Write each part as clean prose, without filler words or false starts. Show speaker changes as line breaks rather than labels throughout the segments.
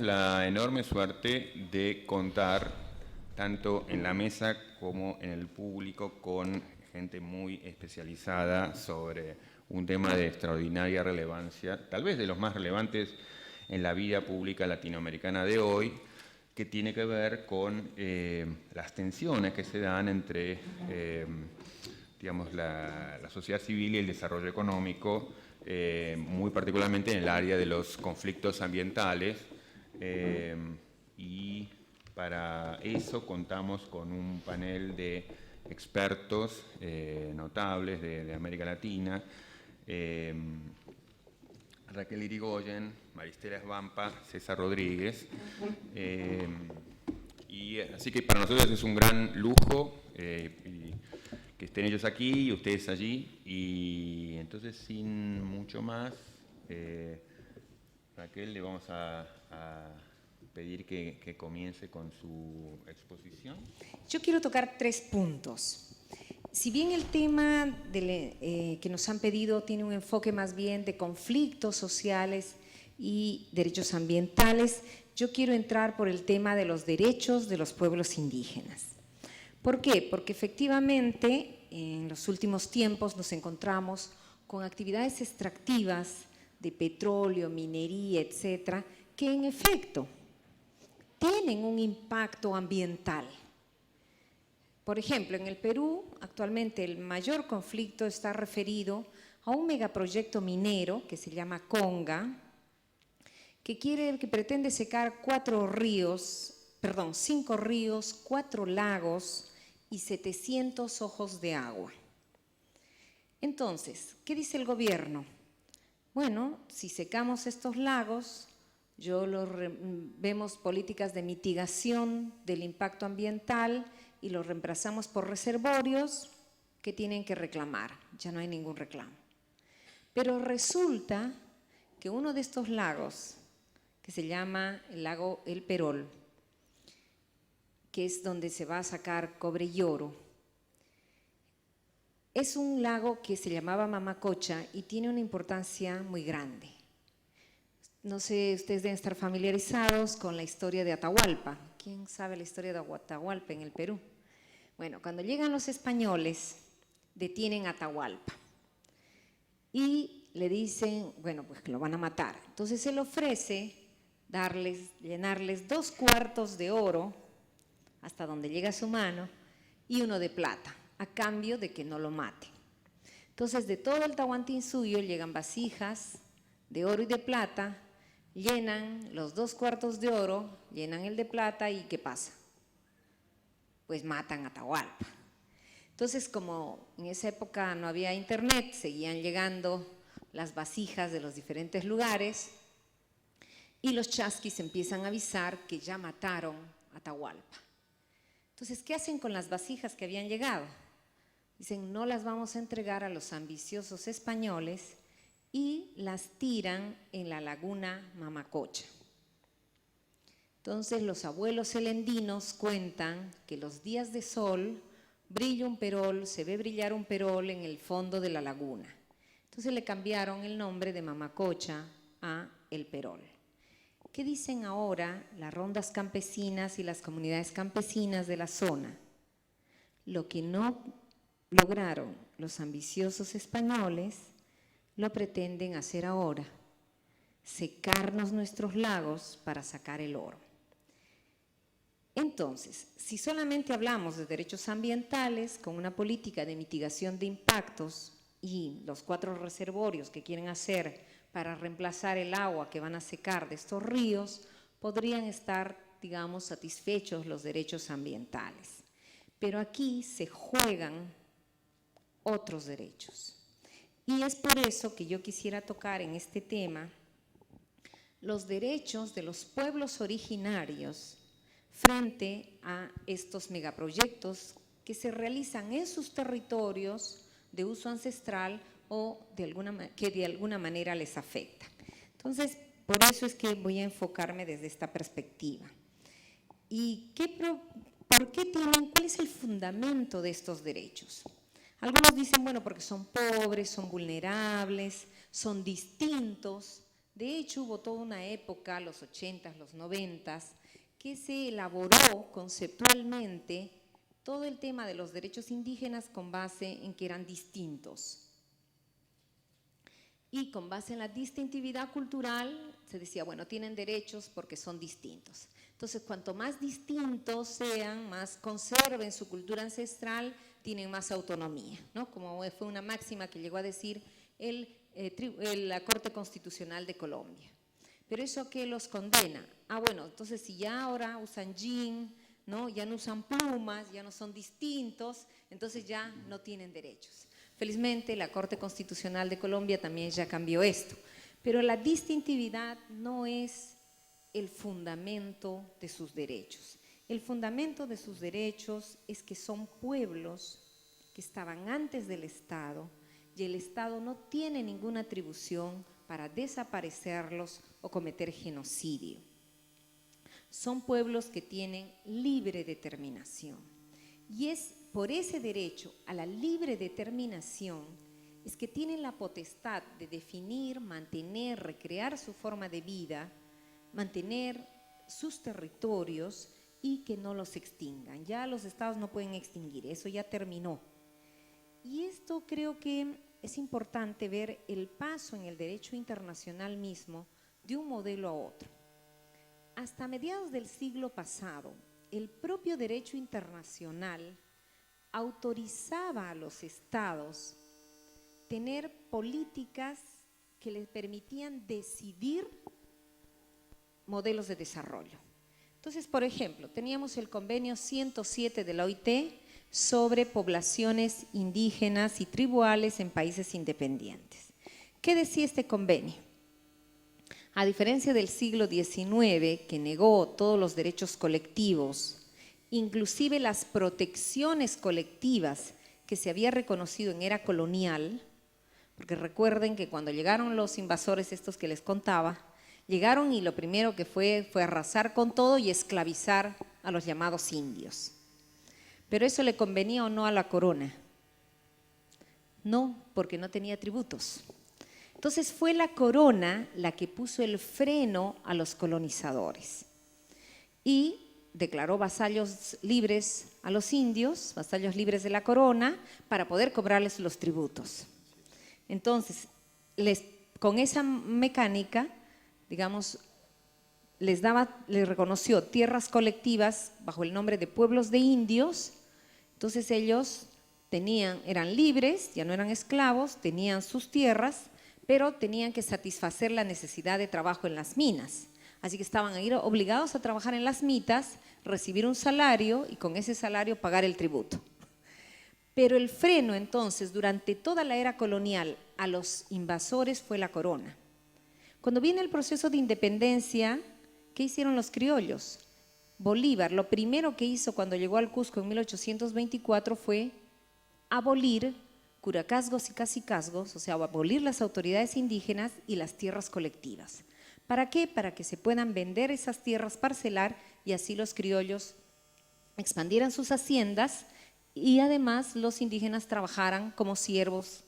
La enorme suerte de contar, tanto en la mesa como en el público, con gente muy especializada sobre un tema de extraordinaria relevancia, tal vez de los más relevantes en la vida pública latinoamericana de hoy, que tiene que ver con las tensiones que se dan entre digamos, la sociedad civil y el desarrollo económico, muy particularmente en el área de los conflictos ambientales. Y para eso contamos con un panel de expertos notables de América Latina, Raquel Irigoyen, Maristela Esbampa, César Rodríguez, y así que para nosotros es un gran lujo que estén ellos aquí y ustedes allí, y entonces sin mucho más, Raquel, le vamos a pedir que comience con su exposición.
Yo quiero tocar 3 puntos. Si bien el tema que nos han pedido tiene un enfoque más bien de conflictos sociales y derechos ambientales, yo quiero entrar por el tema de los derechos de los pueblos indígenas. ¿Por qué? Porque efectivamente en los últimos tiempos nos encontramos con actividades extractivas de petróleo, minería, etcétera, que en efecto tienen un impacto ambiental. Por ejemplo, en el Perú, actualmente el mayor conflicto está referido a un megaproyecto minero que se llama Conga, que pretende secar 5 ríos, 4 lagos y 700 ojos de agua. Entonces, ¿qué dice el gobierno? Bueno, si secamos estos lagos, vemos políticas de mitigación del impacto ambiental y los reemplazamos por reservorios que tienen que reclamar, ya no hay ningún reclamo. Pero resulta que uno de estos lagos, que se llama el lago El Perol, que es donde se va a sacar cobre y oro, es un lago que se llamaba Mamacocha y tiene una importancia muy grande. No sé, ustedes deben estar familiarizados con la historia de Atahualpa. ¿Quién sabe la historia de Atahualpa en el Perú? Bueno, cuando llegan los españoles, detienen a Atahualpa y le dicen, bueno, pues que lo van a matar. Entonces él ofrece llenarles 2 cuartos de oro, hasta donde llega su mano, y 1 de plata, a cambio de que no lo maten. Entonces, de todo el Tahuantinsuyo llegan vasijas de oro y de plata, llenan los 2 cuartos de oro, llenan el de plata y ¿qué pasa? Pues matan a Atahualpa. Entonces, como en esa época no había internet, seguían llegando las vasijas de los diferentes lugares y los chasquis empiezan a avisar que ya mataron a Atahualpa. Entonces, ¿qué hacen con las vasijas que habían llegado? Dicen, no las vamos a entregar a los ambiciosos españoles y las tiran en la laguna Mamacocha. Entonces los abuelos celendinos cuentan que los días de sol se ve brillar un perol en el fondo de la laguna. Entonces le cambiaron el nombre de Mamacocha a El Perol. ¿Qué dicen ahora las rondas campesinas y las comunidades campesinas de la zona? Lo que no lograron los ambiciosos españoles, lo pretenden hacer ahora, secarnos nuestros lagos para sacar el oro. Entonces, si solamente hablamos de derechos ambientales con una política de mitigación de impactos y los 4 reservorios que quieren hacer para reemplazar el agua que van a secar de estos ríos, podrían estar, digamos, satisfechos los derechos ambientales. Pero aquí se juegan otros derechos. Y es por eso que yo quisiera tocar en este tema los derechos de los pueblos originarios frente a estos megaproyectos que se realizan en sus territorios de uso ancestral o que de alguna manera les afecta. Entonces, por eso es que voy a enfocarme desde esta perspectiva. ¿Y cuál es el fundamento de estos derechos? Algunos dicen, bueno, porque son pobres, son vulnerables, son distintos De hecho, hubo toda una época, los 80s, los 90s, que se elaboró conceptualmente todo el tema de los derechos indígenas con base en que eran distintos. Y con base en la distintividad cultural se decía, bueno, tienen derechos porque son distintos. Entonces, cuanto más distintos sean, más conserven su cultura ancestral, tienen más autonomía, ¿no? Como fue una máxima que llegó a decir la Corte Constitucional de Colombia. Pero ¿eso qué los condena? Bueno, entonces si ya ahora usan jean, ¿no? Ya no usan plumas, ya no son distintos, entonces ya no tienen derechos. Felizmente la Corte Constitucional de Colombia también ya cambió esto, pero la distintividad no es el fundamento de sus derechos. El fundamento de sus derechos es que son pueblos que estaban antes del Estado y el Estado no tiene ninguna atribución para desaparecerlos o cometer genocidio. Son pueblos que tienen libre determinación y es por ese derecho a la libre determinación es que tienen la potestad de definir, mantener, recrear su forma de vida, mantener sus territorios y que no los extingan. Ya los estados no pueden extinguir, eso ya terminó. Y esto creo que es importante ver el paso en el derecho internacional mismo de un modelo a otro. Hasta mediados del siglo pasado, el propio derecho internacional autorizaba a los estados tener políticas que les permitían decidir modelos de desarrollo. Entonces, por ejemplo, teníamos el convenio 107 de la OIT sobre poblaciones indígenas y tribales en países independientes. ¿Qué decía este convenio? A diferencia del siglo XIX, que negó todos los derechos colectivos, inclusive las protecciones colectivas que se había reconocido en era colonial, porque recuerden que cuando llegaron los invasores estos que les contaba, llegaron y lo primero que fue arrasar con todo y esclavizar a los llamados indios. Pero eso le convenía o no a la corona. No, porque no tenía tributos. Entonces fue la corona la que puso el freno a los colonizadores y declaró vasallos libres a los indios, vasallos libres de la corona, para poder cobrarles los tributos. Entonces, con esa mecánica, digamos, les reconoció tierras colectivas bajo el nombre de pueblos de indios. Entonces ellos eran libres, ya no eran esclavos, tenían sus tierras, pero tenían que satisfacer la necesidad de trabajo en las minas. Así que estaban ahí obligados a trabajar en las minas, recibir un salario y con ese salario pagar el tributo. Pero el freno entonces durante toda la era colonial a los invasores fue la corona. Cuando viene el proceso de independencia, ¿qué hicieron los criollos? Bolívar, lo primero que hizo cuando llegó al Cusco en 1824 fue abolir curacazgos y cacicazgos, o sea, abolir las autoridades indígenas y las tierras colectivas. ¿Para qué? Para que se puedan vender esas tierras, parcelar y así los criollos expandieran sus haciendas y además los indígenas trabajaran como siervos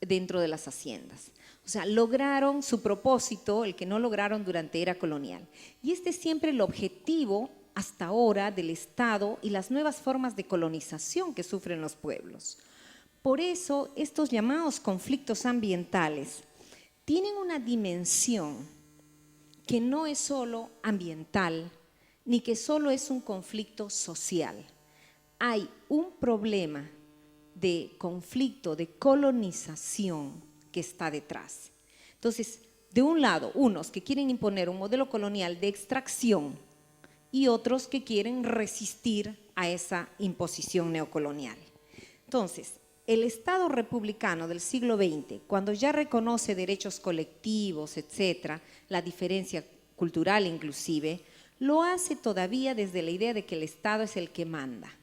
dentro de las haciendas. O sea, lograron su propósito, el que no lograron durante era colonial. Y este es siempre el objetivo hasta ahora del Estado y las nuevas formas de colonización que sufren los pueblos. Por eso, estos llamados conflictos ambientales tienen una dimensión que no es solo ambiental, ni que solo es un conflicto social. Hay un problema de conflicto, de colonización que está detrás. Entonces, de un lado, unos que quieren imponer un modelo colonial de extracción y otros que quieren resistir a esa imposición neocolonial. Entonces, el Estado republicano del siglo XX, cuando ya reconoce derechos colectivos, etcétera, la diferencia cultural inclusive, lo hace todavía desde la idea de que el Estado es el que manda.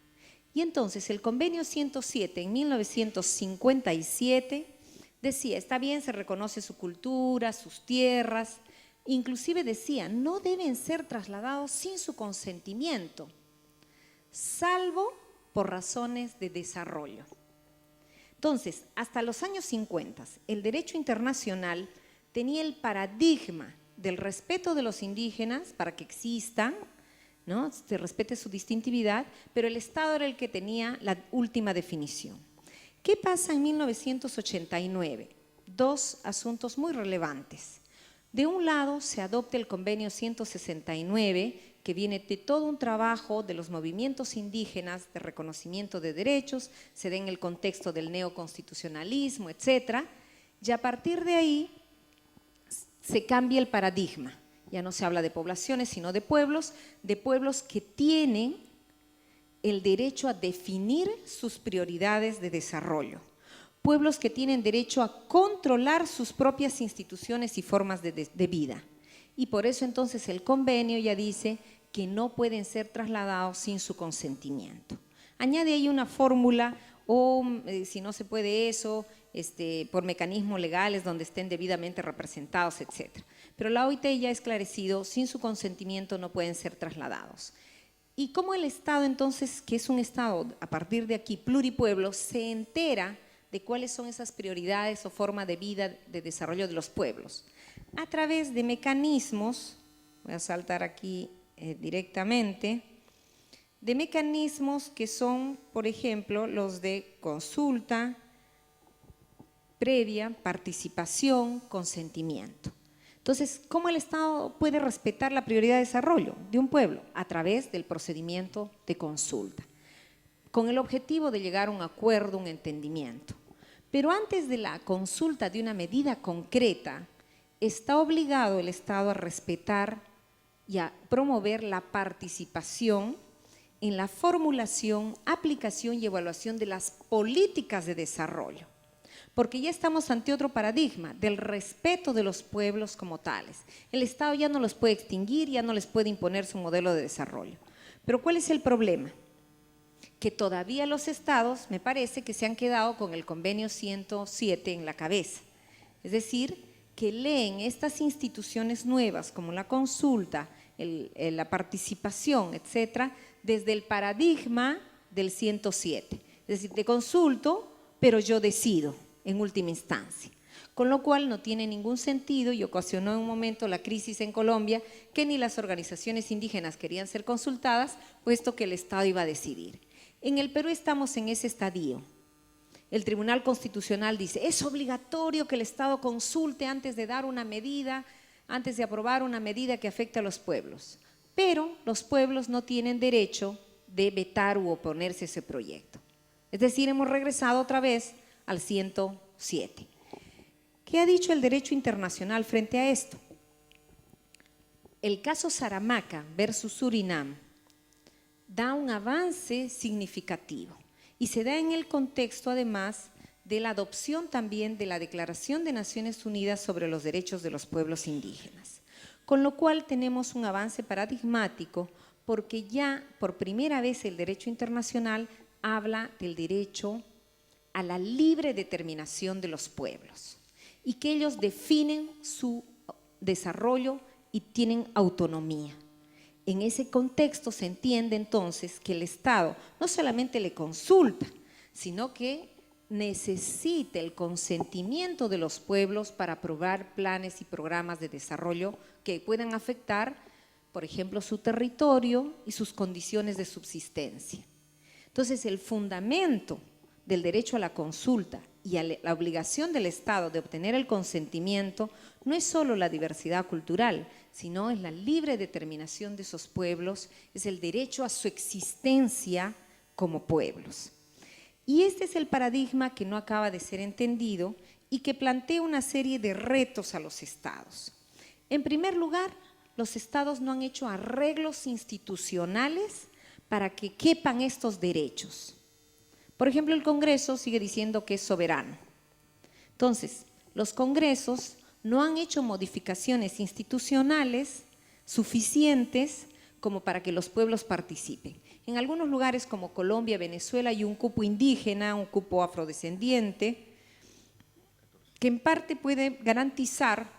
Y entonces el convenio 107 en 1957 decía, está bien, se reconoce su cultura, sus tierras, inclusive decía, no deben ser trasladados sin su consentimiento, salvo por razones de desarrollo. Entonces, hasta los años 50, el derecho internacional tenía el paradigma del respeto de los indígenas para que existan, ¿no? Se respete su distintividad, pero el Estado era el que tenía la última definición. ¿Qué pasa en 1989? Dos asuntos muy relevantes. De un lado, se adopta el convenio 169, que viene de todo un trabajo de los movimientos indígenas de reconocimiento de derechos, se da en el contexto del neoconstitucionalismo, etc. Y a partir de ahí se cambia el paradigma. Ya no se habla de poblaciones, sino de pueblos que tienen el derecho a definir sus prioridades de desarrollo. Pueblos que tienen derecho a controlar sus propias instituciones y formas de vida. Y por eso entonces el convenio ya dice que no pueden ser trasladados sin su consentimiento. Añade ahí una fórmula o si no se puede eso, por mecanismos legales donde estén debidamente representados, etc. Pero la OIT ya ha esclarecido, sin su consentimiento no pueden ser trasladados. Y cómo el Estado entonces, que es un Estado a partir de aquí pluripueblo, se entera de cuáles son esas prioridades o forma de vida, de desarrollo de los pueblos. A través de mecanismos, voy a saltar aquí directamente, de mecanismos que son, por ejemplo, los de consulta previa, participación, consentimiento. Entonces, ¿cómo el Estado puede respetar la prioridad de desarrollo de un pueblo? A través del procedimiento de consulta, con el objetivo de llegar a un acuerdo, un entendimiento. Pero antes de la consulta de una medida concreta, está obligado el Estado a respetar y a promover la participación en la formulación, aplicación y evaluación de las políticas de desarrollo. Porque ya estamos ante otro paradigma del respeto de los pueblos como tales. El Estado ya no los puede extinguir, ya no les puede imponer su modelo de desarrollo. Pero ¿cuál es el problema? Que todavía los estados, me parece, que se han quedado con el convenio 107 en la cabeza. Es decir, que leen estas instituciones nuevas como la consulta, la participación, etcétera, desde el paradigma del 107. Es decir, te consulto, pero yo decido en última instancia. Con lo cual no tiene ningún sentido y ocasionó en un momento la crisis en Colombia, que ni las organizaciones indígenas querían ser consultadas, puesto que el Estado iba a decidir. En el Perú estamos en ese estadio. El Tribunal Constitucional dice, es obligatorio que el Estado consulte antes de dar una medida, antes de aprobar una medida que afecte a los pueblos. Pero los pueblos no tienen derecho de vetar u oponerse a ese proyecto. Es decir, hemos regresado otra vez al 107. ¿Qué ha dicho el derecho internacional frente a esto? El caso Saramaca versus Surinam da un avance significativo y se da en el contexto además de la adopción también de la Declaración de Naciones Unidas sobre los Derechos de los Pueblos Indígenas, con lo cual tenemos un avance paradigmático porque ya por primera vez el derecho internacional habla del derecho a la libre determinación de los pueblos y que ellos definen su desarrollo y tienen autonomía. En ese contexto se entiende entonces que el Estado no solamente le consulta, sino que necesita el consentimiento de los pueblos para aprobar planes y programas de desarrollo que puedan afectar, por ejemplo, su territorio y sus condiciones de subsistencia. Entonces, el fundamento del derecho a la consulta y a la obligación del Estado de obtener el consentimiento no es solo la diversidad cultural, sino es la libre determinación de esos pueblos, es el derecho a su existencia como pueblos. Y este es el paradigma que no acaba de ser entendido y que plantea una serie de retos a los estados. En primer lugar, los estados no han hecho arreglos institucionales para que quepan estos derechos. Por ejemplo, el Congreso sigue diciendo que es soberano. Entonces, los congresos no han hecho modificaciones institucionales suficientes como para que los pueblos participen. En algunos lugares como Colombia, Venezuela, hay un cupo indígena, un cupo afrodescendiente, que en parte puede garantizar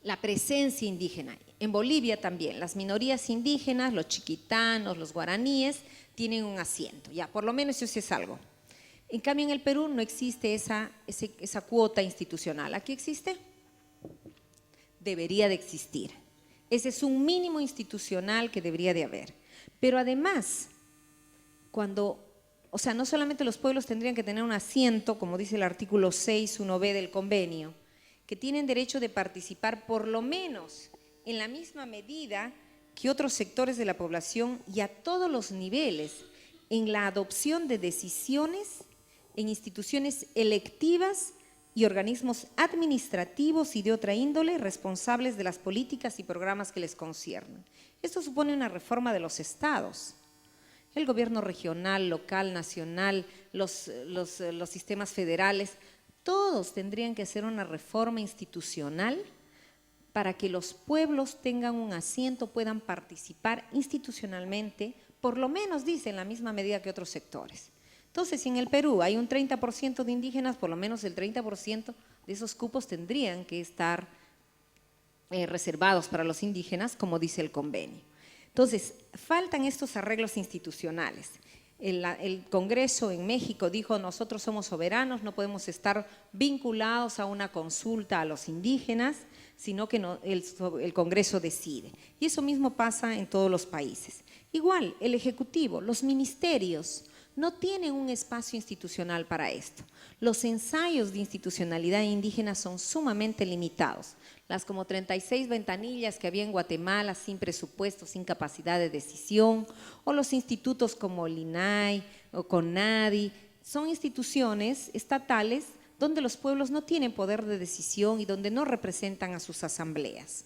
la presencia indígena. En Bolivia también, las minorías indígenas, los chiquitanos, los guaraníes, tienen un asiento, ya, por lo menos eso es algo. En cambio, en el Perú no existe esa cuota institucional. ¿Aquí existe? debería de existir. Ese es un mínimo institucional que debería de haber. Pero además, no solamente los pueblos tendrían que tener un asiento, como dice el artículo 6.1b del convenio, que tienen derecho de participar por lo menos en la misma medida que otros sectores de la población y a todos los niveles en la adopción de decisiones en instituciones electivas y organismos administrativos y de otra índole responsables de las políticas y programas que les conciernen. Esto supone una reforma de los estados. El gobierno regional, local, nacional, los sistemas federales, todos tendrían que hacer una reforma institucional para que los pueblos tengan un asiento, puedan participar institucionalmente, por lo menos, dice, en la misma medida que otros sectores. Entonces, si en el Perú hay un 30% de indígenas, por lo menos el 30% de esos cupos tendrían que estar reservados para los indígenas, como dice el convenio. Entonces, faltan estos arreglos institucionales. El Congreso en México dijo, nosotros somos soberanos, no podemos estar vinculados a una consulta a los indígenas, sino que el Congreso decide. Y eso mismo pasa en todos los países. Igual, el Ejecutivo, los ministerios, no tienen un espacio institucional para esto. Los ensayos de institucionalidad indígena son sumamente limitados. Las como 36 ventanillas que había en Guatemala sin presupuesto, sin capacidad de decisión, o los institutos como el INAI o CONADI, son instituciones estatales donde los pueblos no tienen poder de decisión y donde no representan a sus asambleas.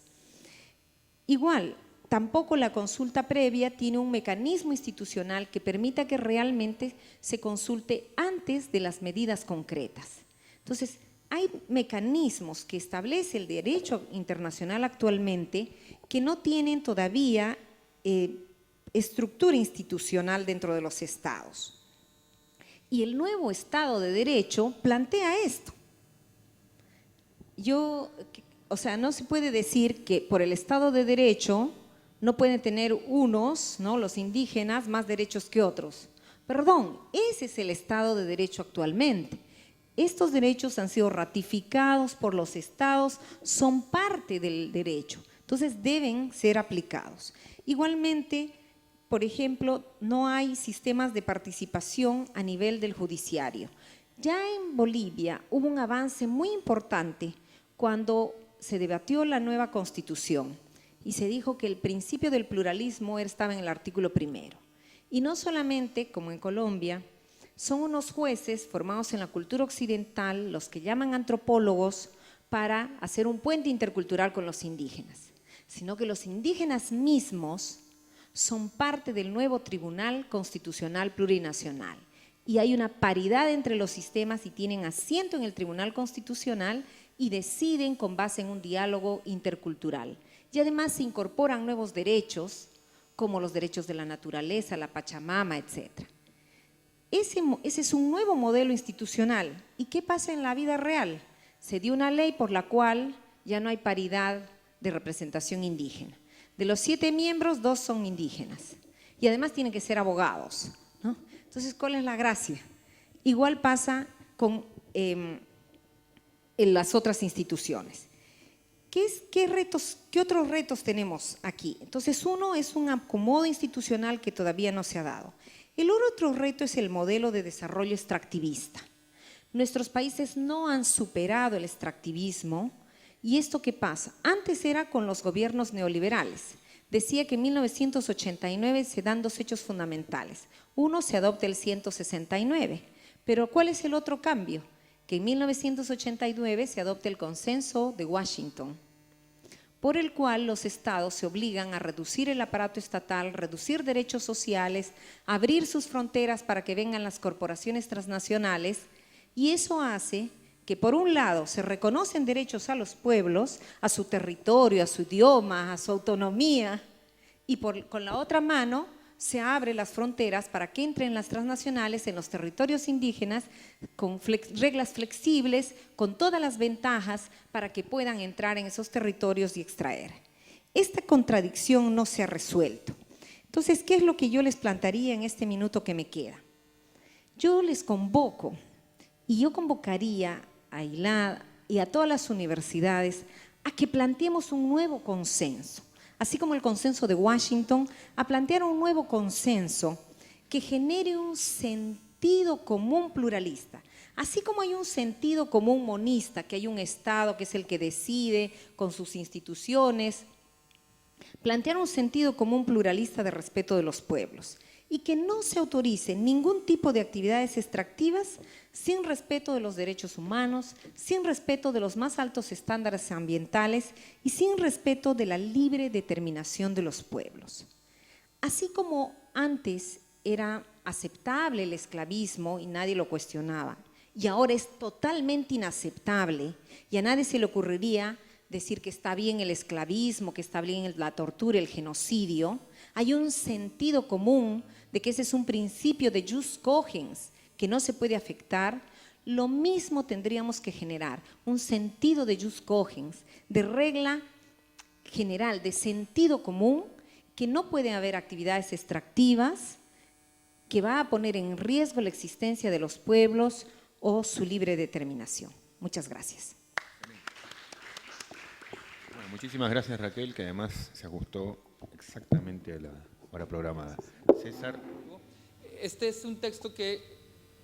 Igual, tampoco la consulta previa tiene un mecanismo institucional que permita que realmente se consulte antes de las medidas concretas. Entonces, hay mecanismos que establece el derecho internacional actualmente que no tienen todavía estructura institucional dentro de los estados. Y el nuevo Estado de Derecho plantea esto. No se puede decir que por el Estado de Derecho no pueden tener unos, ¿no?, los indígenas, más derechos que otros. Perdón, ese es el Estado de Derecho actualmente. Estos derechos han sido ratificados por los estados, son parte del derecho, entonces deben ser aplicados. Igualmente, por ejemplo, no hay sistemas de participación a nivel del judiciario. Ya en Bolivia hubo un avance muy importante cuando se debatió la nueva Constitución y se dijo que el principio del pluralismo estaba en el artículo 1. Y no solamente, como en Colombia, son unos jueces formados en la cultura occidental, los que llaman antropólogos, para hacer un puente intercultural con los indígenas, sino que los indígenas mismos son parte del nuevo Tribunal Constitucional Plurinacional. Y hay una paridad entre los sistemas y tienen asiento en el Tribunal Constitucional y deciden con base en un diálogo intercultural. Y además se incorporan nuevos derechos, como los derechos de la naturaleza, la Pachamama, etc. Ese es un nuevo modelo institucional. ¿Y qué pasa en la vida real? Se dio una ley por la cual ya no hay paridad de representación indígena. De los 7 miembros, 2 son indígenas. Y además tienen que ser abogados, ¿no? Entonces, ¿cuál es la gracia? Igual pasa con en las otras instituciones. ¿Qué otros retos tenemos aquí? Entonces, uno es un acomodo institucional que todavía no se ha dado. El otro reto es el modelo de desarrollo extractivista. Nuestros países no han superado el extractivismo. ¿Y esto qué pasa? Antes era con los gobiernos neoliberales. Decía que en 1989 se dan 2 hechos fundamentales. Uno, se adopta el 169. Pero ¿cuál es el otro cambio? Que en 1989 se adopta el Consenso de Washington, por el cual los estados se obligan a reducir el aparato estatal, reducir derechos sociales, abrir sus fronteras para que vengan las corporaciones transnacionales, y eso hace que por un lado se reconocen derechos a los pueblos, a su territorio, a su idioma, a su autonomía, y con la otra mano se abren las fronteras para que entren las transnacionales en los territorios indígenas con reglas flexibles, con todas las ventajas para que puedan entrar en esos territorios y extraer. Esta contradicción no se ha resuelto. Entonces, ¿qué es lo que yo les plantearía en este minuto que me queda? Yo les convoco, y yo convocaría a ILAD y a todas las universidades a que planteemos un nuevo consenso, así como el consenso de Washington, a plantear un nuevo consenso que genere un sentido común pluralista. Así como hay un sentido común monista, que hay un Estado que es el que decide con sus instituciones, plantear un sentido común pluralista de respeto de los pueblos y que no se autorice ningún tipo de actividades extractivas sin respeto de los derechos humanos, sin respeto de los más altos estándares ambientales y sin respeto de la libre determinación de los pueblos. Así como antes era aceptable el esclavismo y nadie lo cuestionaba, y ahora es totalmente inaceptable y a nadie se le ocurriría decir que está bien el esclavismo, que está bien la tortura, el genocidio, hay un sentido común de que ese es un principio de jus cogens, que no se puede afectar. Lo mismo tendríamos que generar, un sentido de jus cogens, de regla general, de sentido común, que no puede haber actividades extractivas, que va a poner en riesgo la existencia de los pueblos o su libre determinación. Muchas gracias.
Bueno, muchísimas gracias, Raquel, que además se ajustó exactamente a la hora programada. César.
Este es un texto que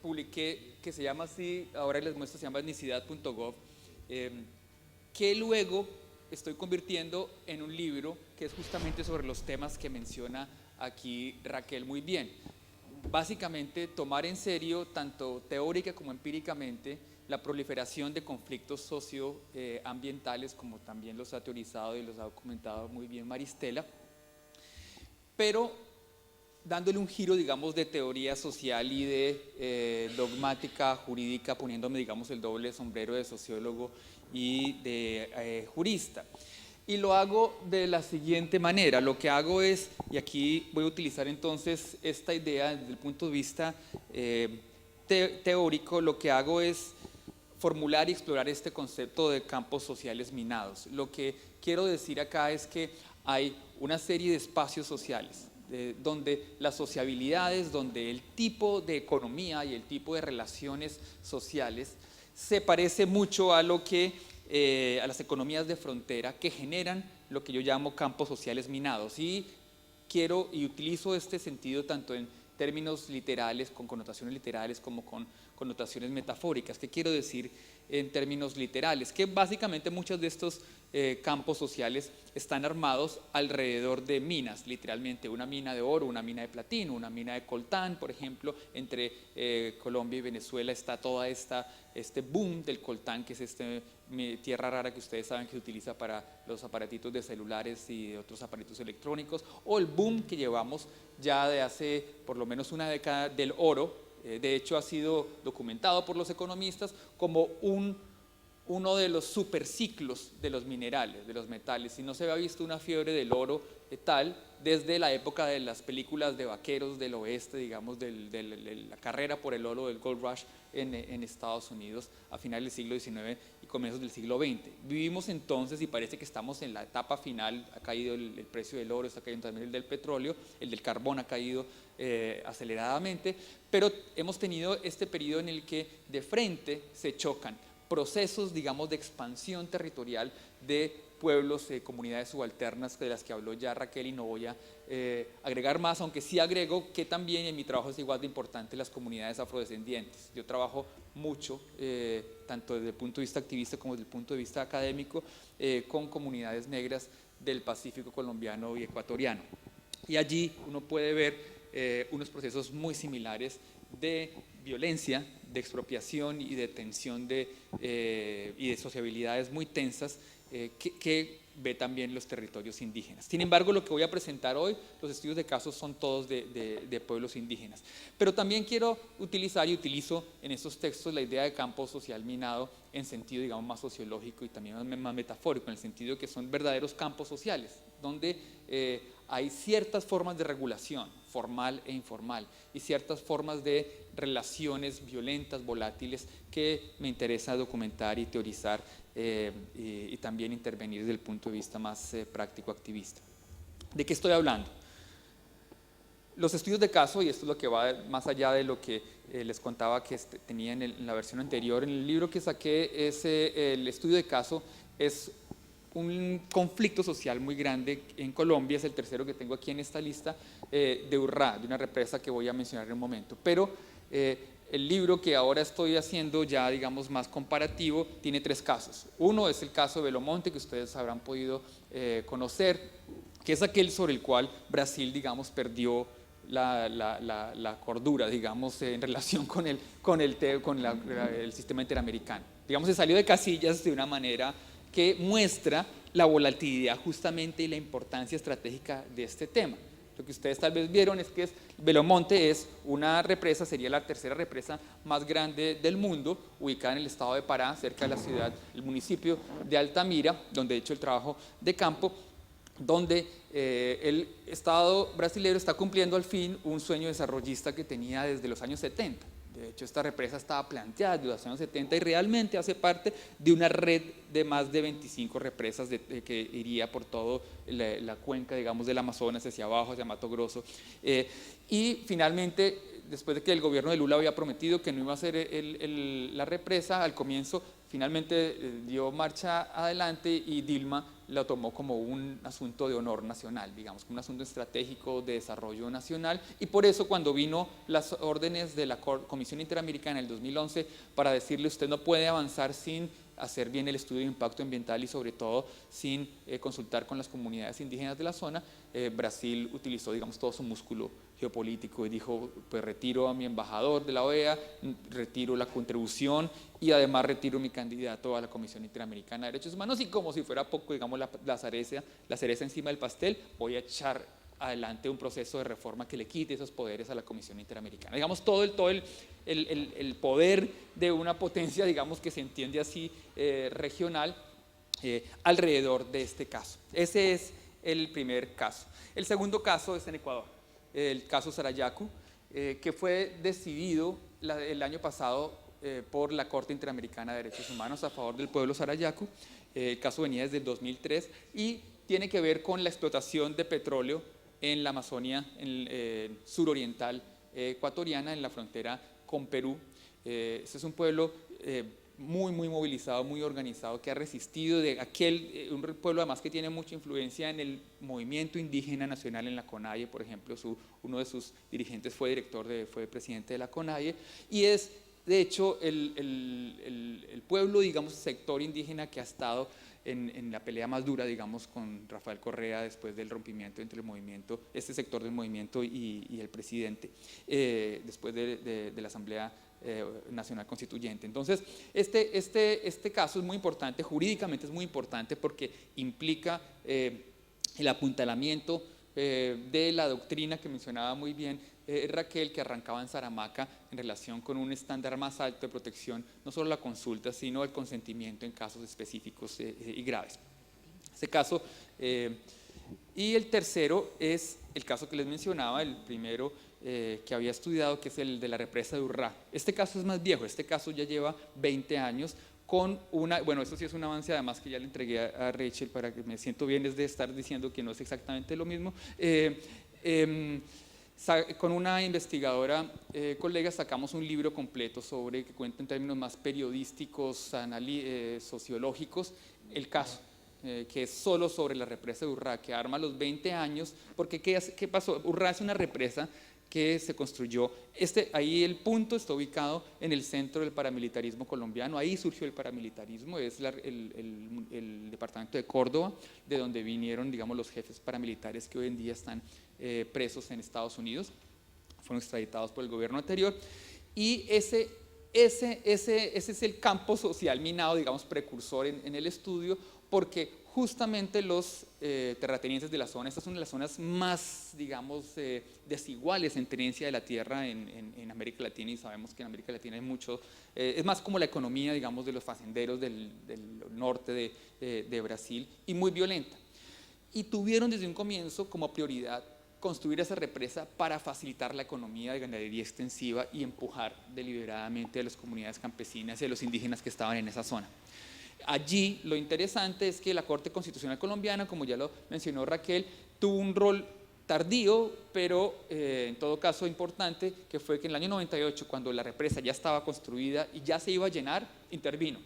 publiqué que se llama así, ahora les muestro, se llama etnicidad.gov, que luego estoy convirtiendo en un libro que es justamente sobre los temas que menciona aquí Raquel muy bien. Básicamente tomar en serio, tanto teórica como empíricamente, la proliferación de conflictos socioambientales, como también los ha teorizado y los ha documentado muy bien Maristela, pero dándole un giro, digamos, de teoría social y de dogmática jurídica, poniéndome, digamos, el doble sombrero de sociólogo y de jurista. Y lo hago de la siguiente manera. Lo que hago es, y aquí voy a utilizar entonces esta idea desde el punto de vista teórico, lo que hago es formular y explorar este concepto de campos sociales minados. Lo que quiero decir acá es que hay una serie de espacios sociales donde las sociabilidades, donde el tipo de economía y el tipo de relaciones sociales se parece mucho a lo que a las economías de frontera que generan lo que yo llamo campos sociales minados. Y quiero y utilizo este sentido tanto en términos literales, con connotaciones literales, como con connotaciones metafóricas. ¿Qué quiero decir en términos literales? Que básicamente muchos de estos campos sociales están armados alrededor de minas, literalmente una mina de oro, una mina de platino, una mina de coltán, por ejemplo. Entre Colombia y Venezuela está toda este boom del coltán, que es tierra rara que ustedes saben que se utiliza para los aparatitos de celulares y de otros aparatos electrónicos, o el boom que llevamos ya de hace por lo menos una década del oro. De hecho, ha sido documentado por los economistas como uno de los superciclos de los minerales, de los metales. Y no se había visto una fiebre del oro tal desde la época de las películas de vaqueros del oeste, digamos, de la carrera por el oro del Gold Rush en Estados Unidos a finales del siglo XIX y comienzos del siglo XX. Vivimos entonces, y parece que estamos en la etapa final, ha caído el precio del oro, está cayendo también el del petróleo, el del carbón ha caído aceleradamente, pero hemos tenido este periodo en el que de frente se chocan procesos, digamos, de expansión territorial de pueblos, comunidades subalternas de las que habló ya Raquel, y no voy a agregar más, aunque sí agrego que también en mi trabajo es igual de importante las comunidades afrodescendientes. Yo trabajo mucho, tanto desde el punto de vista activista como desde el punto de vista académico, con comunidades negras del Pacífico colombiano y ecuatoriano. Y allí uno puede ver unos procesos muy similares de violencia, de expropiación y de tensión y de sociabilidades muy tensas que ve también los territorios indígenas. Sin embargo, lo que voy a presentar hoy, los estudios de casos son todos de pueblos indígenas. Pero también quiero utilizar y utilizo en estos textos la idea de campo social minado en sentido, digamos, más sociológico y también más metafórico, en el sentido de que son verdaderos campos sociales, donde hay ciertas formas de regulación, formal e informal, y ciertas formas de relaciones violentas, volátiles, que me interesa documentar y teorizar y también intervenir desde el punto de vista más práctico activista. ¿De qué estoy hablando? Los estudios de caso, y esto es lo que va más allá de lo que les contaba que tenía en la versión anterior, en el libro que saqué, el estudio de caso es un conflicto social muy grande en Colombia, es el tercero que tengo aquí en esta lista, de Urrá, de una represa que voy a mencionar en un momento. Pero el libro que ahora estoy haciendo ya, digamos, más comparativo, tiene 3 casos. Uno es el caso de Belomonte, que ustedes habrán podido conocer, que es aquel sobre el cual Brasil, digamos, perdió la cordura, digamos, en relación con el sistema interamericano. Digamos, se salió de casillas de una manera que muestra la volatilidad justamente y la importancia estratégica de este tema. Lo que ustedes tal vez vieron es que Belomonte es una represa, sería la tercera represa más grande del mundo, ubicada en el estado de Pará, cerca de la ciudad, el municipio de Altamira, donde he hecho el trabajo de campo, donde el Estado brasileño está cumpliendo al fin un sueño desarrollista que tenía desde los años 70. De hecho, esta represa estaba planteada desde los años 70 y realmente hace parte de una red de más de 25 represas que iría por toda la cuenca, digamos, del Amazonas hacia abajo, hacia Mato Grosso. Y finalmente, después de que el gobierno de Lula había prometido que no iba a hacer la represa, al comienzo finalmente dio marcha adelante y Dilma lo tomó como un asunto de honor nacional, digamos, como un asunto estratégico de desarrollo nacional, y por eso cuando vino las órdenes de la Comisión Interamericana en el 2011 para decirle usted no puede avanzar sin hacer bien el estudio de impacto ambiental y sobre todo sin consultar con las comunidades indígenas de la zona, Brasil utilizó, digamos, todo su músculo geopolítico y dijo, pues retiro a mi embajador de la OEA, retiro la contribución y además retiro mi candidato a la Comisión Interamericana de Derechos Humanos, y como si fuera poco, digamos, la cereza encima del pastel, voy a echar adelante un proceso de reforma que le quite esos poderes a la Comisión Interamericana. Digamos, todo el poder de una potencia, digamos, que se entiende así, regional, alrededor de este caso. Ese es el primer caso. El segundo caso es en Ecuador, el caso Sarayaku, que fue decidido el año pasado por la Corte Interamericana de Derechos Humanos a favor del pueblo Sarayaku. El caso venía desde el 2003 y tiene que ver con la explotación de petróleo en la Amazonia suroriental ecuatoriana, en la frontera con Perú. Este es un pueblo muy movilizado, muy organizado, que ha resistido un pueblo además que tiene mucha influencia en el movimiento indígena nacional en la CONAIE, por ejemplo, uno de sus dirigentes fue presidente de la CONAIE, y es de hecho el pueblo, digamos, sector indígena que ha estado en la pelea más dura, digamos, con Rafael Correa después del rompimiento entre este sector del movimiento y el presidente, después de la Asamblea Nacional Constituyente. Entonces, este caso es muy importante, jurídicamente es muy importante porque implica el apuntalamiento de la doctrina que mencionaba muy bien Raquel, que arrancaba en Saramaca en relación con un estándar más alto de protección, no solo la consulta, sino el consentimiento en casos específicos y graves. Ese caso, y el tercero es el caso que les mencionaba, el primero que había estudiado, que es el de la represa de Urrá. Este caso es más viejo, este caso ya lleva 20 años, bueno, esto sí es un avance, además que ya le entregué a Rachel para que me siento bien, es de estar diciendo que no es exactamente lo mismo. Con una investigadora colega sacamos un libro completo que cuenta en términos más periodísticos, sociológicos, el caso, que es solo sobre la represa de Urrá, que arma los 20 años, porque ¿qué pasó? Urrá es una represa que se construyó, ahí el punto está ubicado en el centro del paramilitarismo colombiano, ahí surgió el paramilitarismo, es el departamento de Córdoba, de donde vinieron, digamos, los jefes paramilitares que hoy en día están presos en Estados Unidos, fueron extraditados por el gobierno anterior, y ese es el campo social minado, digamos, precursor en el estudio, porque justamente los terratenientes de la zona, estas son las zonas más, digamos, desiguales en tenencia de la tierra en América Latina, y sabemos que en América Latina hay mucho, es más como la economía, digamos, de los facenderos del norte de Brasil, y muy violenta. Y tuvieron desde un comienzo como prioridad construir esa represa para facilitar la economía de ganadería extensiva y empujar deliberadamente a las comunidades campesinas y a los indígenas que estaban en esa zona. Allí lo interesante es que la Corte Constitucional Colombiana, como ya lo mencionó Raquel, tuvo un rol tardío, pero en todo caso importante, que fue que en el año 98, cuando la represa ya estaba construida y ya se iba a llenar, intervino.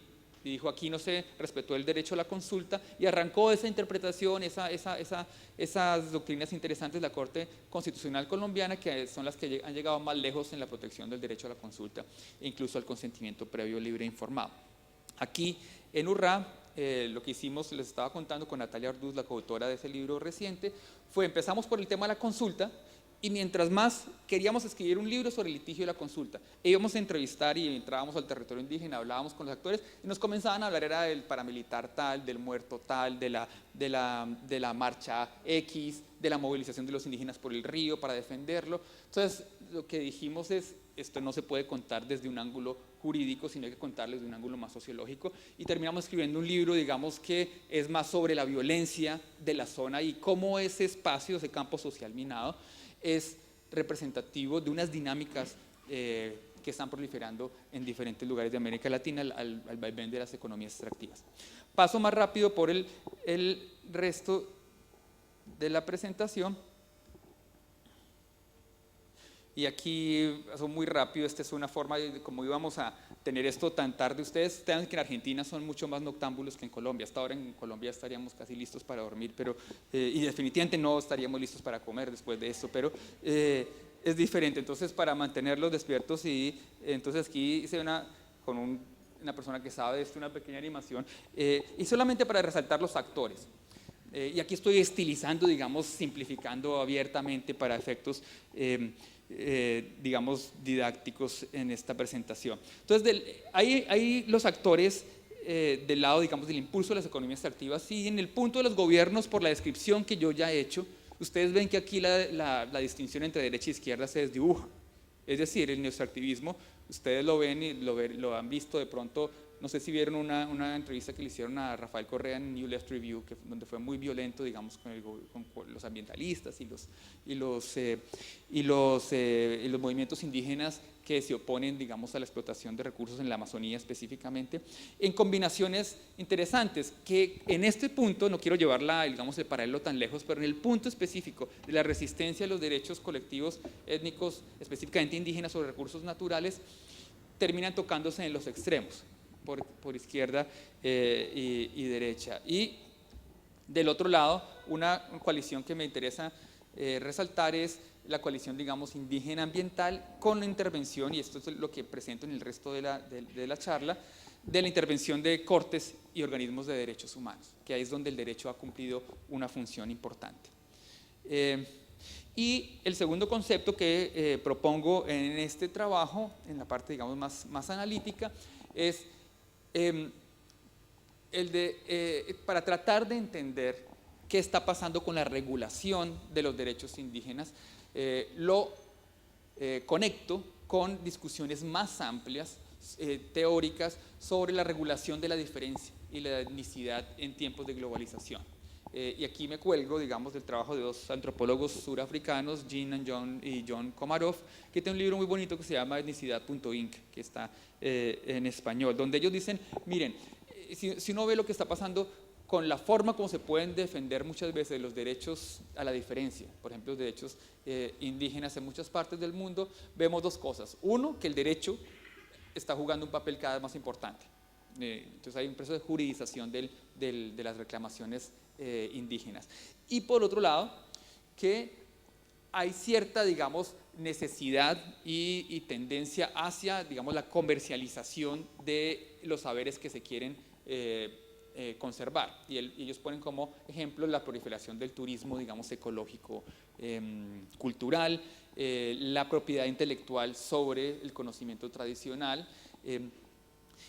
y dijo aquí no se respetó el derecho a la consulta, y arrancó esa interpretación, esas doctrinas interesantes de la Corte Constitucional colombiana, que son las que han llegado más lejos en la protección del derecho a la consulta e incluso al consentimiento previo, libre e informado. Aquí en URRA, lo que hicimos, les estaba contando con Natalia Orduz, la coautora de ese libro reciente, empezamos por el tema de la consulta, y mientras más queríamos escribir un libro sobre el litigio de la consulta, íbamos a entrevistar y entrábamos al territorio indígena, hablábamos con los actores y nos comenzaban a hablar, era del paramilitar tal, del muerto tal, de la marcha X, de la movilización de los indígenas por el río para defenderlo. Entonces lo que dijimos es, esto no se puede contar desde un ángulo jurídico, sino hay que contarlo desde un ángulo más sociológico, y terminamos escribiendo un libro, digamos, que es más sobre la violencia de la zona y cómo ese espacio, ese campo social minado, es representativo de unas dinámicas que están proliferando en diferentes lugares de América Latina al vaivén de las economías extractivas. Paso más rápido por el resto de la presentación. Y aquí, paso muy rápido, esta es una forma de cómo íbamos a tener esto tan tarde. Ustedes saben que en Argentina son mucho más noctámbulos que en Colombia. Hasta ahora en Colombia estaríamos casi listos para dormir, pero, y definitivamente no estaríamos listos para comer después de esto, pero es diferente. Entonces, para mantenerlos despiertos, y entonces aquí hice con una persona que sabe de esto, una pequeña animación, y solamente para resaltar los actores. Y aquí estoy estilizando, digamos, simplificando abiertamente para efectos digamos, didácticos en esta presentación. Entonces, hay los actores del lado, digamos, del impulso de las economías extractivas, y en el punto de los gobiernos, por la descripción que yo ya he hecho, ustedes ven que aquí la distinción entre derecha e izquierda se desdibuja. Es decir, el neoextractivismo, ustedes lo ven y lo han visto de pronto. No sé si vieron una entrevista que le hicieron a Rafael Correa en New Left Review, donde fue muy violento, digamos, con los ambientalistas y los movimientos indígenas que se oponen, digamos, a la explotación de recursos en la Amazonía específicamente, en combinaciones interesantes, que en este punto, no quiero llevarla, digamos, el paralelo tan lejos, pero en el punto específico de la resistencia a los derechos colectivos étnicos, específicamente indígenas, sobre recursos naturales, terminan tocándose en los extremos. Por izquierda y derecha. Y del otro lado, una coalición que me interesa resaltar es la coalición, digamos, indígena ambiental, con la intervención, y esto es lo que presento en el resto de la charla, de la intervención de cortes y organismos de derechos humanos, que ahí es donde el derecho ha cumplido una función importante. Y el segundo concepto que propongo en este trabajo, en la parte, digamos, más analítica, es para tratar de entender qué está pasando con la regulación de los derechos indígenas, lo conecto con discusiones más amplias, teóricas, sobre la regulación de la diferencia y la etnicidad en tiempos de globalización. Y aquí me cuelgo, digamos, del trabajo de dos antropólogos surafricanos, Jean y John Komarov, que tiene un libro muy bonito que se llama Etnicidad.inc, que está en español, donde ellos dicen, miren, si uno ve lo que está pasando con la forma como se pueden defender muchas veces los derechos a la diferencia, por ejemplo, los derechos indígenas en muchas partes del mundo, vemos dos cosas. Uno, que el derecho está jugando un papel cada vez más importante. Entonces hay un proceso de juridización de las reclamaciones indígenas. Y por otro lado, que hay cierta, digamos, necesidad y tendencia hacia, digamos, la comercialización de los saberes que se quieren conservar. Y ellos ponen como ejemplo la proliferación del turismo, digamos, ecológico, cultural, la propiedad intelectual sobre el conocimiento tradicional,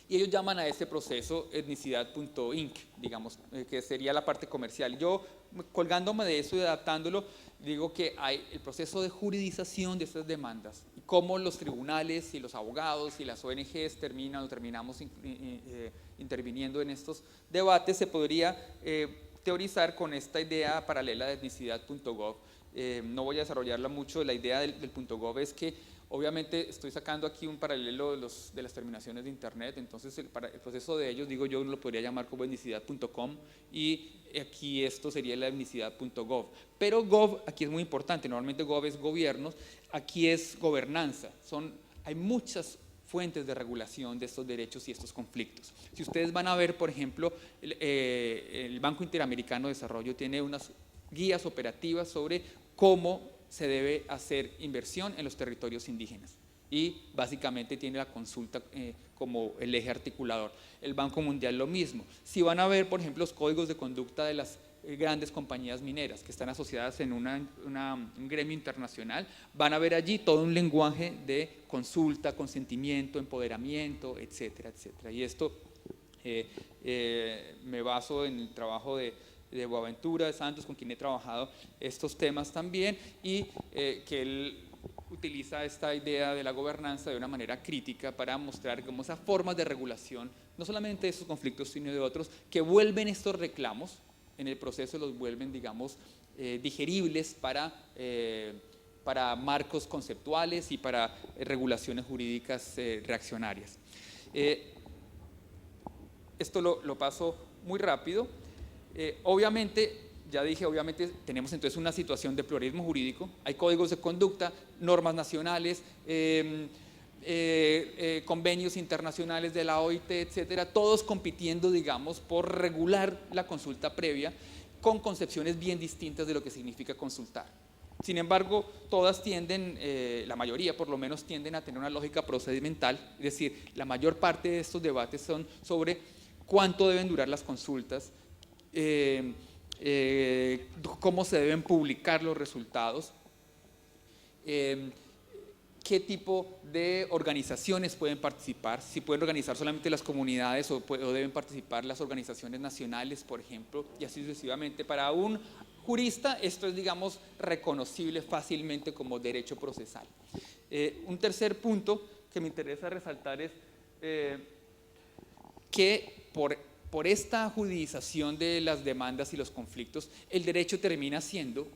y ellos llaman a ese proceso etnicidad.inc, digamos, que sería la parte comercial. Yo, colgándome de eso y adaptándolo, digo que hay el proceso de juridización de estas demandas, y cómo los tribunales y los abogados y las ONGs terminamos interviniendo en estos debates. Se podría teorizar con esta idea paralela de etnicidad.gov. No voy a desarrollarla mucho. La idea del .gov es que, obviamente, estoy sacando aquí un paralelo de las terminaciones de Internet, entonces el proceso de ellos, digo yo, lo podría llamar como etnicidad.com, y aquí esto sería la etnicidad.gov. Pero gov aquí es muy importante, normalmente gov es gobiernos, aquí es gobernanza. Hay muchas fuentes de regulación de estos derechos y estos conflictos. Si ustedes van a ver, por ejemplo, el Banco Interamericano de Desarrollo tiene unas guías operativas sobre cómo se debe hacer inversión en los territorios indígenas y básicamente tiene la consulta como el eje articulador. El Banco Mundial lo mismo. Si van a ver, por ejemplo, los códigos de conducta de las grandes compañías mineras que están asociadas en un gremio internacional, van a ver allí todo un lenguaje de consulta, consentimiento, empoderamiento, etcétera, etcétera. Y esto me baso en el trabajo de Boaventura de Santos, con quien he trabajado estos temas también, y que él utiliza esta idea de la gobernanza de una manera crítica para mostrar cómo esas formas de regulación, no solamente de esos conflictos, sino de otros, que vuelven estos reclamos, en el proceso los vuelven, digamos, digeribles para marcos conceptuales y para regulaciones jurídicas reaccionarias. Esto lo paso muy rápido. Obviamente, ya dije, obviamente tenemos entonces una situación de pluralismo jurídico, hay códigos de conducta, normas nacionales, convenios internacionales de la OIT, etcétera, todos compitiendo, digamos, por regular la consulta previa con concepciones bien distintas de lo que significa consultar. Sin embargo, todas tienden, la mayoría por lo menos tienden a tener una lógica procedimental, es decir, la mayor parte de estos debates son sobre cuánto deben durar las consultas, cómo se deben publicar los resultados, qué tipo de organizaciones pueden participar, si pueden organizar solamente las comunidades o deben participar las organizaciones nacionales, por ejemplo, y así sucesivamente. Para un jurista esto es, digamos, reconocible fácilmente como derecho procesal. Un tercer punto que me interesa resaltar es que por esta judización de las demandas y los conflictos, el derecho termina siendo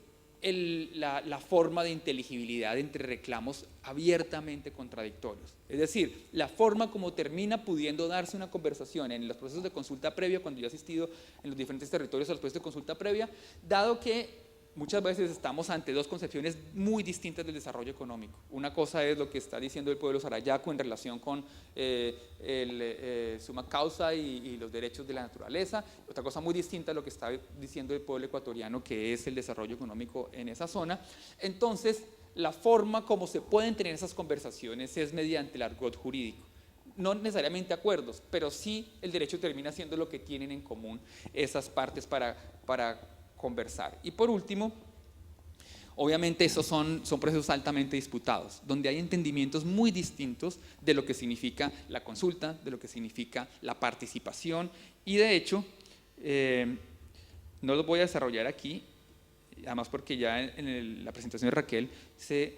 la forma de inteligibilidad entre reclamos abiertamente contradictorios. Es decir, la forma como termina pudiendo darse una conversación en los procesos de consulta previa, cuando yo he asistido en los diferentes territorios a los procesos de consulta previa, dado que muchas veces estamos ante dos concepciones muy distintas del desarrollo económico. Una cosa es lo que está diciendo el pueblo sarayaco en relación con suma causa y los derechos de la naturaleza. Otra cosa muy distinta es lo que está diciendo el pueblo ecuatoriano, que es el desarrollo económico en esa zona. Entonces, la forma como se pueden tener esas conversaciones es mediante el argot jurídico. No necesariamente acuerdos, pero sí el derecho termina siendo lo que tienen en común esas partes para conversar. Y por último, obviamente esos son procesos altamente disputados, donde hay entendimientos muy distintos de lo que significa la consulta, de lo que significa la participación, y de hecho, no los voy a desarrollar aquí, además porque ya en la presentación de Raquel se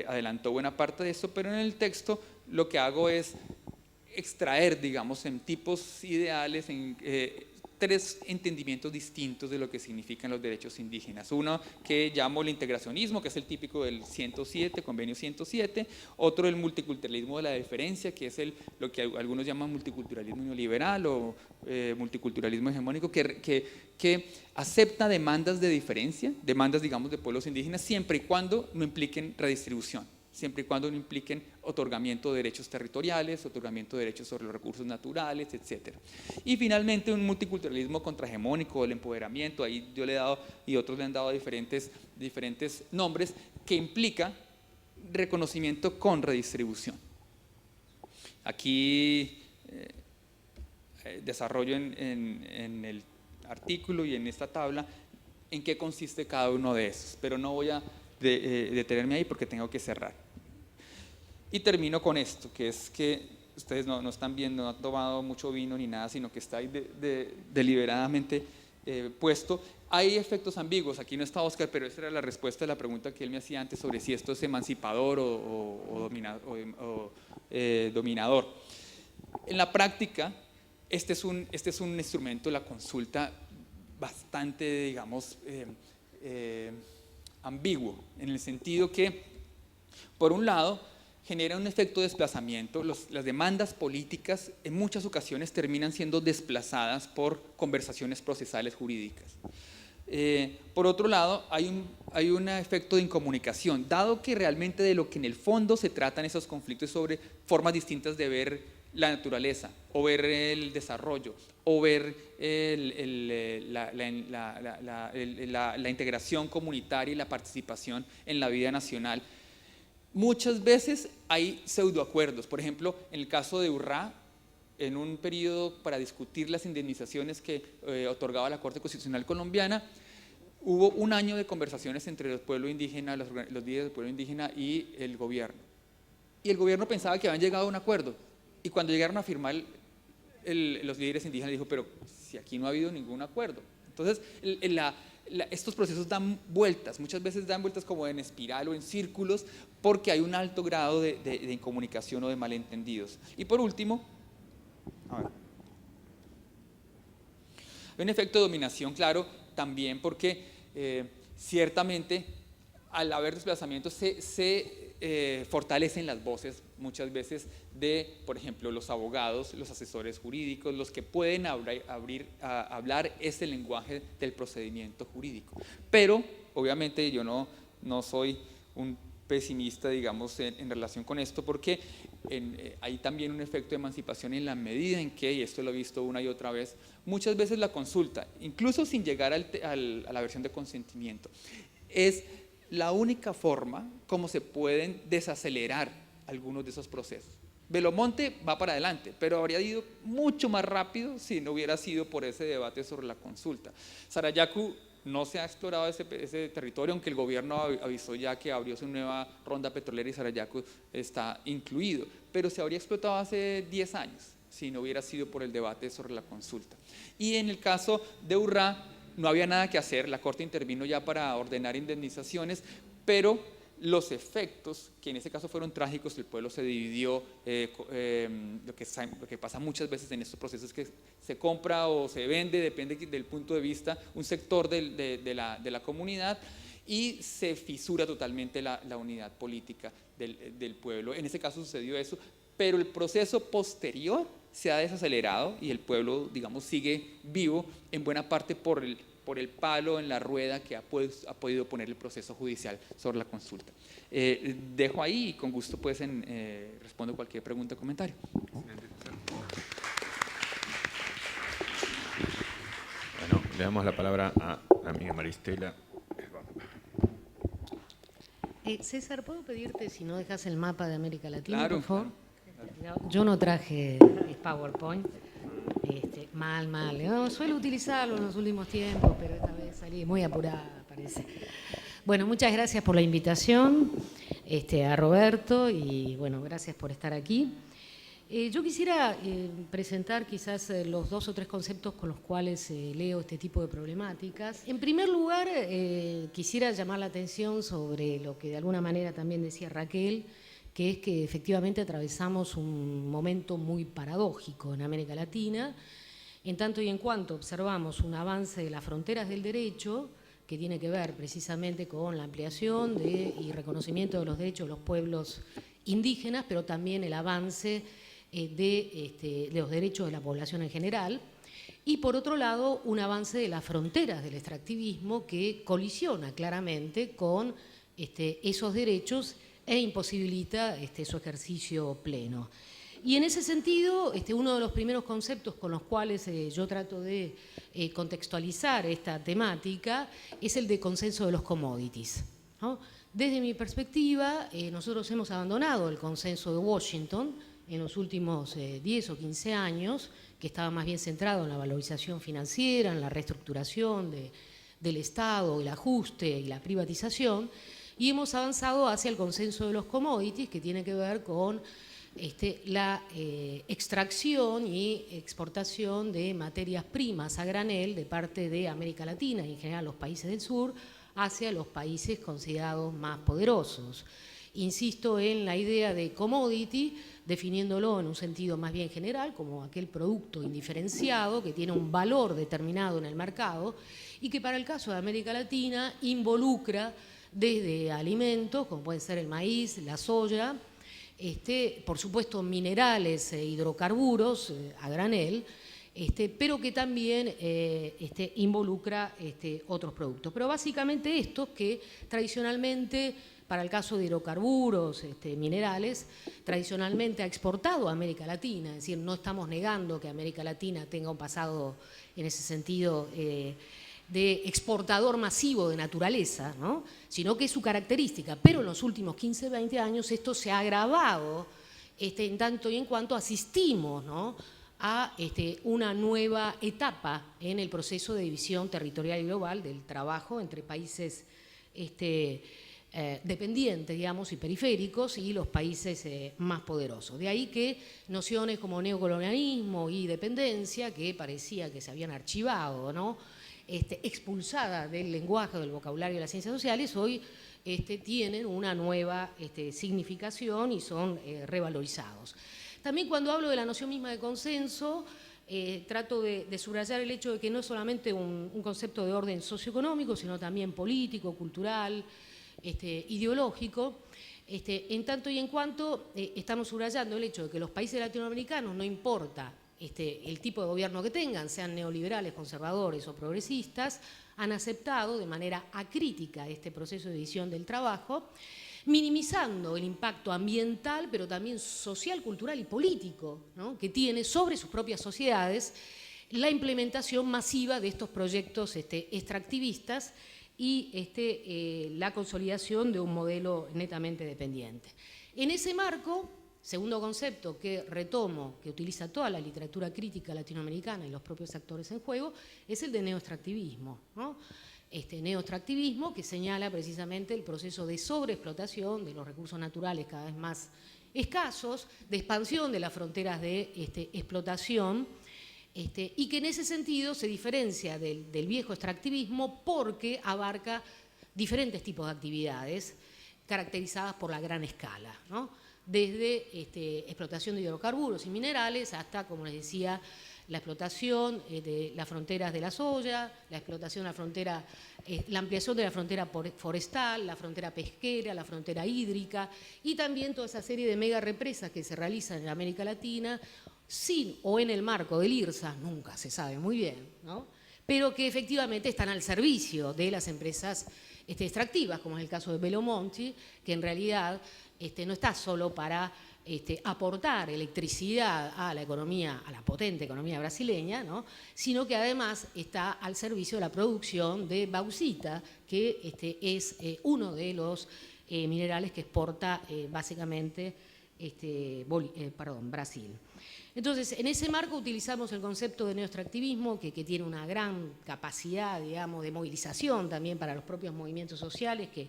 adelantó buena parte de eso, pero en el texto lo que hago es extraer, digamos, en tipos ideales, tres entendimientos distintos de lo que significan los derechos indígenas. Uno que llamo el integracionismo, que es el típico del 107, convenio 107. Otro el multiculturalismo de la diferencia, que es lo que algunos llaman multiculturalismo neoliberal o multiculturalismo hegemónico, que acepta demandas de diferencia, demandas, digamos, de pueblos indígenas, siempre y cuando no impliquen redistribución, siempre y cuando no impliquen otorgamiento de derechos territoriales, otorgamiento de derechos sobre los recursos naturales, etc. Y finalmente un multiculturalismo contrahegemónico, el empoderamiento, ahí yo le he dado y otros le han dado diferentes nombres, que implica reconocimiento con redistribución. Aquí desarrollo en el artículo y en esta tabla en qué consiste cada uno de esos, pero no voy a detenerme ahí porque tengo que cerrar. Y termino con esto, que es que ustedes no están viendo, no han tomado mucho vino ni nada, sino que está ahí deliberadamente puesto. Hay efectos ambiguos, aquí no está Oscar, pero esa era la respuesta a la pregunta que él me hacía antes sobre si esto es emancipador o dominador. En la práctica, este es un instrumento, la consulta, bastante, digamos, ambiguo, en el sentido que, por un lado, genera un efecto de desplazamiento. Las demandas políticas en muchas ocasiones terminan siendo desplazadas por conversaciones procesales jurídicas. Por otro lado, hay un efecto de incomunicación, dado que realmente de lo que en el fondo se tratan esos conflictos sobre formas distintas de ver la naturaleza, o ver el desarrollo, o ver la integración comunitaria y la participación en la vida nacional. Muchas veces hay pseudoacuerdos. Por ejemplo, en el caso de Urrá, en un periodo para discutir las indemnizaciones que otorgaba la Corte Constitucional colombiana, hubo un año de conversaciones entre los pueblos indígenas, los líderes del pueblo indígena y el gobierno. Y el gobierno pensaba que habían llegado a un acuerdo. Y cuando llegaron a firmar, los líderes indígenas dijo, pero si aquí no ha habido ningún acuerdo. Entonces, estos procesos dan vueltas, muchas veces dan vueltas como en espiral o en círculos, porque hay un alto grado de incomunicación o de malentendidos. Y por último, hay un efecto de dominación, claro, también porque ciertamente al haber desplazamientos se fortalecen las voces muchas veces de, por ejemplo, los abogados, los asesores jurídicos, los que pueden hablar ese lenguaje del procedimiento jurídico. Pero, obviamente, yo no soy un pesimista, digamos, en relación con esto, porque hay también un efecto de emancipación en la medida en que, y esto lo he visto una y otra vez, muchas veces la consulta, incluso sin llegar a la versión de consentimiento, es la única forma como se pueden desacelerar algunos de esos procesos. Belomonte va para adelante, pero habría ido mucho más rápido si no hubiera sido por ese debate sobre la consulta. Sarayaku no se ha explorado ese territorio, aunque el gobierno avisó ya que abrió su nueva ronda petrolera y Sarayaku está incluido, pero se habría explotado hace 10 años si no hubiera sido por el debate sobre la consulta. Y en el caso de Urrá no había nada que hacer, la Corte intervino ya para ordenar indemnizaciones, pero los efectos, que en ese caso fueron trágicos, el pueblo se dividió, lo que pasa muchas veces en estos procesos es que se compra o se vende, depende del punto de vista, un sector de la comunidad, y se fisura totalmente la unidad política del pueblo. En ese caso sucedió eso, pero el proceso posterior se ha desacelerado y el pueblo, digamos, sigue vivo en buena parte por el palo en la rueda que ha podido poner el proceso judicial sobre la consulta. Dejo ahí y con gusto pues respondo cualquier pregunta o comentario.
Bueno, le damos la palabra a la amiga Maristela.
César, ¿puedo pedirte si no dejas el mapa de América Latina,
Claro,
por favor?
claro.
Yo no traje el PowerPoint. Mal. No, suelo utilizarlo en los últimos tiempos, pero esta vez salí muy apurada, parece. Bueno, muchas gracias por la invitación a Roberto y, bueno, gracias por estar aquí. Yo quisiera presentar quizás los 2 o 3 conceptos con los cuales leo este tipo de problemáticas. En primer lugar, quisiera llamar la atención sobre lo que de alguna manera también decía Raquel, que es que efectivamente atravesamos un momento muy paradójico en América Latina, en tanto y en cuanto observamos un avance de las fronteras del derecho, que tiene que ver precisamente con la ampliación y reconocimiento de los derechos de los pueblos indígenas, pero también el avance de los derechos de la población en general, y por otro lado un avance de las fronteras del extractivismo que colisiona claramente con esos derechos e imposibilita su ejercicio pleno. Y en ese sentido, uno de los primeros conceptos con los cuales yo trato de contextualizar esta temática es el de consenso de los commodities, ¿no? Desde mi perspectiva, nosotros hemos abandonado el consenso de Washington en los últimos 10 o 15 años, que estaba más bien centrado en la valorización financiera, en la reestructuración del Estado, el ajuste y la privatización, y hemos avanzado hacia el consenso de los commodities, que tiene que ver con la extracción y exportación de materias primas a granel de parte de América Latina y en general los países del sur hacia los países considerados más poderosos. Insisto en la idea de commodity, definiéndolo en un sentido más bien general como aquel producto indiferenciado que tiene un valor determinado en el mercado y que para el caso de América Latina involucra desde alimentos, como pueden ser el maíz, la soya, por supuesto minerales e hidrocarburos a granel, pero que también involucra otros productos. Pero básicamente estos que tradicionalmente, para el caso de hidrocarburos, minerales, tradicionalmente ha exportado a América Latina, es decir, no estamos negando que América Latina tenga un pasado en ese sentido de exportador masivo de naturaleza, ¿no? Sino que es su característica, pero en los últimos 15, 20 años esto se ha agravado en tanto y en cuanto asistimos, ¿no?, a una nueva etapa en el proceso de división territorial y global del trabajo entre países dependientes, digamos, y periféricos y los países más poderosos. De ahí que nociones como neocolonialismo y dependencia, que parecía que se habían archivado, ¿no?, expulsadas del lenguaje, del vocabulario de las ciencias sociales, hoy tienen una nueva significación y son revalorizados. También cuando hablo de la noción misma de consenso, trato de subrayar el hecho de que no es solamente un concepto de orden socioeconómico, sino también político, cultural, ideológico, en tanto y en cuanto estamos subrayando el hecho de que los países latinoamericanos, no importa el tipo de gobierno que tengan, sean neoliberales, conservadores o progresistas, han aceptado de manera acrítica este proceso de división del trabajo, minimizando el impacto ambiental, pero también social, cultural y político, ¿no?, que tiene sobre sus propias sociedades la implementación masiva de estos proyectos extractivistas y la consolidación de un modelo netamente dependiente. En ese marco, segundo concepto que retomo, que utiliza toda la literatura crítica latinoamericana y los propios actores en juego, es el de neoextractivismo, ¿no? Neoextractivismo que señala precisamente el proceso de sobreexplotación de los recursos naturales cada vez más escasos, de expansión de las fronteras de explotación, y que en ese sentido se diferencia del viejo extractivismo porque abarca diferentes tipos de actividades caracterizadas por la gran escala, ¿no?, desde explotación de hidrocarburos y minerales hasta, como les decía, la explotación de las fronteras de la soya, la explotación de la frontera, la ampliación de la frontera forestal, la frontera pesquera, la frontera hídrica y también toda esa serie de mega represas que se realizan en América Latina sin o en el marco del IRSA, nunca se sabe muy bien, ¿no?, pero que efectivamente están al servicio de las empresas extractivas, como es el caso de Belo Monte, que en realidad no está solo para aportar electricidad a la economía, a la potente economía brasileña, ¿no?, sino que además está al servicio de la producción de bauxita, que es uno de los minerales que exporta básicamente Brasil. Entonces, en ese marco utilizamos el concepto de neoextractivismo, que tiene una gran capacidad, digamos, de movilización también para los propios movimientos sociales que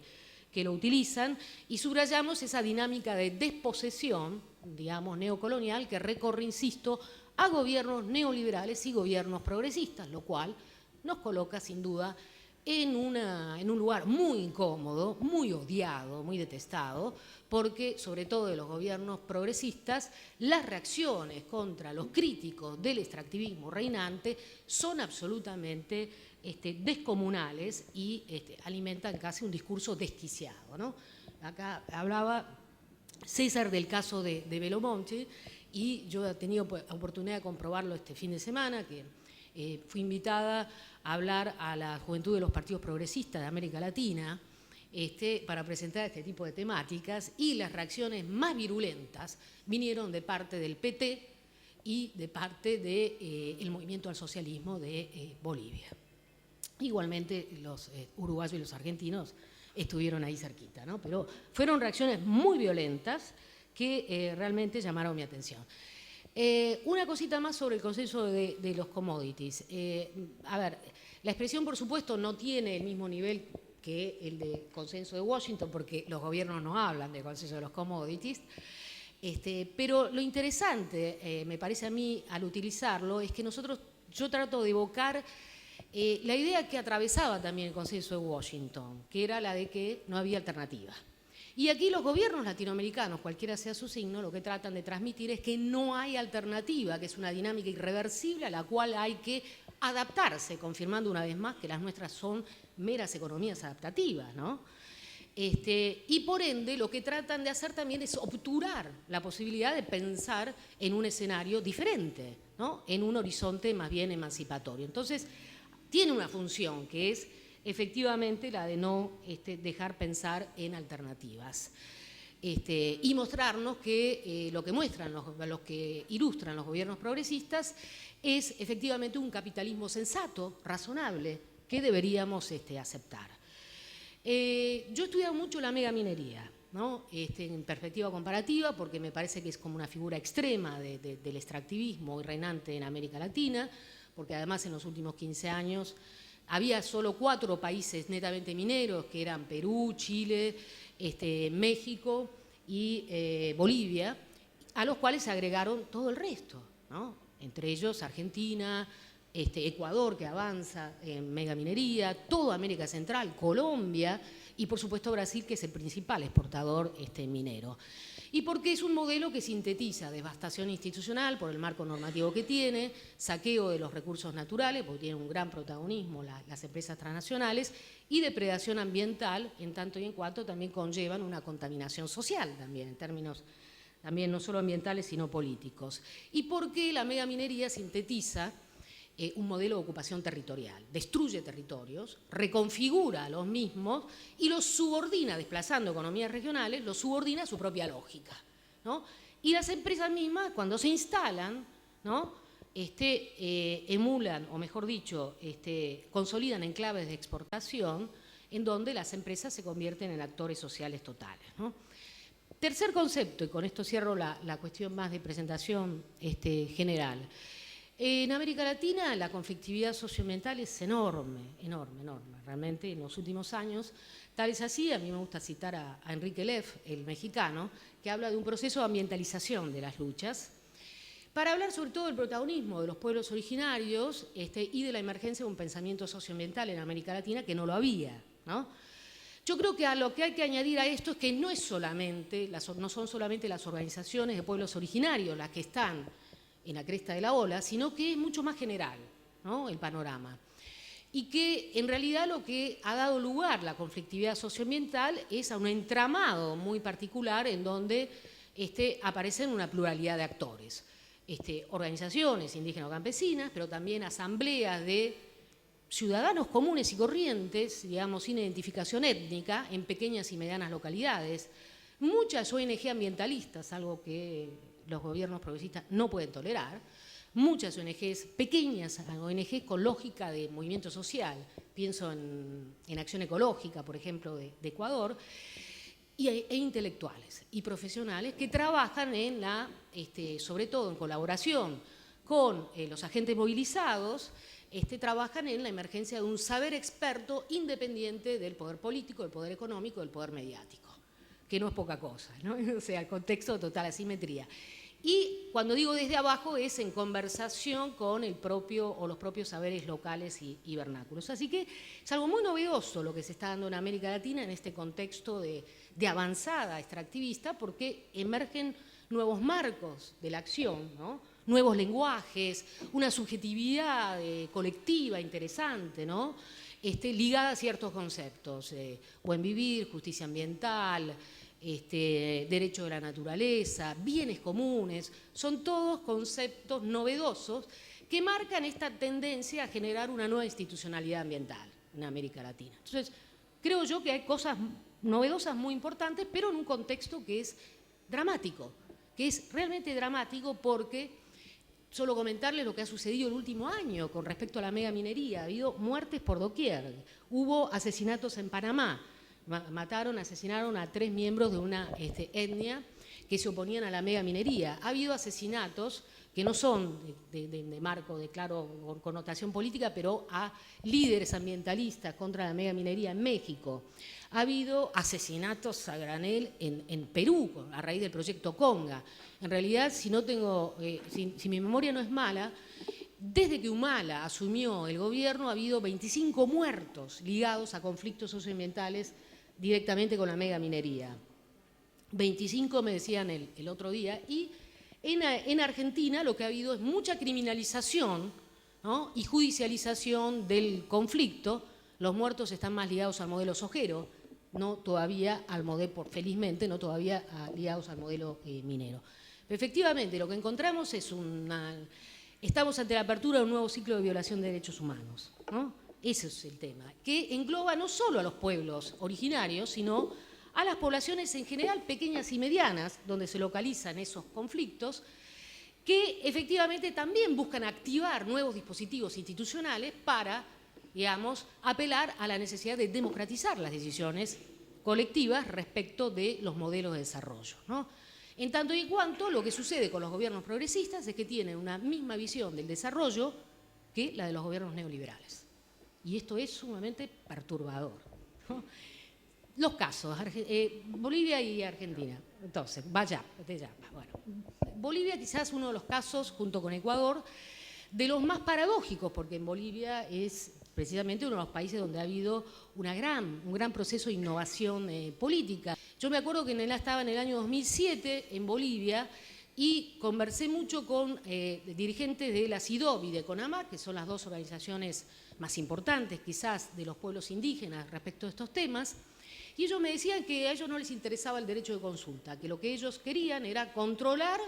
lo utilizan, y subrayamos esa dinámica de desposesión, digamos, neocolonial, que recorre, insisto, a gobiernos neoliberales y gobiernos progresistas, lo cual nos coloca sin duda en un lugar muy incómodo, muy odiado, muy detestado, porque sobre todo de los gobiernos progresistas, las reacciones contra los críticos del extractivismo reinante son absolutamente descomunales y alimentan casi un discurso desquiciado, ¿no? Acá hablaba César del caso de Belo Monte y yo he tenido oportunidad de comprobarlo este fin de semana, que fui invitada a hablar a la juventud de los partidos progresistas de América Latina para presentar este tipo de temáticas, y las reacciones más virulentas vinieron de parte del PT y de parte del movimiento al socialismo de Bolivia. Igualmente los uruguayos y los argentinos estuvieron ahí cerquita, ¿no? Pero fueron reacciones muy violentas que realmente llamaron mi atención. Una cosita más sobre el consenso de los commodities. A ver, la expresión, por supuesto, no tiene el mismo nivel que el de consenso de Washington, porque los gobiernos no hablan de consenso de los commodities, pero lo interesante, me parece a mí, al utilizarlo, es que yo trato de evocar la idea que atravesaba también el consenso de Washington, que era la de que no había alternativa. Y aquí los gobiernos latinoamericanos, cualquiera sea su signo, lo que tratan de transmitir es que no hay alternativa, que es una dinámica irreversible a la cual hay que adaptarse, confirmando una vez más que las nuestras son meras economías adaptativas, ¿no? Y por ende lo que tratan de hacer también es obturar la posibilidad de pensar en un escenario diferente, ¿no?, en un horizonte más bien emancipatorio. Entonces, tiene una función que es efectivamente la de no dejar pensar en alternativas. Y mostrarnos que lo que muestran, los que ilustran los gobiernos progresistas es efectivamente un capitalismo sensato, razonable, que deberíamos aceptar. Yo he estudiado mucho la megaminería, ¿no?, en perspectiva comparativa, porque me parece que es como una figura extrema del extractivismo hoy reinante en América Latina, porque además en los últimos 15 años había solo 4 países netamente mineros, que eran Perú, Chile, México y Bolivia, a los cuales se agregaron todo el resto, ¿no?, entre ellos Argentina, Ecuador, que avanza en megaminería, toda América Central, Colombia y por supuesto Brasil, que es el principal exportador minero. Y porque es un modelo que sintetiza devastación institucional por el marco normativo que tiene, saqueo de los recursos naturales, porque tiene un gran protagonismo las empresas transnacionales, y depredación ambiental, en tanto y en cuanto también conllevan una contaminación social también, en términos también no solo ambientales, sino políticos. Y porque la megaminería sintetiza un modelo de ocupación territorial, destruye territorios, reconfigura a los mismos y los subordina, desplazando economías regionales, los subordina a su propia lógica, ¿no? Y las empresas mismas, cuando se instalan, ¿no?, emulan, o mejor dicho, consolidan enclaves de exportación en donde las empresas se convierten en actores sociales totales, ¿no? Tercer concepto, y con esto cierro la cuestión más de presentación general. En América Latina la conflictividad socioambiental es enorme, enorme, enorme, realmente en los últimos años. Tal es así, a mí me gusta citar a Enrique Leff, el mexicano, que habla de un proceso de ambientalización de las luchas, para hablar sobre todo del protagonismo de los pueblos originarios y de la emergencia de un pensamiento socioambiental en América Latina que no lo había, ¿no? Yo creo que a lo que hay que añadir a esto es que no son solamente las organizaciones de pueblos originarios las que están en la cresta de la ola, sino que es mucho más general, ¿no?, el panorama. Y que en realidad lo que ha dado lugar la conflictividad socioambiental es a un entramado muy particular en donde aparecen una pluralidad de actores. Organizaciones indígenas o campesinas, pero también asambleas de ciudadanos comunes y corrientes, digamos, sin identificación étnica, en pequeñas y medianas localidades, muchas ONG ambientalistas, algo que los gobiernos progresistas no pueden tolerar, muchas ONGs, pequeñas ONGs con lógica de movimiento social, pienso en Acción Ecológica, por ejemplo, de Ecuador, e intelectuales y profesionales que trabajan sobre todo en colaboración con los agentes movilizados, trabajan en la emergencia de un saber experto independiente del poder político, del poder económico, del poder mediático, que no es poca cosa, ¿no? O sea, el contexto de total asimetría. Y cuando digo desde abajo es en conversación con los propios saberes locales y vernáculos. Así que es algo muy novedoso lo que se está dando en América Latina en este contexto de avanzada extractivista, porque emergen nuevos marcos de la acción, ¿no?, nuevos lenguajes, una subjetividad colectiva interesante, ¿no?, ligada a ciertos conceptos, buen vivir, justicia ambiental, derecho de la naturaleza, bienes comunes, son todos conceptos novedosos que marcan esta tendencia a generar una nueva institucionalidad ambiental en América Latina. Entonces, creo yo que hay cosas novedosas muy importantes, pero en un contexto que es dramático, que es realmente dramático porque, solo comentarles lo que ha sucedido el último año con respecto a la megaminería, ha habido muertes por doquier, hubo asesinatos en Panamá, asesinaron a 3 miembros de una etnia que se oponían a la megaminería. Ha habido asesinatos que no son de marco de claro connotación política, pero a líderes ambientalistas contra la megaminería en México. Ha habido asesinatos a granel en Perú a raíz del proyecto Conga. En realidad, si mi memoria no es mala, desde que Humala asumió el gobierno ha habido 25 muertos ligados a conflictos socioambientales directamente con la megaminería. 25 me decían el otro día. Y en Argentina lo que ha habido es mucha criminalización, ¿no?, y judicialización del conflicto. Los muertos están más ligados al modelo sojero, no todavía al modelo, felizmente, no todavía ligados al modelo minero. Efectivamente, lo que encontramos es estamos ante la apertura de un nuevo ciclo de violación de derechos humanos, ¿no? Ese es el tema, que engloba no solo a los pueblos originarios, sino a las poblaciones en general, pequeñas y medianas, donde se localizan esos conflictos, que efectivamente también buscan activar nuevos dispositivos institucionales para, digamos, apelar a la necesidad de democratizar las decisiones colectivas respecto de los modelos de desarrollo, ¿no? En tanto y cuanto lo que sucede con los gobiernos progresistas es que tienen una misma visión del desarrollo que la de los gobiernos neoliberales. Y esto es sumamente perturbador, ¿no? Los casos, Bolivia y Argentina. Entonces, vaya. Bueno, Bolivia quizás uno de los casos, junto con Ecuador, de los más paradójicos, porque en Bolivia es precisamente uno de los países donde ha habido un gran proceso de innovación política. Yo me acuerdo que estaba en el año 2007 en Bolivia y conversé mucho con dirigentes de la CIDOB y de CONAMAC, que son las dos organizaciones más importantes quizás de los pueblos indígenas respecto a estos temas, y ellos me decían que a ellos no les interesaba el derecho de consulta, que lo que ellos querían era controlar,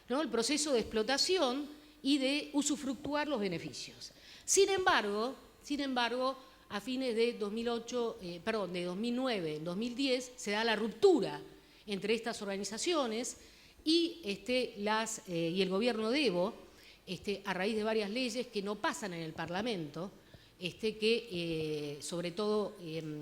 ¿no?, el proceso de explotación y de usufructuar los beneficios. Sin embargo, a fines de 2009, en 2010, se da la ruptura entre estas organizaciones y el gobierno de Evo, a raíz de varias leyes que no pasan en el Parlamento, que sobre todo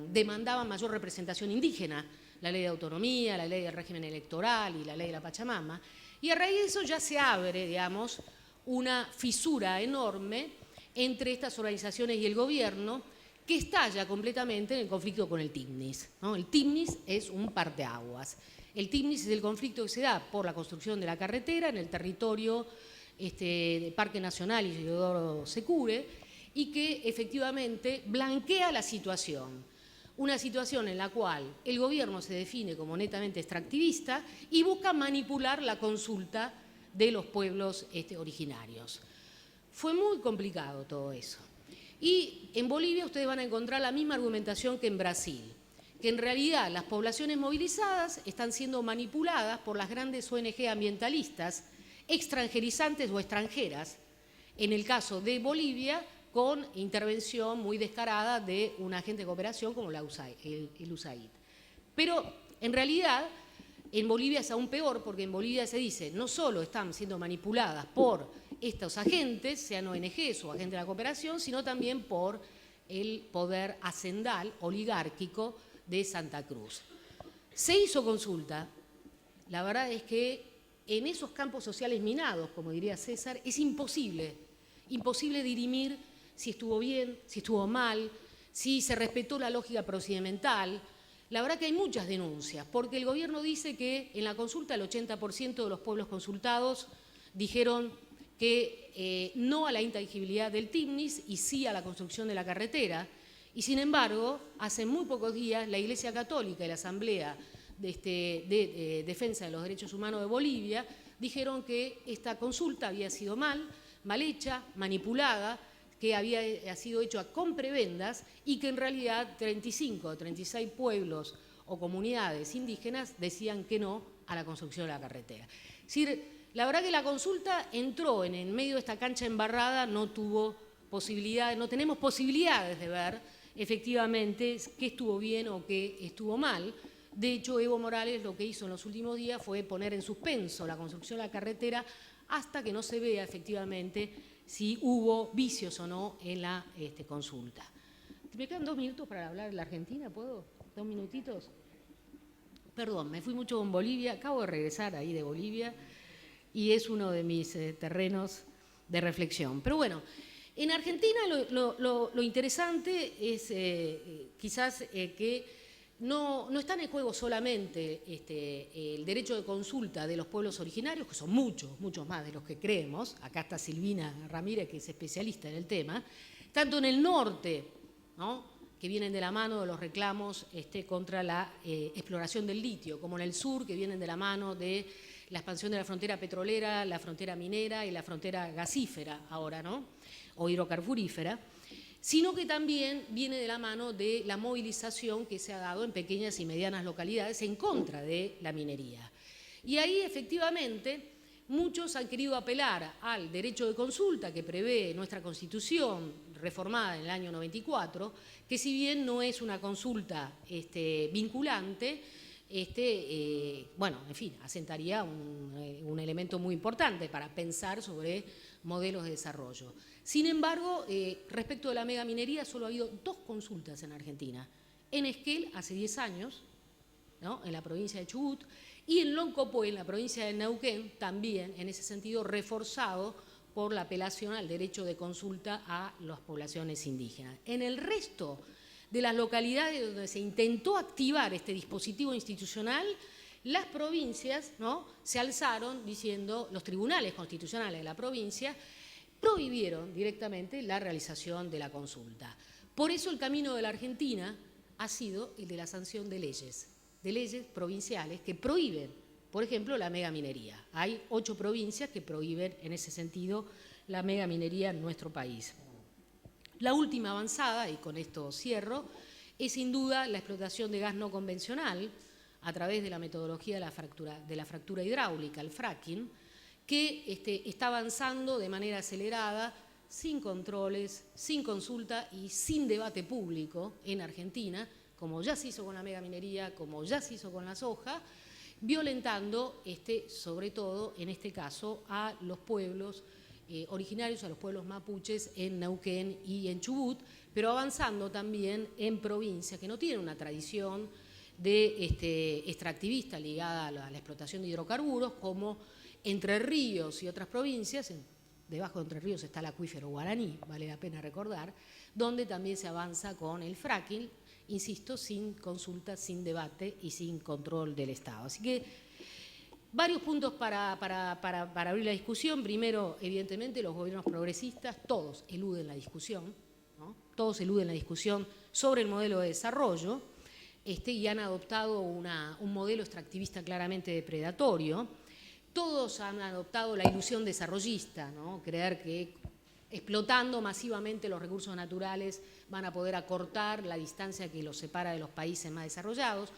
demandaban mayor representación indígena, la ley de autonomía, la ley del régimen electoral y la ley de la Pachamama, y a raíz de eso ya se abre, digamos, una fisura enorme entre estas organizaciones y el gobierno, que estalla completamente en el conflicto con el TICNIS, ¿no? El TICNIS es un parteaguas. El TICNIS es el conflicto que se da por la construcción de la carretera en el territorio del Parque Nacional Isidoro Secure, y que efectivamente blanquea la situación. Una situación en la cual el gobierno se define como netamente extractivista y busca manipular la consulta de los pueblos originarios. Fue muy complicado todo eso. Y en Bolivia ustedes van a encontrar la misma argumentación que en Brasil, que en realidad las poblaciones movilizadas están siendo manipuladas por las grandes ONG ambientalistas, extranjerizantes o extranjeras, en el caso de Bolivia, con intervención muy descarada de un agente de cooperación como el USAID. Pero en realidad en Bolivia es aún peor, porque en Bolivia se dice no solo están siendo manipuladas por estos agentes, sean ONGs o agentes de la cooperación, sino también por el poder hacendal oligárquico de Santa Cruz. Se hizo consulta. La verdad es que en esos campos sociales minados, como diría César, es imposible dirimir si estuvo bien, si estuvo mal, si se respetó la lógica procedimental. La verdad que hay muchas denuncias, porque el gobierno dice que en la consulta el 80% de los pueblos consultados dijeron que no a la intangibilidad del TICNIS y sí a la construcción de la carretera. Y sin embargo, hace muy pocos días la Iglesia Católica y la Asamblea de Defensa de los Derechos Humanos de Bolivia dijeron que esta consulta había sido mal hecha, manipulada, que había sido hecho con prebendas y que en realidad 35 o 36 pueblos o comunidades indígenas decían que no a la construcción de la carretera. Es decir, la verdad que la consulta entró en el medio de esta cancha embarrada, no tenemos posibilidades de ver efectivamente qué estuvo bien o qué estuvo mal. De hecho, Evo Morales lo que hizo en los últimos días fue poner en suspenso la construcción de la carretera hasta que no se vea efectivamente si hubo vicios o no en la consulta. Me quedan 2 minutos para hablar de la Argentina, ¿puedo? 2 minutitos. Perdón, me fui mucho con Bolivia, acabo de regresar ahí de Bolivia y es uno de mis terrenos de reflexión. Pero bueno, en Argentina lo interesante es quizás que no están en juego solamente el derecho de consulta de los pueblos originarios, que son muchos más de los que creemos. Acá está Silvina Ramírez, que es especialista en el tema. Tanto en el norte, ¿no?, que vienen de la mano de los reclamos contra la exploración del litio, como en el sur, que vienen de la mano de la expansión de la frontera petrolera, la frontera minera y la frontera gasífera ahora, ¿no?, o hidrocarburífera, sino que también viene de la mano de la movilización que se ha dado en pequeñas y medianas localidades en contra de la minería. Y ahí efectivamente muchos han querido apelar al derecho de consulta que prevé nuestra Constitución, reformada en el año 94, que si bien no es una consulta vinculante, bueno, en fin, asentaría un elemento muy importante para pensar sobre modelos de desarrollo. Sin embargo, respecto de la megaminería, solo ha habido 2 consultas en Argentina. En Esquel, hace 10 años, ¿no?, en la provincia de Chubut, y en Loncopoé, en la provincia de Neuquén, también, en ese sentido, reforzado por la apelación al derecho de consulta a las poblaciones indígenas. En el resto de las localidades donde se intentó activar este dispositivo institucional, las provincias, ¿no?, se alzaron diciendo, los tribunales constitucionales de la provincia prohibieron directamente la realización de la consulta. Por eso el camino de la Argentina ha sido el de la sanción de leyes provinciales que prohíben, por ejemplo, la megaminería. Hay 8 provincias que prohíben en ese sentido la megaminería en nuestro país. La última avanzada, y con esto cierro, es sin duda la explotación de gas no convencional a través de la metodología de la fractura hidráulica, el fracking, que está avanzando de manera acelerada, sin controles, sin consulta y sin debate público en Argentina, como ya se hizo con la megaminería, como ya se hizo con la soja, violentando sobre todo en este caso a los pueblos originarios, a los pueblos mapuches en Neuquén y en Chubut, pero avanzando también en provincias que no tienen una tradición de extractivista ligada a la explotación de hidrocarburos, como Entre Ríos y otras provincias. Debajo de Entre Ríos está el acuífero Guaraní, vale la pena recordar, donde también se avanza con el fracking, insisto, sin consulta, sin debate y sin control del Estado. Así que varios puntos para abrir la discusión. Primero, evidentemente, los gobiernos progresistas, todos eluden la discusión, ¿no? Todos eluden la discusión sobre el modelo de desarrollo y han adoptado un modelo extractivista claramente depredatorio. Todos han adoptado la ilusión desarrollista, ¿no?, creer que explotando masivamente los recursos naturales van a poder acortar la distancia que los separa de los países más desarrollados.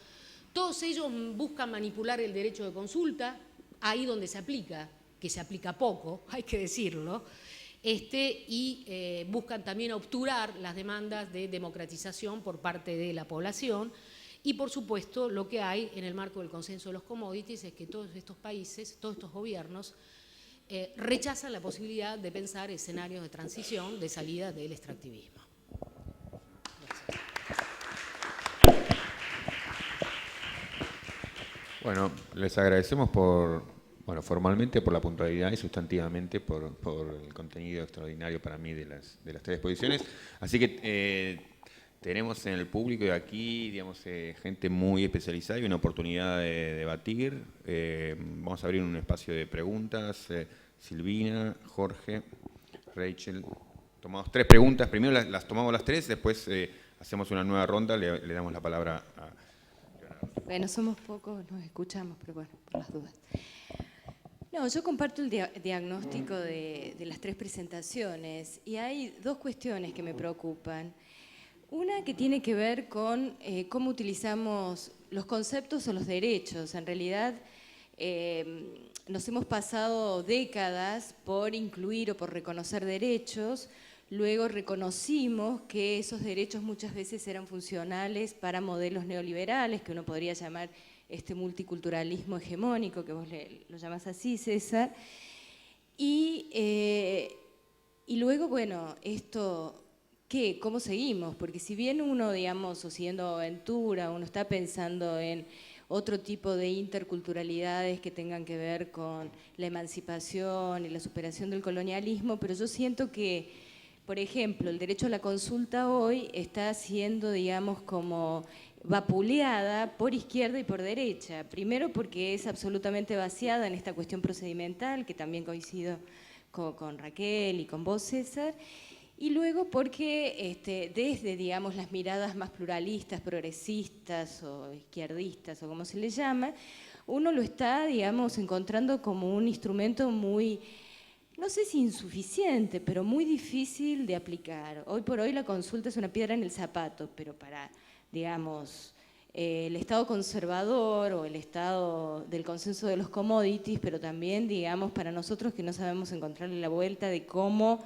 Todos ellos buscan manipular el derecho de consulta, ahí donde se aplica, que se aplica poco, hay que decirlo, y buscan también obturar las demandas de democratización por parte de la población. Y, por supuesto, lo que hay en el marco del consenso de los commodities es que todos estos países, todos estos gobiernos, rechazan la posibilidad de pensar escenarios de transición, de salida del extractivismo. Gracias.
Bueno, les agradecemos formalmente por la puntualidad y sustantivamente por el contenido extraordinario para mí de las 3 exposiciones. Así que tenemos en el público de aquí, digamos, gente muy especializada y una oportunidad de debatir. Vamos a abrir un espacio de preguntas. Silvina, Jorge, Rachel. Tomamos 3 preguntas. Primero las tomamos las 3, después hacemos una nueva ronda, le damos la palabra a Leonardo.
Bueno, somos pocos, nos escuchamos, pero bueno, por las dudas. No, yo comparto el diagnóstico de las 3 presentaciones y hay 2 cuestiones que me preocupan. Una que tiene que ver con cómo utilizamos los conceptos o los derechos. En realidad nos hemos pasado décadas por incluir o por reconocer derechos, luego reconocimos que esos derechos muchas veces eran funcionales para modelos neoliberales, que uno podría llamar multiculturalismo hegemónico, que vos lo llamás así, César. Y luego, bueno, esto, ¿qué? ¿Cómo seguimos? Porque si bien uno, digamos, o siguiendo Ventura, uno está pensando en otro tipo de interculturalidades que tengan que ver con la emancipación y la superación del colonialismo, pero yo siento que, por ejemplo, el derecho a la consulta hoy está siendo, digamos, como vapuleada por izquierda y por derecha. Primero porque es absolutamente vaciada en esta cuestión procedimental, que también coincido con Raquel y con vos, César, y luego porque desde, digamos, las miradas más pluralistas, progresistas o izquierdistas o como se le llama, uno lo está, digamos, encontrando como un instrumento muy, no sé si insuficiente, pero muy difícil de aplicar. Hoy por hoy la consulta es una piedra en el zapato, pero para, digamos, el Estado conservador o el Estado del consenso de los commodities, pero también, digamos, para nosotros que no sabemos encontrarle la vuelta de cómo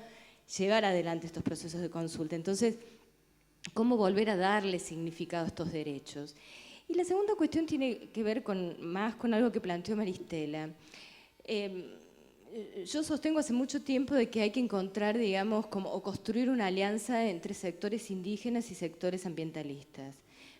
llevar adelante estos procesos de consulta. Entonces, ¿cómo volver a darle significado a estos derechos? Y la segunda cuestión tiene que ver más con algo que planteó Maristela. Yo sostengo hace mucho tiempo de que hay que encontrar, digamos, o construir una alianza entre sectores indígenas y sectores ambientalistas.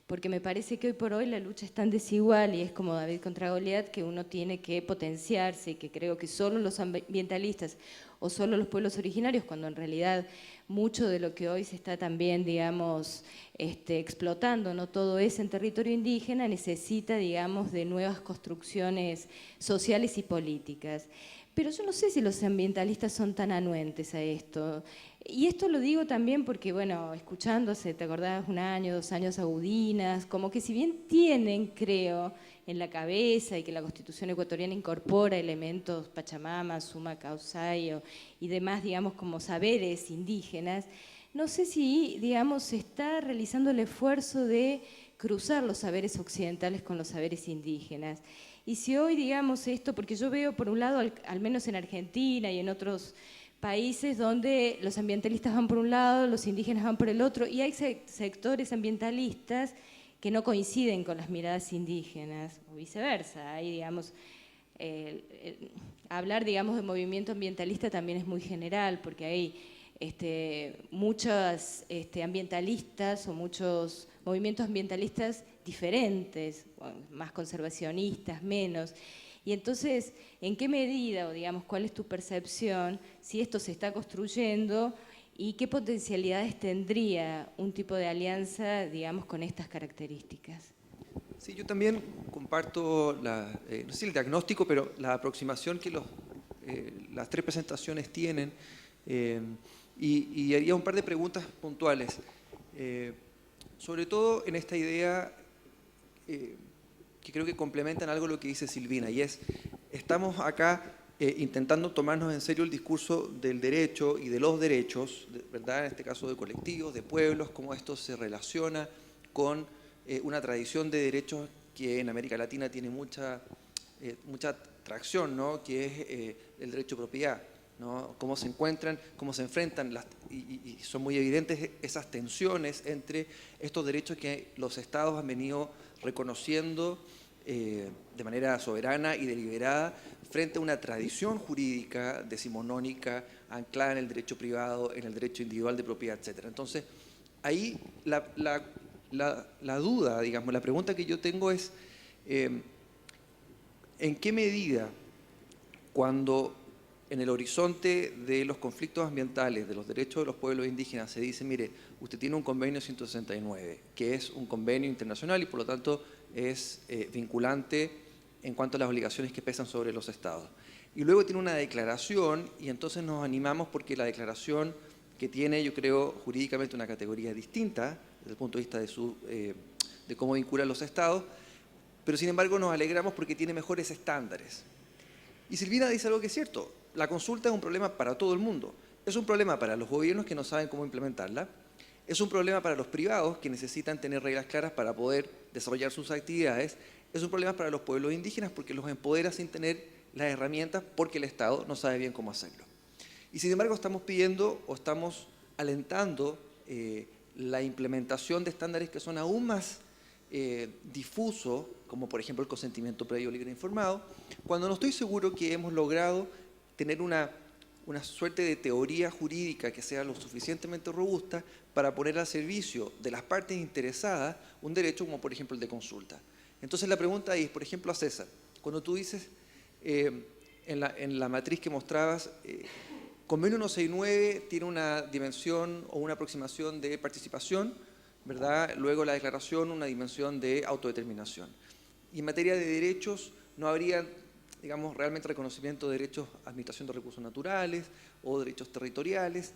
Porque me parece que hoy por hoy la lucha es tan desigual y es como David contra Goliat que uno tiene que potenciarse y que creo que solo los ambientalistas o solo los pueblos originarios, cuando en realidad mucho de lo que hoy se está también, digamos, explotando, no todo es en territorio indígena, necesita, digamos, de nuevas construcciones sociales y políticas. Pero yo no sé si los ambientalistas son tan anuentes a esto. Y esto lo digo también porque, bueno, escuchándose, ¿te acordás? 1 año, 2 años agudinas, como que si bien tienen, creo, en la cabeza y que la Constitución ecuatoriana incorpora elementos Pachamama, Suma Causayo y demás, digamos, como saberes indígenas, no sé si, digamos, se está realizando el esfuerzo de cruzar los saberes occidentales con los saberes indígenas. Y si hoy, digamos, esto, porque yo veo, por un lado, al menos en Argentina y en otros países donde los ambientalistas van por un lado, los indígenas van por el otro, y hay sectores ambientalistas que no coinciden con las miradas indígenas, o viceversa. Hay, digamos, hablar, digamos, de movimiento ambientalista también es muy general, porque hay muchos ambientalistas o muchos movimientos ambientalistas diferentes, más conservacionistas, menos. Y entonces, ¿en qué medida, o digamos, cuál es tu percepción, si esto se está construyendo y qué potencialidades tendría un tipo de alianza, digamos, con estas características?
Sí, yo también comparto, no sé el diagnóstico, pero la aproximación que las 3 presentaciones tienen, y haría un par de preguntas puntuales, sobre todo en esta idea que creo que complementan algo lo que dice Silvina, y es, estamos acá intentando tomarnos en serio el discurso del derecho y de los derechos, ¿verdad? En este caso de colectivos, de pueblos, cómo esto se relaciona con una tradición de derechos que en América Latina tiene mucha tracción, ¿no? Que es el derecho de propiedad, ¿no? Cómo se encuentran, cómo se enfrentan, y son muy evidentes esas tensiones entre estos derechos que los estados han venido reconociendo de manera soberana y deliberada frente a una tradición jurídica decimonónica anclada en el derecho privado, en el derecho individual de propiedad, etc. Entonces, ahí la duda, digamos, la pregunta que yo tengo es, ¿en qué medida cuando en el horizonte de los conflictos ambientales, de los derechos de los pueblos indígenas, se dice, mire, usted tiene un convenio 169, que es un convenio internacional y por lo tanto es vinculante en cuanto a las obligaciones que pesan sobre los estados? Y luego tiene una declaración y entonces nos animamos porque la declaración, que tiene, yo creo, jurídicamente una categoría distinta desde el punto de vista de cómo vincula a los estados, pero sin embargo nos alegramos porque tiene mejores estándares. Y Silvina dice algo que es cierto, la consulta es un problema para todo el mundo. Es un problema para los gobiernos que no saben cómo implementarla, es un problema para los privados que necesitan tener reglas claras para poder desarrollar sus actividades, es un problema para los pueblos indígenas porque los empodera sin tener las herramientas porque el Estado no sabe bien cómo hacerlo. Y sin embargo estamos pidiendo o estamos alentando la implementación de estándares que son aún más difusos, como por ejemplo el consentimiento previo libre e informado, cuando no estoy seguro que hemos logrado tener una suerte de teoría jurídica que sea lo suficientemente robusta para poner al servicio de las partes interesadas un derecho como por ejemplo el de consulta. Entonces la pregunta es, por ejemplo a César, cuando tú dices en la matriz que mostrabas, Convenio 169 tiene una dimensión o una aproximación de participación, ¿verdad? Luego la declaración, una dimensión de autodeterminación. Y en materia de derechos no habría, digamos, realmente reconocimiento de derechos a administración de recursos naturales o derechos territoriales.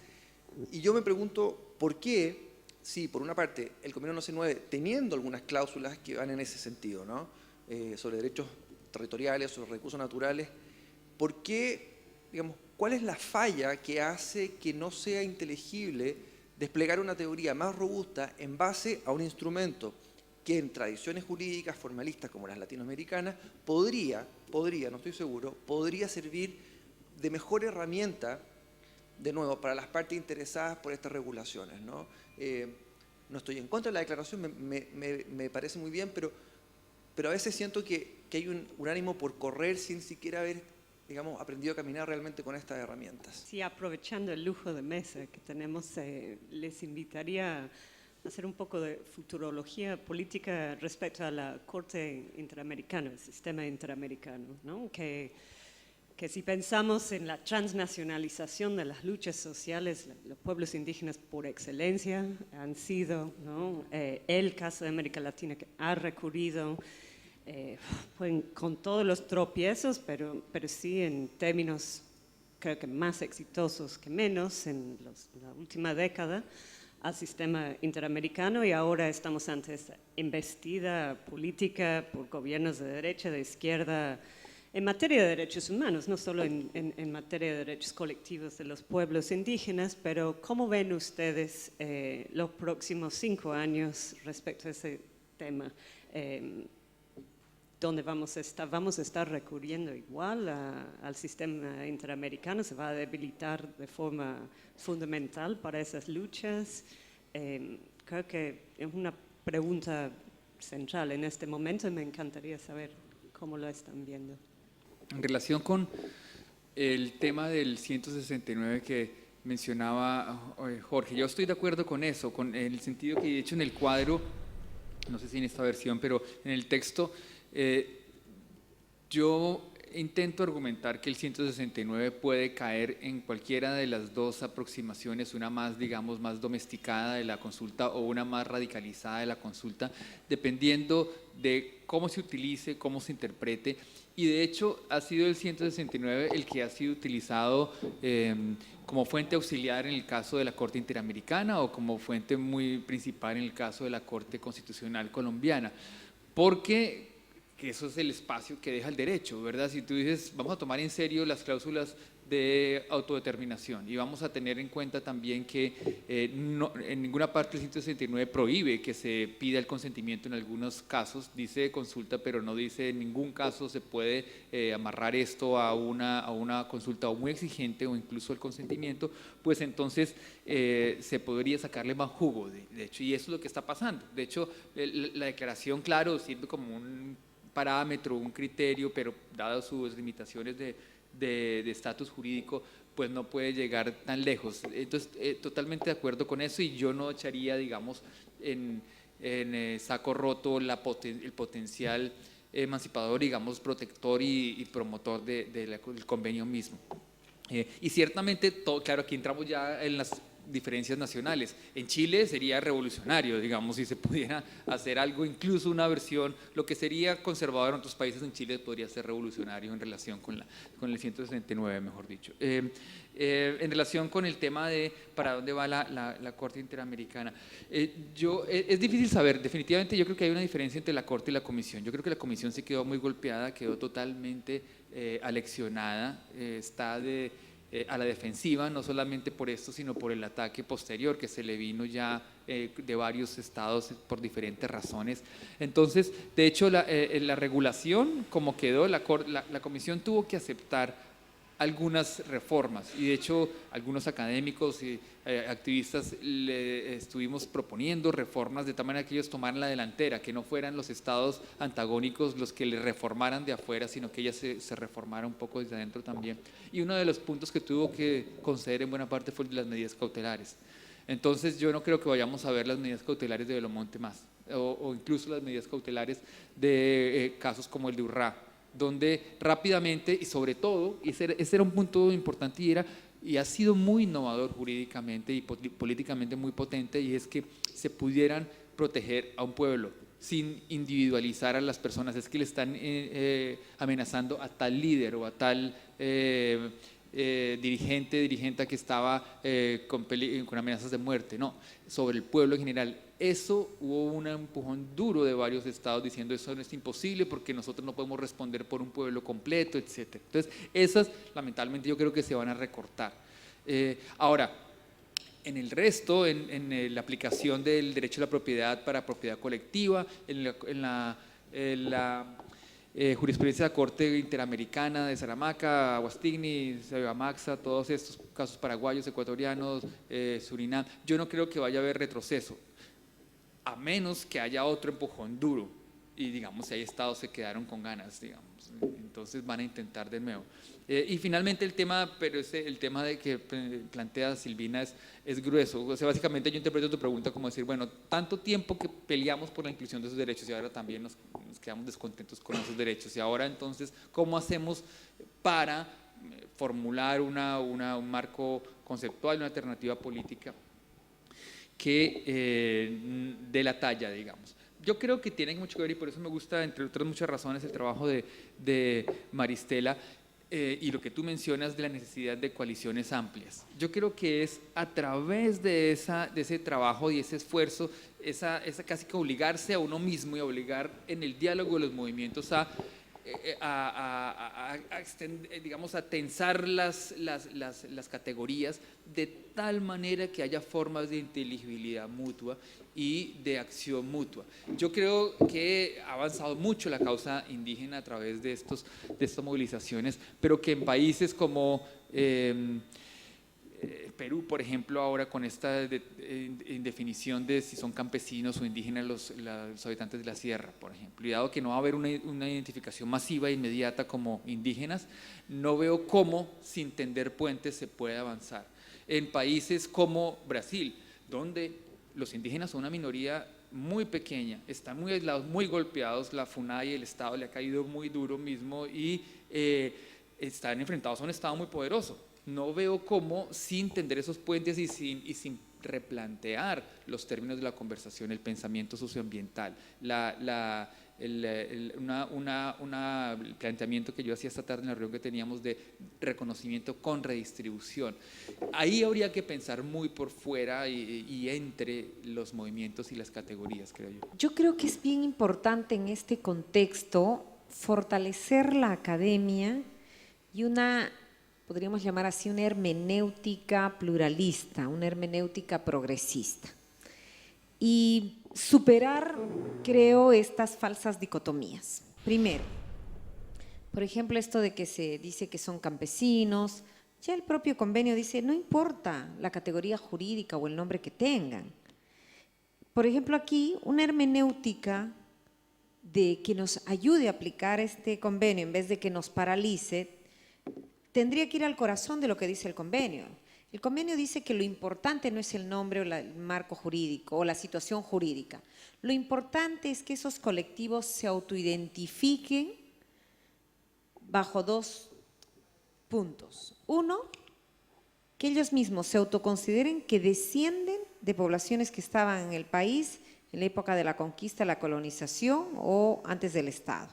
Y yo me pregunto por qué, si por una parte el Convenio 169, teniendo algunas cláusulas que van en ese sentido, ¿no? Sobre derechos territoriales, sobre recursos naturales, ¿por qué, digamos, cuál es la falla que hace que no sea inteligible desplegar una teoría más robusta en base a un instrumento que en tradiciones jurídicas formalistas como las latinoamericanas podría, no estoy seguro, podría servir de mejor herramienta, de nuevo, para las partes interesadas por estas regulaciones, ¿no? No estoy en contra de la declaración, me parece muy bien, pero a veces siento que hay un ánimo por correr sin siquiera haber, digamos, aprendido a caminar realmente con estas herramientas.
Sí, aprovechando el lujo de mesa que tenemos, les invitaría a hacer un poco de futurología política respecto a la Corte Interamericana, el sistema interamericano, ¿no? Que si pensamos en la transnacionalización de las luchas sociales, los pueblos indígenas por excelencia han sido, ¿no? El caso de América Latina que ha recurrido con todos los tropiezos, pero sí en términos creo que más exitosos que menos en la última década al sistema interamericano, y ahora estamos ante esta embestida política por gobiernos de derecha, de izquierda, en materia de derechos humanos, no solo en materia de derechos colectivos de los pueblos indígenas, pero ¿cómo ven ustedes los próximos 5 años respecto a ese tema? ¿Dónde vamos a estar recurriendo igual al sistema interamericano? ¿Se va a debilitar de forma fundamental para esas luchas? Creo que es una pregunta central en este momento y me encantaría saber cómo lo están viendo.
En relación con el tema del 169 que mencionaba Jorge, yo estoy de acuerdo con eso, en el sentido que de hecho en el cuadro, no sé si en esta versión, pero en el texto, yo intento argumentar que el 169 puede caer en cualquiera de las dos aproximaciones, una más, digamos, más domesticada de la consulta o una más radicalizada de la consulta, dependiendo de cómo se utilice, cómo se interprete. Y de hecho ha sido el 169 el que ha sido utilizado como fuente auxiliar en el caso de la Corte Interamericana o como fuente muy principal en el caso de la Corte Constitucional Colombiana, porque eso es el espacio que deja el derecho, ¿verdad? Si tú dices, vamos a tomar en serio las cláusulas de autodeterminación y vamos a tener en cuenta también que en ninguna parte del 169 prohíbe que se pida el consentimiento en algunos casos, dice consulta, pero no dice en ningún caso se puede amarrar esto a una consulta o muy exigente o incluso el consentimiento, pues entonces se podría sacarle más jugo, de hecho, y eso es lo que está pasando. De hecho, la declaración, claro, sirve como un parámetro, un criterio, pero dadas sus limitaciones de estatus jurídico, pues no puede llegar tan lejos. Entonces, totalmente de acuerdo con eso y yo no echaría, digamos, en saco roto el potencial emancipador, digamos, protector y promotor del convenio mismo. Y ciertamente, claro, aquí entramos ya en las diferencias nacionales. En Chile sería revolucionario, digamos, si se pudiera hacer algo, incluso una versión, lo que sería conservador en otros países, en Chile podría ser revolucionario en relación con el 169, mejor dicho. En relación con el tema de para dónde va la Corte Interamericana, es difícil saber, definitivamente yo creo que hay una diferencia entre la Corte y la Comisión. Yo creo que la Comisión se quedó muy golpeada, quedó totalmente aleccionada, está a la defensiva, no solamente por esto, sino por el ataque posterior que se le vino ya de varios estados por diferentes razones. Entonces, de hecho, la regulación, como quedó, la Comisión tuvo que aceptar algunas reformas y de hecho algunos académicos y activistas le estuvimos proponiendo reformas de tal manera que ellos tomaran la delantera, que no fueran los estados antagónicos los que le reformaran de afuera, sino que ella se reformara un poco desde adentro también. Y uno de los puntos que tuvo que conceder en buena parte fue el de las medidas cautelares. Entonces yo no creo que vayamos a ver las medidas cautelares de Belomonte más, o incluso las medidas cautelares de casos como el de Urrá, donde rápidamente y sobre todo, ese era un punto importante y ha sido muy innovador jurídicamente y políticamente muy potente, y es que se pudieran proteger a un pueblo sin individualizar a las personas. Es que le están amenazando a tal líder o a tal dirigente que estaba con amenazas de muerte, no, sobre el pueblo en general. Eso hubo un empujón duro de varios estados diciendo eso no es imposible porque nosotros no podemos responder por un pueblo completo, etc. Entonces, esas lamentablemente yo creo que se van a recortar. Ahora, En el resto, en la aplicación del derecho a la propiedad para propiedad colectiva, en la jurisprudencia de la Corte Interamericana de Saramaca, Aguastigni, Maxa, todos estos casos paraguayos, ecuatorianos, Surinam, yo no creo que vaya a haber retroceso, a menos que haya otro empujón duro y digamos si hay estados se quedaron con ganas, digamos, entonces van a intentar de nuevo. Y finalmente el tema, pero el tema de que plantea Silvina es grueso. O sea, básicamente yo interpreto tu pregunta como decir, bueno, tanto tiempo que peleamos por la inclusión de esos derechos y ahora también nos quedamos descontentos con esos derechos. Y ahora entonces, ¿cómo hacemos para formular un marco conceptual, una alternativa política que dé la talla, digamos? Yo creo que tiene mucho que ver y por eso me gusta, entre otras muchas razones, el trabajo de Maristela, y lo que tú mencionas de la necesidad de coaliciones amplias. Yo creo que es a través de ese trabajo y ese esfuerzo, esa casi que obligarse a uno mismo y obligar en el diálogo de los movimientos a digamos, a tensar las categorías de tal manera que haya formas de inteligibilidad mutua y de acción mutua. Yo creo que ha avanzado mucho la causa indígena a través de estas movilizaciones, pero que en países como Perú, por ejemplo, ahora con esta indefinición de si son campesinos o indígenas los habitantes de la sierra, por ejemplo, y dado que no va a haber una identificación masiva e inmediata como indígenas, no veo cómo sin tender puentes se puede avanzar. En países como Brasil, donde los indígenas son una minoría muy pequeña, están muy aislados, muy golpeados, la FUNAI y el Estado le ha caído muy duro mismo y están enfrentados a un Estado muy poderoso. No veo cómo, sin tender esos puentes y sin replantear los términos de la conversación, el pensamiento socioambiental, el planteamiento que yo hacía esta tarde en la reunión que teníamos de reconocimiento con redistribución. Ahí habría que pensar muy por fuera y entre los movimientos y las categorías, creo yo.
Yo creo que es bien importante en este contexto fortalecer la academia y podríamos llamar así, una hermenéutica pluralista, una hermenéutica progresista. Y superar, creo, estas falsas dicotomías. Primero, por ejemplo, esto de que se dice que son campesinos, ya el propio convenio dice, no importa la categoría jurídica o el nombre que tengan. Por ejemplo, aquí, una hermenéutica de que nos ayude a aplicar este convenio en vez de que nos paralice, tendría que ir al corazón de lo que dice el convenio. El convenio dice que lo importante no es el nombre o el marco jurídico o la situación jurídica. Lo importante es que esos colectivos se autoidentifiquen bajo dos puntos. Uno, que ellos mismos se autoconsideren que descienden de poblaciones que estaban en el país en la época de la conquista, la colonización o antes del Estado.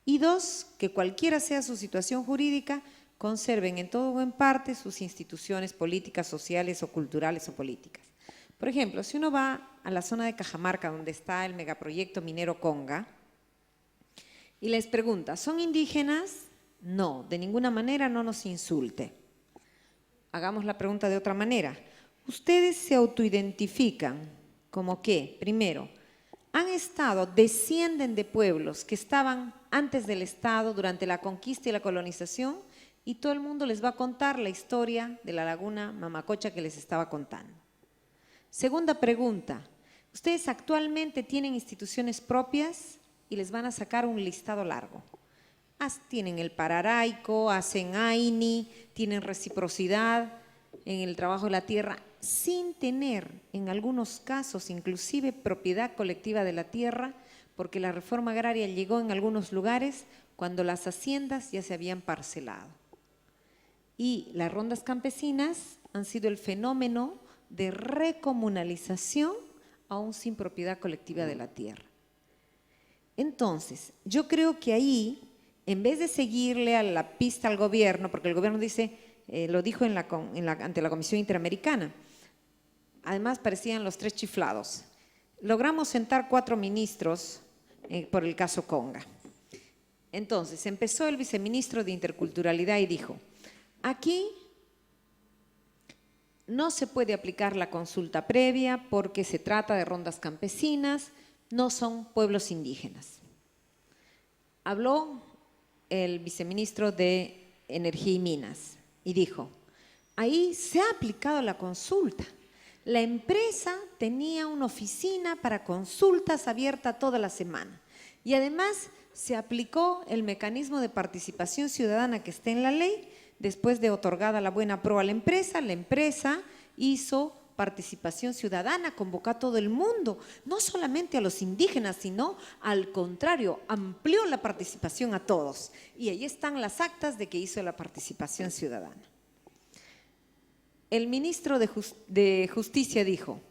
Y dos, que cualquiera sea su situación jurídica, conserven en todo o en parte sus instituciones políticas, sociales o culturales o políticas. Por ejemplo, si uno va a la zona de Cajamarca, donde está el megaproyecto minero Conga, y les pregunta, ¿son indígenas? No, de ninguna manera, no nos insulte. Hagamos la pregunta de otra manera. ¿Ustedes se autoidentifican como qué? Primero, descienden de pueblos que estaban antes del Estado, durante la conquista y la colonización, y todo el mundo les va a contar la historia de la laguna Mamacocha que les estaba contando. Segunda pregunta, ¿ustedes actualmente tienen instituciones propias? Y les van a sacar un listado largo. Tienen el Pararaico, hacen AINI, tienen reciprocidad en el trabajo de la tierra, sin tener, en algunos casos, inclusive propiedad colectiva de la tierra, porque la reforma agraria llegó en algunos lugares cuando las haciendas ya se habían parcelado. Y las rondas campesinas han sido el fenómeno de recomunalización aún sin propiedad colectiva de la tierra. Entonces, yo creo que ahí, en vez de seguirle a la pista al gobierno, porque el gobierno dice, lo dijo ante la Comisión Interamericana, además parecían los tres chiflados, logramos sentar 4 ministros por el caso Conga. Entonces, empezó el viceministro de Interculturalidad y dijo, aquí no se puede aplicar la consulta previa porque se trata de rondas campesinas, no son pueblos indígenas. Habló el viceministro de Energía y Minas y dijo, ahí se ha aplicado la consulta. La empresa tenía una oficina para consultas abierta toda la semana y además se aplicó el mecanismo de participación ciudadana que está en la ley. Después de otorgada la buena pro a la empresa hizo participación ciudadana, convocó a todo el mundo, no solamente a los indígenas, sino al contrario, amplió la participación a todos. Y ahí están las actas de que hizo la participación ciudadana. El ministro de Justicia dijo,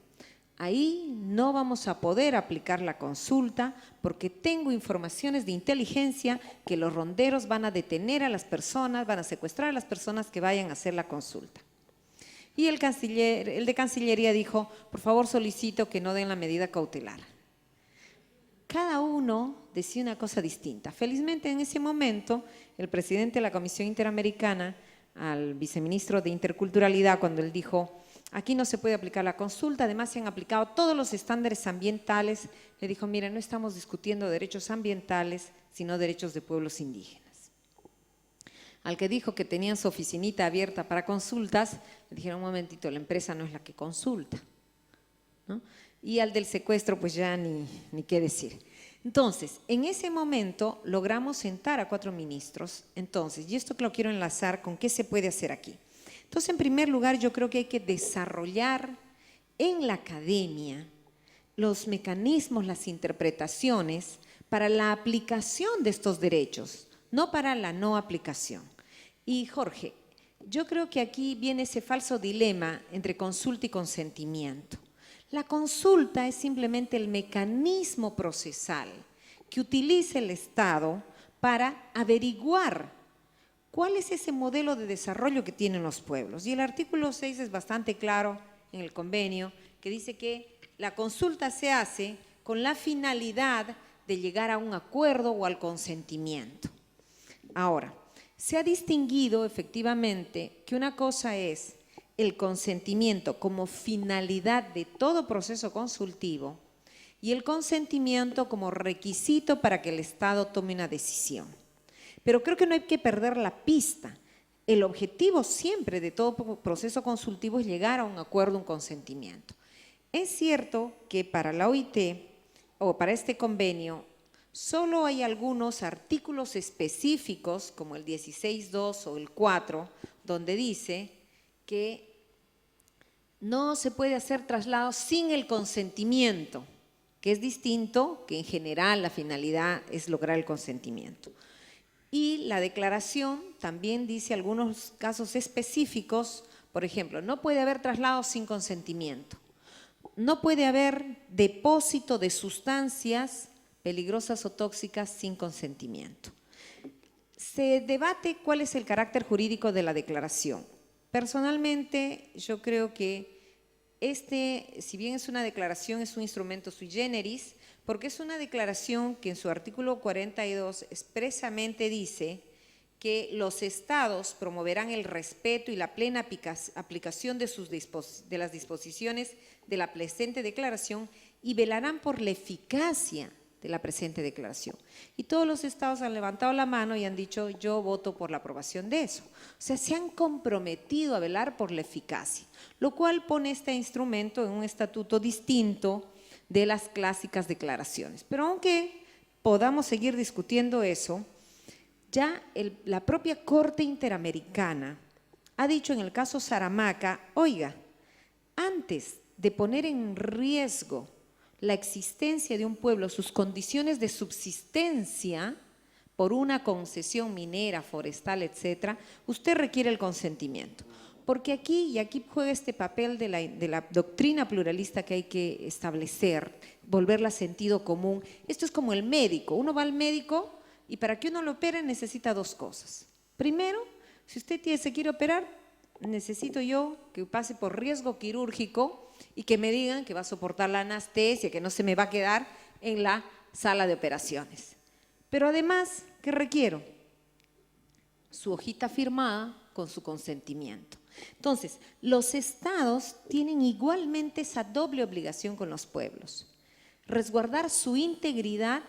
ahí no vamos a poder aplicar la consulta porque tengo informaciones de inteligencia que los ronderos van a detener a las personas, van a secuestrar a las personas que vayan a hacer la consulta. Y el de Cancillería dijo, por favor solicito que no den la medida cautelar. Cada uno decía una cosa distinta. Felizmente en ese momento el presidente de la Comisión Interamericana, al viceministro de Interculturalidad, cuando él dijo, aquí no se puede aplicar la consulta, además se han aplicado todos los estándares ambientales, le dijo, mira, no estamos discutiendo derechos ambientales, sino derechos de pueblos indígenas. Al que dijo que tenían su oficinita abierta para consultas, le dijeron, un momentito, la empresa no es la que consulta, ¿no? Y al del secuestro, pues ya ni qué decir. Entonces, en ese momento logramos sentar a 4 ministros. Entonces, y esto lo quiero enlazar con qué se puede hacer aquí. Entonces, en primer lugar, yo creo que hay que desarrollar en la academia los mecanismos, las interpretaciones para la aplicación de estos derechos, no para la no aplicación. Y Jorge, yo creo que aquí viene ese falso dilema entre consulta y consentimiento. La consulta es simplemente el mecanismo procesal que utiliza el Estado para averiguar cuál es ese modelo de desarrollo que tienen los pueblos. Y el artículo 6 es bastante claro en el convenio, que dice que la consulta se hace con la finalidad de llegar a un acuerdo o al consentimiento. Ahora, se ha distinguido efectivamente que una cosa es el consentimiento como finalidad de todo proceso consultivo y el consentimiento como requisito para que el Estado tome una decisión. Pero creo que no hay que perder la pista. El objetivo siempre de todo proceso consultivo es llegar a un acuerdo, un consentimiento. Es cierto que para la OIT o para este convenio solo hay algunos artículos específicos como el 16.2 o el 4 donde dice que no se puede hacer traslado sin el consentimiento, que es distinto, que en general la finalidad es lograr el consentimiento. Y la declaración también dice algunos casos específicos, por ejemplo, no puede haber traslado sin consentimiento, no puede haber depósito de sustancias peligrosas o tóxicas sin consentimiento. Se debate cuál es el carácter jurídico de la declaración. Personalmente, yo creo que si bien es una declaración, es un instrumento sui generis, porque es una declaración que en su artículo 42 expresamente dice que los estados promoverán el respeto y la plena aplicación de las disposiciones de la presente declaración y velarán por la eficacia de la presente declaración. Y todos los estados han levantado la mano y han dicho, yo voto por la aprobación de eso. O sea, se han comprometido a velar por la eficacia, lo cual pone este instrumento en un estatuto distinto de las clásicas declaraciones. Pero aunque podamos seguir discutiendo eso, ya la propia Corte Interamericana ha dicho en el caso Saramaca, oiga, antes de poner en riesgo la existencia de un pueblo, sus condiciones de subsistencia por una concesión minera, forestal, etcétera, usted requiere el consentimiento. Porque aquí juega este papel de la doctrina pluralista que hay que establecer, volverla sentido común. Esto es como el médico. Uno va al médico y para que uno lo opere necesita 2 cosas. Primero, si usted se quiere operar, necesito yo que pase por riesgo quirúrgico y que me digan que va a soportar la anestesia, que no se me va a quedar en la sala de operaciones. Pero además, ¿qué requiero? Su hojita firmada con su consentimiento. Entonces, los estados tienen igualmente esa doble obligación con los pueblos: resguardar su integridad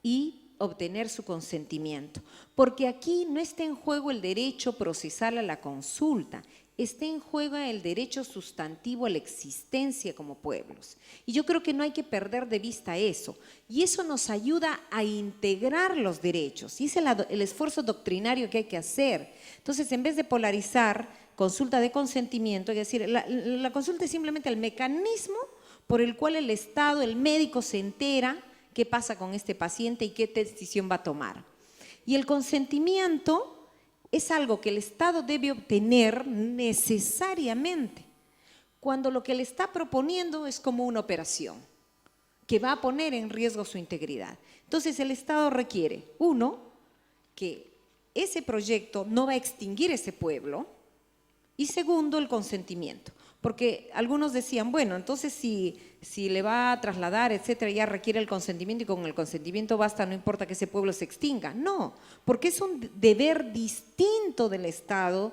y obtener su consentimiento. Porque aquí no está en juego el derecho procesal a la consulta, está en juego el derecho sustantivo a la existencia como pueblos. Y yo creo que no hay que perder de vista eso. Y eso nos ayuda a integrar los derechos. Y es el esfuerzo doctrinario que hay que hacer. Entonces, en vez de polarizar consulta de consentimiento, es decir, la consulta es simplemente el mecanismo por el cual el Estado, el médico, se entera qué pasa con este paciente y qué decisión va a tomar. Y el consentimiento es algo que el Estado debe obtener necesariamente cuando lo que le está proponiendo es como una operación que va a poner en riesgo su integridad. Entonces el Estado requiere, uno, que ese proyecto no va a extinguir ese pueblo, y segundo, el consentimiento. Porque algunos decían, bueno, entonces si le va a trasladar, etcétera, ya requiere el consentimiento y con el consentimiento basta, no importa que ese pueblo se extinga. No, porque es un deber distinto del Estado.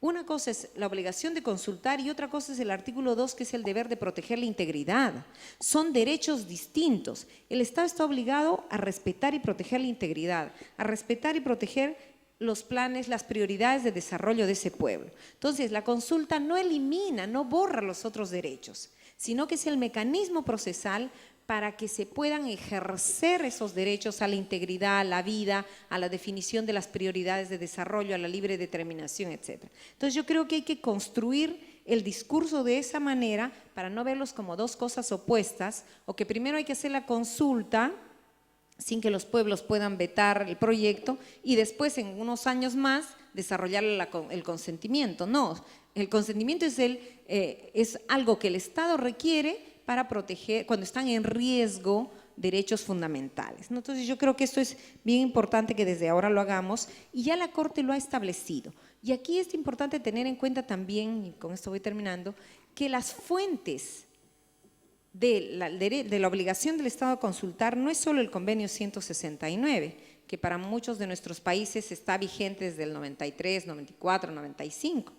Una cosa es la obligación de consultar y otra cosa es el artículo 2, que es el deber de proteger la integridad. Son derechos distintos. El Estado está obligado a respetar y proteger la integridad, a respetar y proteger los planes, las prioridades de desarrollo de ese pueblo. Entonces, la consulta no elimina, no borra los otros derechos, sino que es el mecanismo procesal para que se puedan ejercer esos derechos a la integridad, a la vida, a la definición de las prioridades de desarrollo, a la libre determinación, etc. Entonces, yo creo que hay que construir el discurso de esa manera para no verlos como dos cosas opuestas, o que primero hay que hacer la consulta sin que los pueblos puedan vetar el proyecto y después en unos años más desarrollar el consentimiento. No, el consentimiento es algo que el Estado requiere para proteger cuando están en riesgo derechos fundamentales, ¿no? Entonces yo creo que esto es bien importante que desde ahora lo hagamos y ya la Corte lo ha establecido. Y aquí es importante tener en cuenta también, y con esto voy terminando, que las fuentes de la obligación del Estado a consultar no es solo el convenio 169, que para muchos de nuestros países está vigente desde el 93, 94, 95.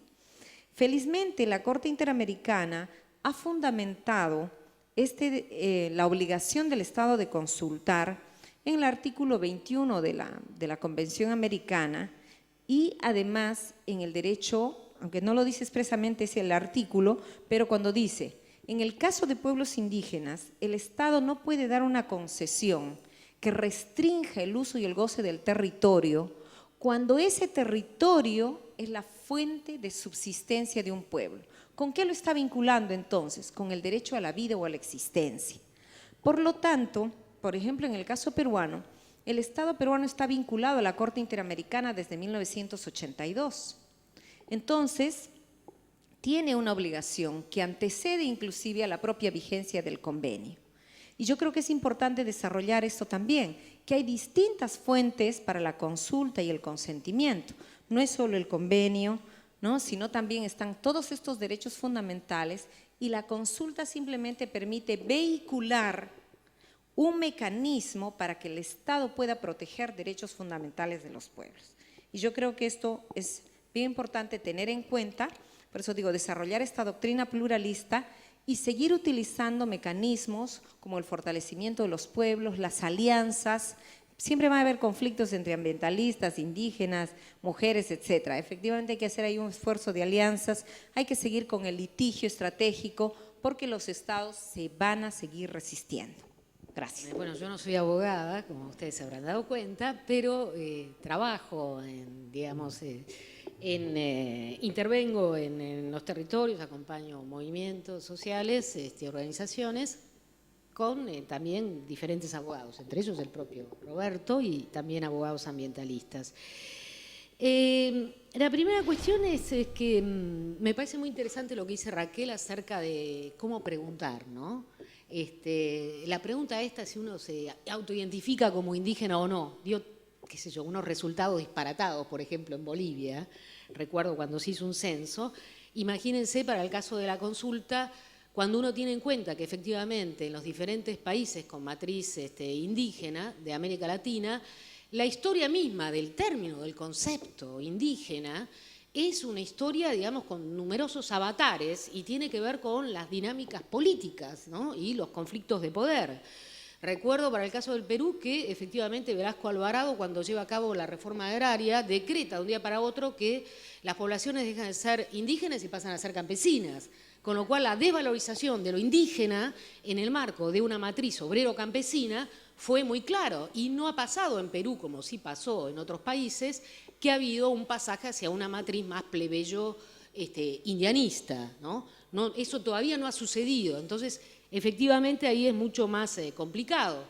Felizmente, la Corte Interamericana ha fundamentado la obligación del Estado de consultar en el artículo 21 de la Convención Americana y además en el derecho, aunque no lo dice expresamente es el artículo, pero cuando dice: en el caso de pueblos indígenas, el Estado no puede dar una concesión que restrinja el uso y el goce del territorio cuando ese territorio es la fuente de subsistencia de un pueblo. ¿Con qué lo está vinculando entonces? Con el derecho a la vida o a la existencia. Por lo tanto, por ejemplo, en el caso peruano, el Estado peruano está vinculado a la Corte Interamericana desde 1982. Entonces, tiene una obligación que antecede inclusive a la propia vigencia del convenio. Y yo creo que es importante desarrollar esto también, que hay distintas fuentes para la consulta y el consentimiento. No es solo el convenio, ¿no?, sino también están todos estos derechos fundamentales y la consulta simplemente permite vehicular un mecanismo para que el Estado pueda proteger derechos fundamentales de los pueblos. Y yo creo que esto es bien importante tener en cuenta. Por eso digo, desarrollar esta doctrina pluralista y seguir utilizando mecanismos como el fortalecimiento de los pueblos, las alianzas. Siempre va a haber conflictos entre ambientalistas, indígenas, mujeres, etcétera. Efectivamente hay que hacer ahí un esfuerzo de alianzas, hay que seguir con el litigio estratégico porque los estados se van a seguir resistiendo. Gracias.
Bueno, yo no soy abogada, como ustedes se habrán dado cuenta, pero trabajo en, digamos, intervengo en los territorios, acompaño movimientos sociales, organizaciones, con también diferentes abogados, entre ellos el propio Roberto y también abogados ambientalistas. La primera cuestión es que me parece muy interesante lo que dice Raquel acerca de cómo preguntar, ¿no? La pregunta esta, si uno se autoidentifica como indígena o no, dio, qué sé yo, unos resultados disparatados, por ejemplo, en Bolivia. Recuerdo cuando se hizo un censo. Imagínense para el caso de la consulta, cuando uno tiene en cuenta que efectivamente en los diferentes países con matriz indígena de América Latina, la historia misma del término, del concepto indígena, es una historia, digamos, con numerosos avatares y tiene que ver con las dinámicas políticas, ¿no? Y los conflictos de poder. Recuerdo para el caso del Perú que efectivamente Velasco Alvarado, cuando lleva a cabo la reforma agraria, decreta de un día para otro que las poblaciones dejan de ser indígenas y pasan a ser campesinas, con lo cual la desvalorización de lo indígena en el marco de una matriz obrero-campesina fue muy claro, y no ha pasado en Perú, como sí pasó en otros países, que ha habido un pasaje hacia una matriz más plebeyo indianista, ¿no? Eso todavía no ha sucedido, entonces efectivamente ahí es mucho más complicado.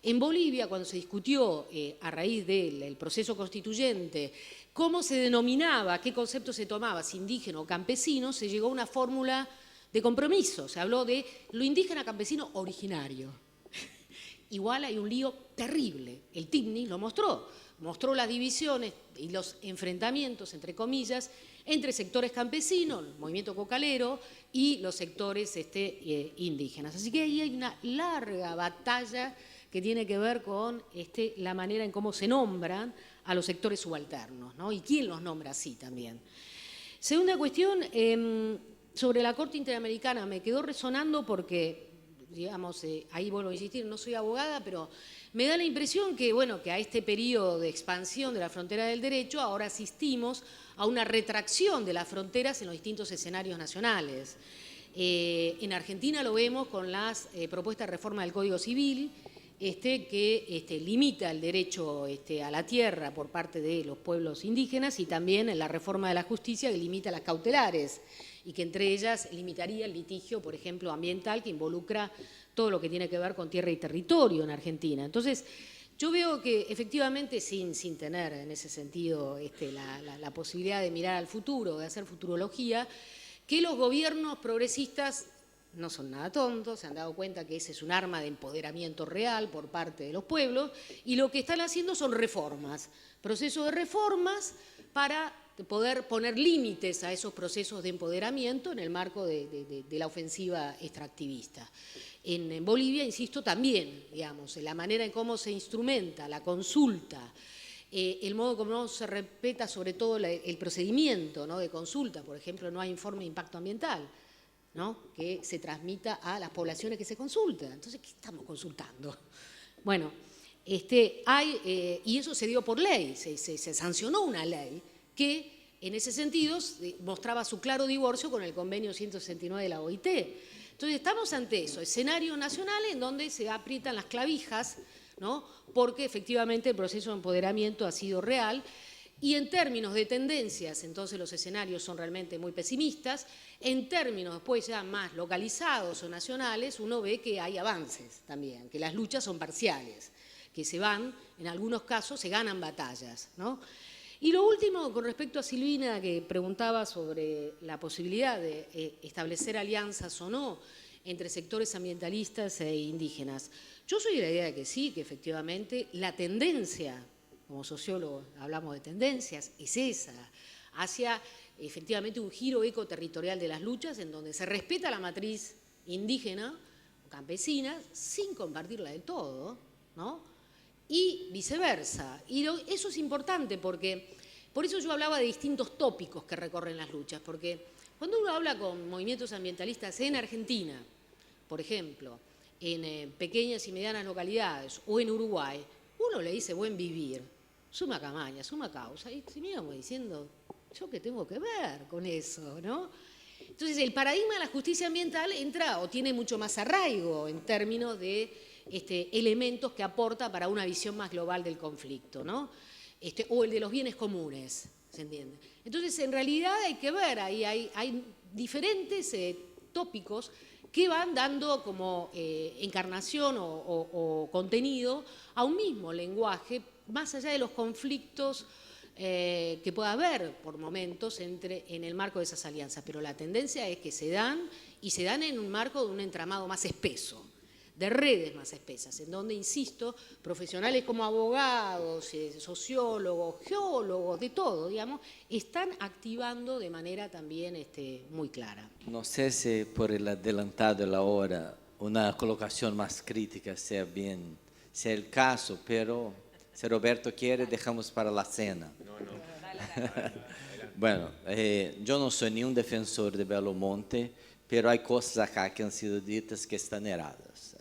En Bolivia, cuando se discutió a raíz del proceso constituyente cómo se denominaba, qué concepto se tomaba, si indígena o campesino, se llegó a una fórmula de compromiso, se habló de lo indígena campesino originario. Igual hay un lío terrible, el TICNIC lo mostró las divisiones y los enfrentamientos, entre comillas, entre sectores campesinos, el movimiento cocalero y los sectores indígenas. Así que ahí hay una larga batalla que tiene que ver con la manera en cómo se nombran a los sectores subalternos, ¿no? Y quién los nombra así también. Segunda cuestión, sobre la Corte Interamericana me quedó resonando porque, digamos, ahí vuelvo a insistir, no soy abogada, pero me da la impresión que, bueno, que a este periodo de expansión de la frontera del derecho ahora asistimos a una retracción de las fronteras en los distintos escenarios nacionales. En Argentina lo vemos con las propuestas de reforma del Código Civil, que limita el derecho a la tierra por parte de los pueblos indígenas, y también en la reforma de la justicia que limita las cautelares y que entre ellas limitaría el litigio, por ejemplo, ambiental, que involucra todo lo que tiene que ver con tierra y territorio en Argentina. Entonces, yo veo que efectivamente, sin tener en ese sentido la posibilidad de mirar al futuro, de hacer futurología, que los gobiernos progresistas no son nada tontos, se han dado cuenta que ese es un arma de empoderamiento real por parte de los pueblos, y lo que están haciendo son reformas, procesos de reformas para poder poner límites a esos procesos de empoderamiento en el marco de la ofensiva extractivista. En Bolivia, insisto, también, digamos, la manera en cómo se instrumenta la consulta, el modo como se respeta sobre todo el procedimiento, ¿no?, de consulta. Por ejemplo, no hay informe de impacto ambiental, ¿no?, que se transmita a las poblaciones que se consultan. Entonces, ¿qué estamos consultando? Bueno, y eso se dio por ley, se sancionó una ley que en ese sentido mostraba su claro divorcio con el convenio 169 de la OIT. Entonces estamos ante eso, escenarios nacionales en donde se aprietan las clavijas, ¿no?, porque efectivamente el proceso de empoderamiento ha sido real, y en términos de tendencias, entonces los escenarios son realmente muy pesimistas. En términos después ya más localizados o nacionales, uno ve que hay avances también, que las luchas son parciales, que se van, en algunos casos se ganan batallas, ¿no? Y lo último, con respecto a Silvina, que preguntaba sobre la posibilidad de establecer alianzas o no entre sectores ambientalistas e indígenas. Yo soy de la idea de que sí, que efectivamente la tendencia, como sociólogo hablamos de tendencias, es esa, hacia efectivamente un giro ecoterritorial de las luchas en donde se respeta la matriz indígena o campesina sin compartirla del todo, ¿no? Y viceversa. Y eso es importante porque, por eso yo hablaba de distintos tópicos que recorren las luchas, porque cuando uno habla con movimientos ambientalistas en Argentina, por ejemplo, en pequeñas y medianas localidades, o en Uruguay, uno le dice buen vivir, suma camaña, suma causa, y terminamos diciendo, ¿yo qué tengo que ver con eso, no? Entonces, el paradigma de la justicia ambiental entra o tiene mucho más arraigo en términos de elementos que aporta para una visión más global del conflicto, ¿no? O el de los bienes comunes, ¿se entiende? Entonces, en realidad hay que ver, ahí hay diferentes tópicos que van dando como encarnación o contenido a un mismo lenguaje, más allá de los conflictos que pueda haber por momentos en el marco de esas alianzas. Pero la tendencia es que se dan, y se dan en un marco de un entramado más espeso, de redes más espesas, en donde, insisto, profesionales como abogados, sociólogos, geólogos, de todo, digamos, están activando de manera también muy clara.
No sé si por el adelantado de la hora una colocación más crítica sea el caso, pero si Roberto quiere, dejamos para la cena.
No.
Bueno, yo no soy ni un defensor de Belo Monte, pero hay cosas acá que han sido ditas que están erradas.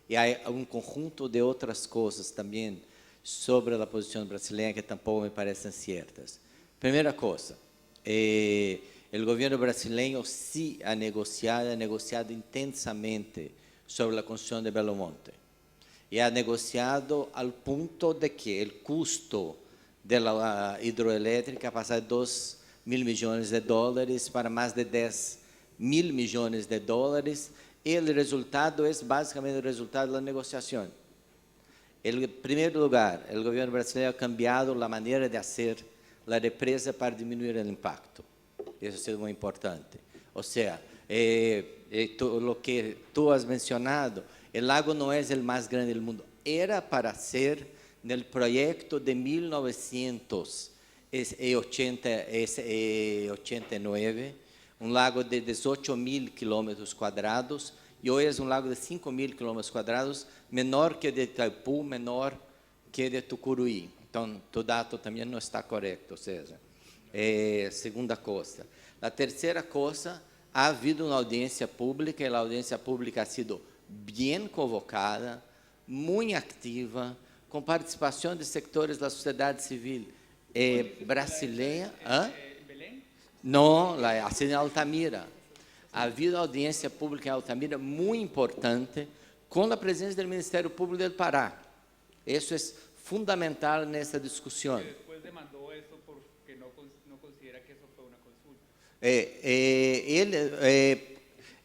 Y hay un conjunto de otras cosas también sobre la posición brasileña que tampoco me parecen ciertas. Primera cosa, el gobierno brasileño sí ha negociado intensamente sobre la construcción de Belo Monte. Y ha negociado al punto de que el costo de la hidroeléctrica pasa de 2.000 millones de dólares para más de 10.000 millones de dólares. Y el resultado es básicamente el resultado de la negociación. En primer lugar, el gobierno brasileño ha cambiado la manera de hacer la represa para disminuir el impacto. Eso ha sido muy importante. O sea, lo que tú has mencionado, el lago no es el más grande del mundo. Era para ser en el proyecto de 1989, un lago de 18.000 kilómetros cuadrados, y hoy es un lago de 5.000 kilómetros cuadrados, menor que de Itaipu, menor que de Tucuruí. Entonces, tu dato también no está correcto, César. Segunda cosa. La tercera cosa, ha habido una audiencia pública, y la audiencia pública ha sido bien convocada, muy activa, con participación de sectores de la sociedad civil brasileña. No, ha sido en Altamira. Ha habido audiencia pública en Altamira muy importante, con la presencia del Ministerio Público del Pará. Eso es fundamental en esta discusión.
Después demandó eso porque no considera que eso fue una consulta.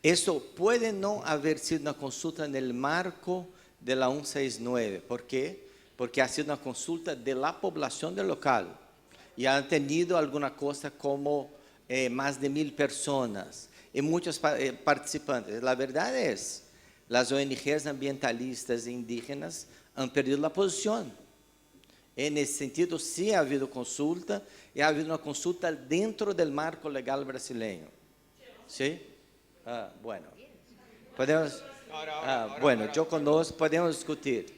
Eso puede no haber sido una consulta en el marco de la 169. ¿Por qué? Porque ha sido una consulta de la población del local. Y han tenido alguna cosa como más de 1.000 personas y muchos participantes. La verdad es, las ONGs ambientalistas e indígenas han perdido la posición. En ese sentido, sí ha habido consulta, y ha habido una consulta dentro del marco legal brasileño. ¿Sí? Bueno. Podemos, bueno, yo conozco, podemos discutir,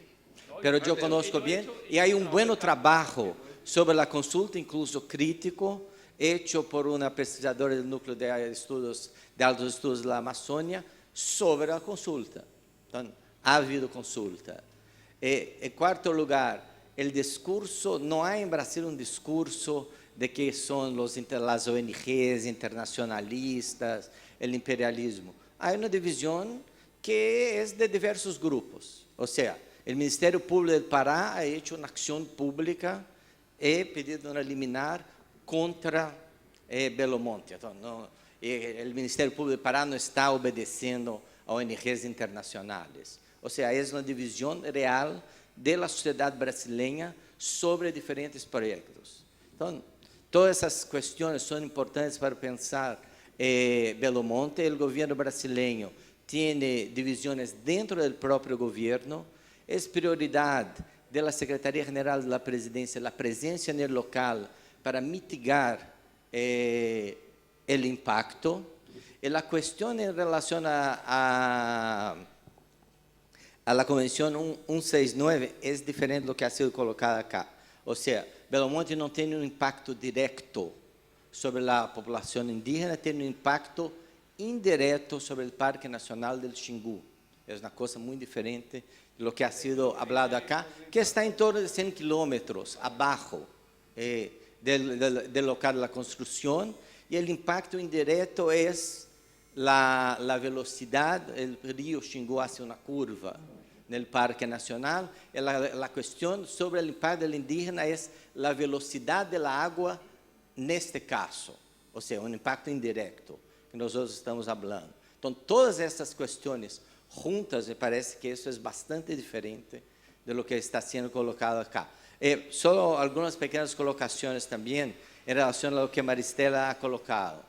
pero yo conozco bien, y hay un buen trabajo sobre la consulta, incluso crítico, hecho por una pesquisadora del Núcleo de Altos Estudios de la Amazonia, sobre la consulta. Entonces, ha habido consulta. En cuarto lugar, el discurso, no hay en Brasil un discurso de que son las ONGs internacionalistas, el imperialismo. Hay una división que es de diversos grupos. O sea, el Ministerio Público del Pará ha hecho una acción pública y pedido una liminar contra Belo Monte. Entonces, el Ministerio Público del Pará no está obedeciendo a ONGs internacionales. O sea, es una división real de la sociedad brasileña sobre diferentes proyectos. Entonces, todas esas cuestiones son importantes para pensar Belo Monte. El gobierno brasileño tiene divisiones dentro del propio gobierno. Es prioridad de la Secretaría General de la Presidencia la presencia en el local para mitigar el impacto. Y la cuestión en relación a la Convención 169 es diferente de lo que ha sido colocado acá. O sea, Belo Monte no tiene un impacto directo sobre la población indígena, tiene un impacto indirecto sobre el Parque Nacional del Xingu. Es una cosa muy diferente de lo que ha sido hablado acá, que está en torno de 100 kilómetros abajo del local de la construcción, y el impacto indirecto es la velocidad. El río Xingu hace una curva en el Parque Nacional, y la cuestión sobre el impacto del indígena es la velocidad de la agua en este caso, o sea, un impacto indirecto que nosotros estamos hablando. Entonces, todas estas cuestiones juntas, me parece que eso es bastante diferente de lo que está siendo colocado acá. Solo algunas pequeñas colocaciones también en relación a lo que Maristela ha colocado.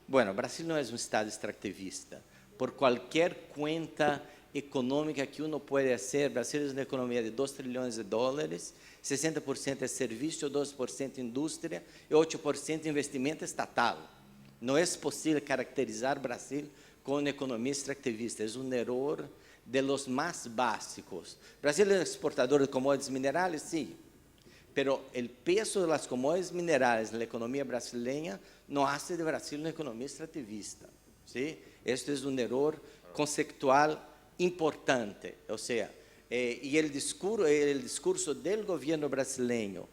Bueno, Brasil no es un estado extractivista. Por cualquier cuenta económica que uno puede hacer, Brasil es una economía de 2 trillones de dólares, 60% es servicio, 2% industria y 8% investimento estatal. No es posible caracterizar Brasil como una economía extractivista, es un error de los más básicos. Brasil es exportador de commodities minerales, sí, pero el peso de las commodities minerales en la economía brasileña no hace de Brasil una economía extractivista, ¿sí? Esto es un error conceptual importante, o sea, y el discurso del gobierno brasileño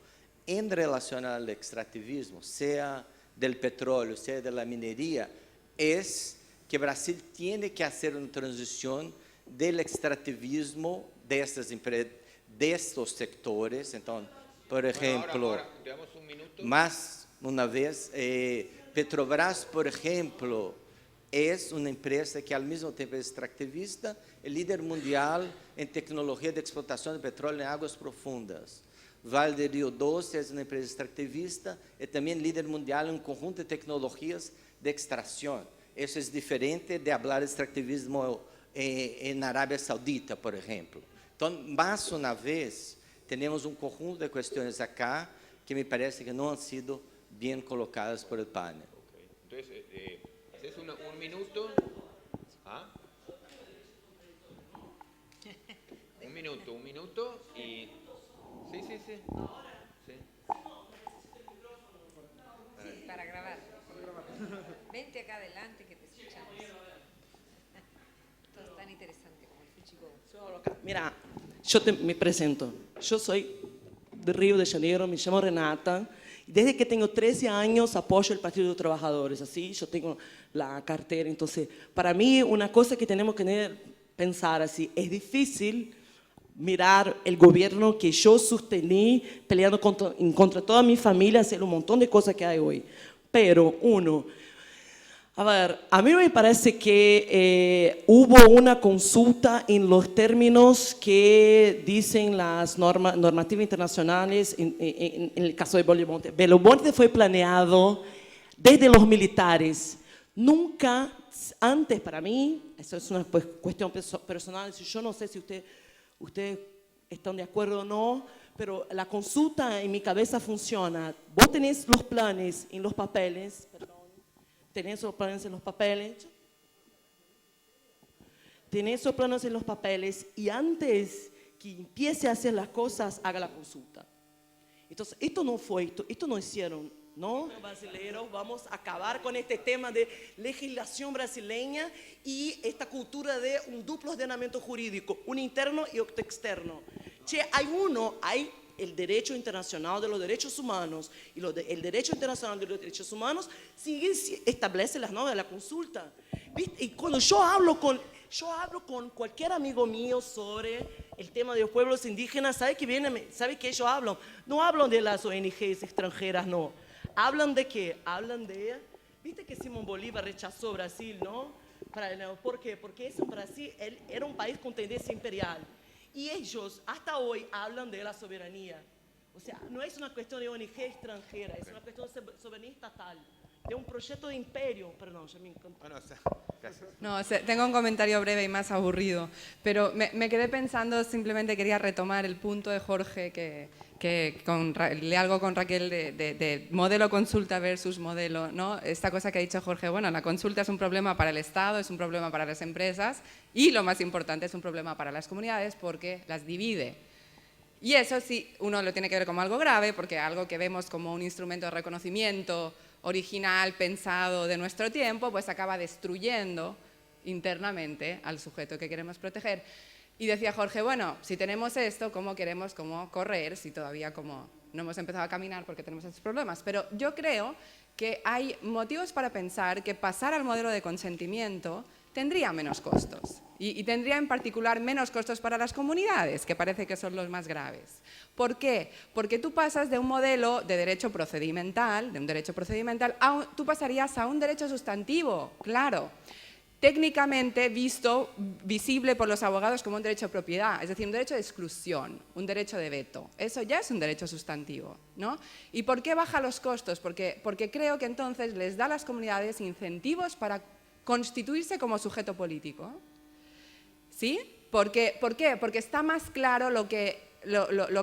en relación al extractivismo, sea del petróleo, sea de la minería, es que Brasil tiene que hacer una transición del extractivismo de estos sectores. Entonces, por ejemplo,
ahora, damos un minuto.
más una vez, Petrobras, por ejemplo, es una empresa que al mismo tiempo es extractivista, el líder mundial en tecnología de explotación de petróleo en aguas profundas. Vale del Río Doce es una empresa extractivista y también líder mundial en un conjunto de tecnologías de extracción. Eso es diferente de hablar de extractivismo en Arabia Saudita, por ejemplo. Entonces, más una vez, tenemos un conjunto de cuestiones acá que me parece que no han sido bien colocadas por el panel.
Okay. Entonces, ¿haces un minuto? ¿Ah? Un minuto y... Sí.
Sí, para grabar. Vente acá adelante que te escuchamos. Todo es tan interesante como el Fuchigo.
Mira, me presento. Yo soy de Río de Janeiro, me llamo Renata. Desde que tengo 13 años apoyo el Partido de los Trabajadores, así yo tengo la cartera. Entonces, para mí una cosa que tenemos que pensar así, es difícil mirar el gobierno que yo sostení peleando contra toda mi familia, hacer un montón de cosas que hay hoy. Pero a ver, a mí me parece que hubo una consulta en los términos que dicen las normativas internacionales en el caso de Belo Monte. Belo Monte fue planeado desde los militares. Nunca antes, para mí, eso es una cuestión personal, yo no sé si ustedes están de acuerdo o no, pero la consulta en mi cabeza funciona. Vos tenés los planes en los papeles, tenés los planes en los papeles, y antes que empiece a hacer las cosas, haga la consulta. Entonces, esto no hicieron, ¿no? Brasileños, vamos a acabar con este tema de legislación brasileña y esta cultura de un duplo ordenamiento jurídico, un interno y otro externo. Hay el derecho internacional de los derechos humanos y el derecho internacional de los derechos humanos establece las normas de la consulta. ¿Viste? Y cuando yo hablo con cualquier amigo mío sobre el tema de los pueblos indígenas, ¿sabe qué ellos hablan? No hablan de las ONGs extranjeras, no. ¿Hablan de qué? Hablan de... ¿Viste que Simón Bolívar rechazó Brasil, no? ¿Por qué? Porque Brasil era un país con tendencia imperial. Y ellos, hasta hoy, hablan de la soberanía. O sea, no es una cuestión de ONG extranjera, es una cuestión de soberanía estatal, de un proyecto de imperio. Perdón, ya me encantó.
No, tengo un comentario breve y más aburrido, pero me quedé pensando, simplemente quería retomar el punto de Jorge, que le algo con Raquel de modelo consulta versus modelo, ¿no? Esta cosa que ha dicho Jorge, bueno, la consulta es un problema para el Estado, es un problema para las empresas y lo más importante es un problema para las comunidades porque las divide. Y eso sí, uno lo tiene que ver como algo grave porque algo que vemos como un instrumento de reconocimiento original, pensado de nuestro tiempo, pues acaba destruyendo internamente al sujeto que queremos proteger. Y decía Jorge, bueno, si tenemos esto, ¿cómo queremos correr si todavía no hemos empezado a caminar porque tenemos estos problemas? Pero yo creo que hay motivos para pensar que pasar al modelo de consentimiento tendría menos costos y tendría en particular menos costos para las comunidades, que parece que son los más graves. ¿Por qué? Porque tú pasas de un modelo de derecho procedimental, tú pasarías a un derecho sustantivo, claro. Técnicamente visible por los abogados como un derecho de propiedad, es decir, un derecho de exclusión, un derecho de veto. Eso ya es un derecho sustantivo, ¿no? ¿Y por qué baja los costos? Porque creo que entonces les da a las comunidades incentivos para constituirse como sujeto político. ¿Sí? ¿Por qué? Porque está más claro lo que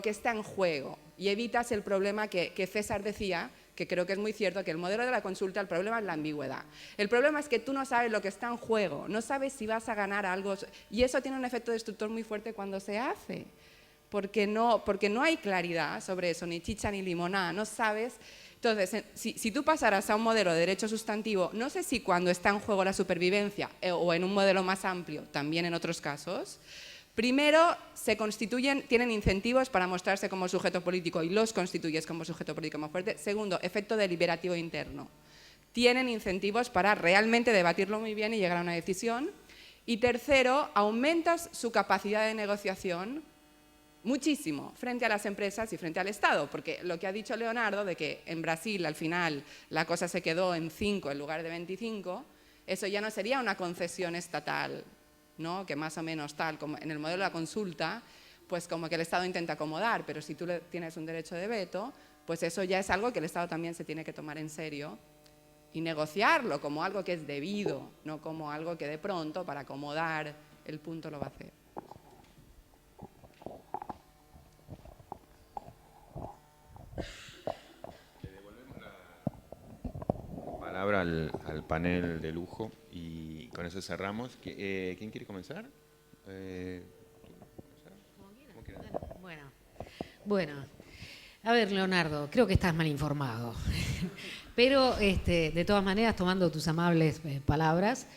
está en juego y evitas el problema que César decía, que creo que es muy cierto, que el modelo de la consulta, el problema es la ambigüedad. El problema es que tú no sabes lo que está en juego, no sabes si vas a ganar algo, y eso tiene un efecto destructor muy fuerte cuando se hace. porque no hay claridad sobre eso, ni chicha ni limonada, no sabes. Entonces, si tú pasaras a un modelo de derecho sustantivo, no sé si cuando está en juego la supervivencia o en un modelo más amplio, también en otros casos, primero tienen incentivos para mostrarse como sujeto político y los constituyes como sujeto político más fuerte. Segundo, efecto deliberativo interno. Tienen incentivos para realmente debatirlo muy bien y llegar a una decisión. Y tercero, aumentas su capacidad de negociación muchísimo frente a las empresas y frente al Estado, porque lo que ha dicho Leonardo de que en Brasil al final la cosa se quedó en 5 en lugar de 25, eso ya no sería una concesión estatal, ¿no? Que más o menos tal como en el modelo de la consulta, pues como que el Estado intenta acomodar, pero si tú tienes un derecho de veto, pues eso ya es algo que el Estado también se tiene que tomar en serio y negociarlo como algo que es debido, no como algo que de pronto para acomodar el punto lo va a hacer.
Palabra al panel de lujo y con eso cerramos. ¿Quién quiere comenzar?
Bueno, a ver, Leonardo, creo que estás mal informado, pero de todas maneras, tomando tus amables palabras,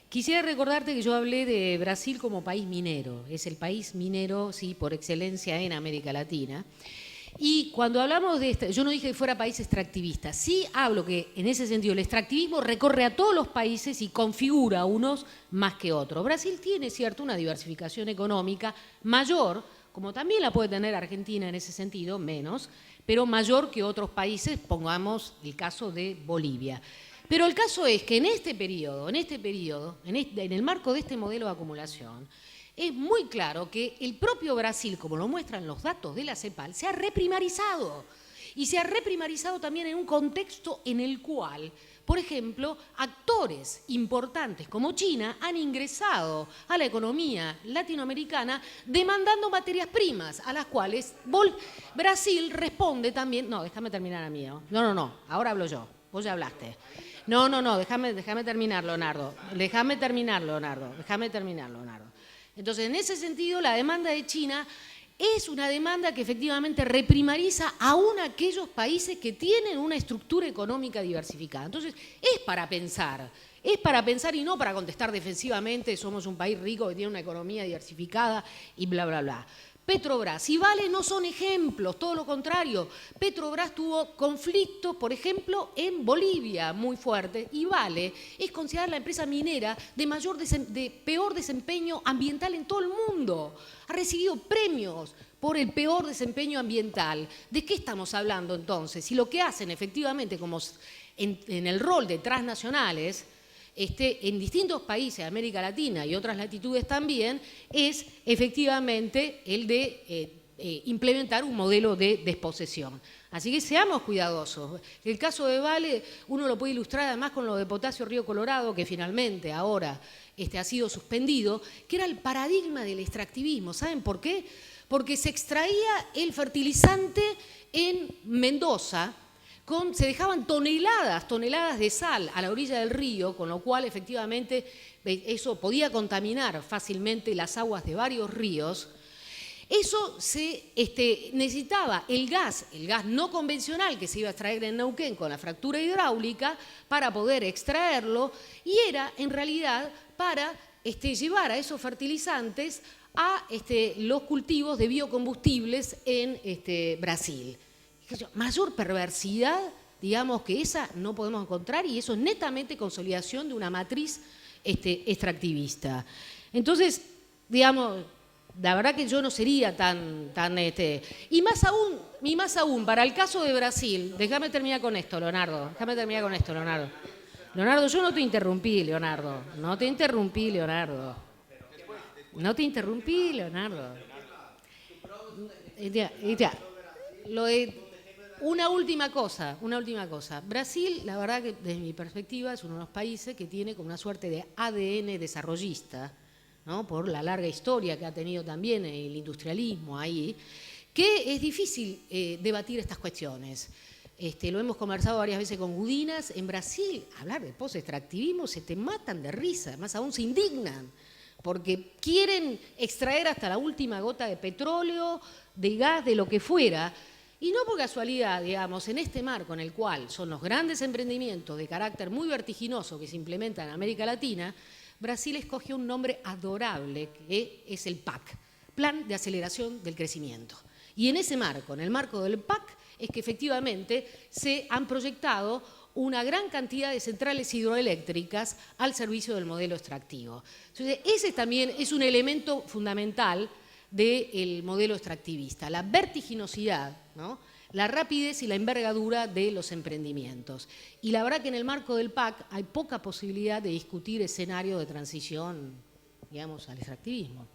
quisiera recordarte que yo hablé de Brasil como país minero, es el país minero, sí, por excelencia en América Latina. Y cuando hablamos de yo no dije que fuera país extractivista, sí hablo que en ese sentido el extractivismo recorre a todos los países y configura unos más que otros. Brasil tiene, cierto, una diversificación económica mayor, como también la puede tener Argentina en ese sentido, menos, pero mayor que otros países, pongamos el caso de Bolivia. Pero el caso es que en el marco de este modelo de acumulación, es muy claro que el propio Brasil, como lo muestran los datos de la CEPAL, se ha reprimarizado. Y se ha reprimarizado también en un contexto en el cual, por ejemplo, actores importantes como China han ingresado a la economía latinoamericana demandando materias primas, a las cuales Brasil responde también. No, déjame terminar a mí. No, ahora hablo yo. Vos ya hablaste. No, déjame terminar, Leonardo. Déjame terminar, Leonardo. Entonces, en ese sentido, la demanda de China es una demanda que efectivamente reprimariza aún aquellos países que tienen una estructura económica diversificada. Entonces, es para pensar y no para contestar defensivamente, somos un país rico que tiene una economía diversificada y bla, bla, bla. Petrobras y Vale no son ejemplos, todo lo contrario. Petrobras tuvo conflictos, por ejemplo, en Bolivia muy fuertes, y Vale es considerada la empresa minera de peor desempeño ambiental en todo el mundo. Ha recibido premios por el peor desempeño ambiental. ¿De qué estamos hablando entonces? Si lo que hacen efectivamente, como en el rol de transnacionales, en distintos países de América Latina y otras latitudes también, es efectivamente el de implementar un modelo de desposesión. Así que seamos cuidadosos. El caso de Vale uno lo puede ilustrar además con lo de Potasio Río Colorado, que finalmente ahora ha sido suspendido, que era el paradigma del extractivismo. ¿Saben por qué? Porque se extraía el fertilizante en Mendoza, se dejaban toneladas de sal a la orilla del río, con lo cual efectivamente eso podía contaminar fácilmente las aguas de varios ríos. Eso necesitaba el gas no convencional que se iba a extraer en Neuquén con la fractura hidráulica para poder extraerlo, y era en realidad para llevar a esos fertilizantes a los cultivos de biocombustibles en Brasil. Mayor perversidad, digamos, que esa no podemos encontrar, y eso es netamente consolidación de una matriz extractivista. Entonces, digamos, la verdad que yo no sería tan y más aún, para el caso de Brasil, déjame terminar con esto, Leonardo. Leonardo, yo no te interrumpí, Leonardo. Una última cosa. Brasil, la verdad que desde mi perspectiva, es uno de los países que tiene como una suerte de ADN desarrollista, ¿no? Por la larga historia que ha tenido también el industrialismo ahí, que es difícil debatir estas cuestiones. Lo hemos conversado varias veces con Gudinas. En Brasil, hablar de post-extractivismo se te matan de risa, más aún se indignan, porque quieren extraer hasta la última gota de petróleo de gas, de lo que fuera, y no por casualidad, digamos, en este marco en el cual son los grandes emprendimientos de carácter muy vertiginoso que se implementan en América Latina, Brasil escogió un nombre adorable que es el PAC, Plan de Aceleración del Crecimiento. Y en ese marco, en el marco del PAC, es que efectivamente se han proyectado una gran cantidad de centrales hidroeléctricas al servicio del modelo extractivo. Entonces, ese también es un elemento fundamental del modelo extractivista, la vertiginosidad, ¿no?, la rapidez y la envergadura de los emprendimientos. Y la verdad que en el marco del PAC hay poca posibilidad de discutir escenario de transición, digamos, al extractivismo.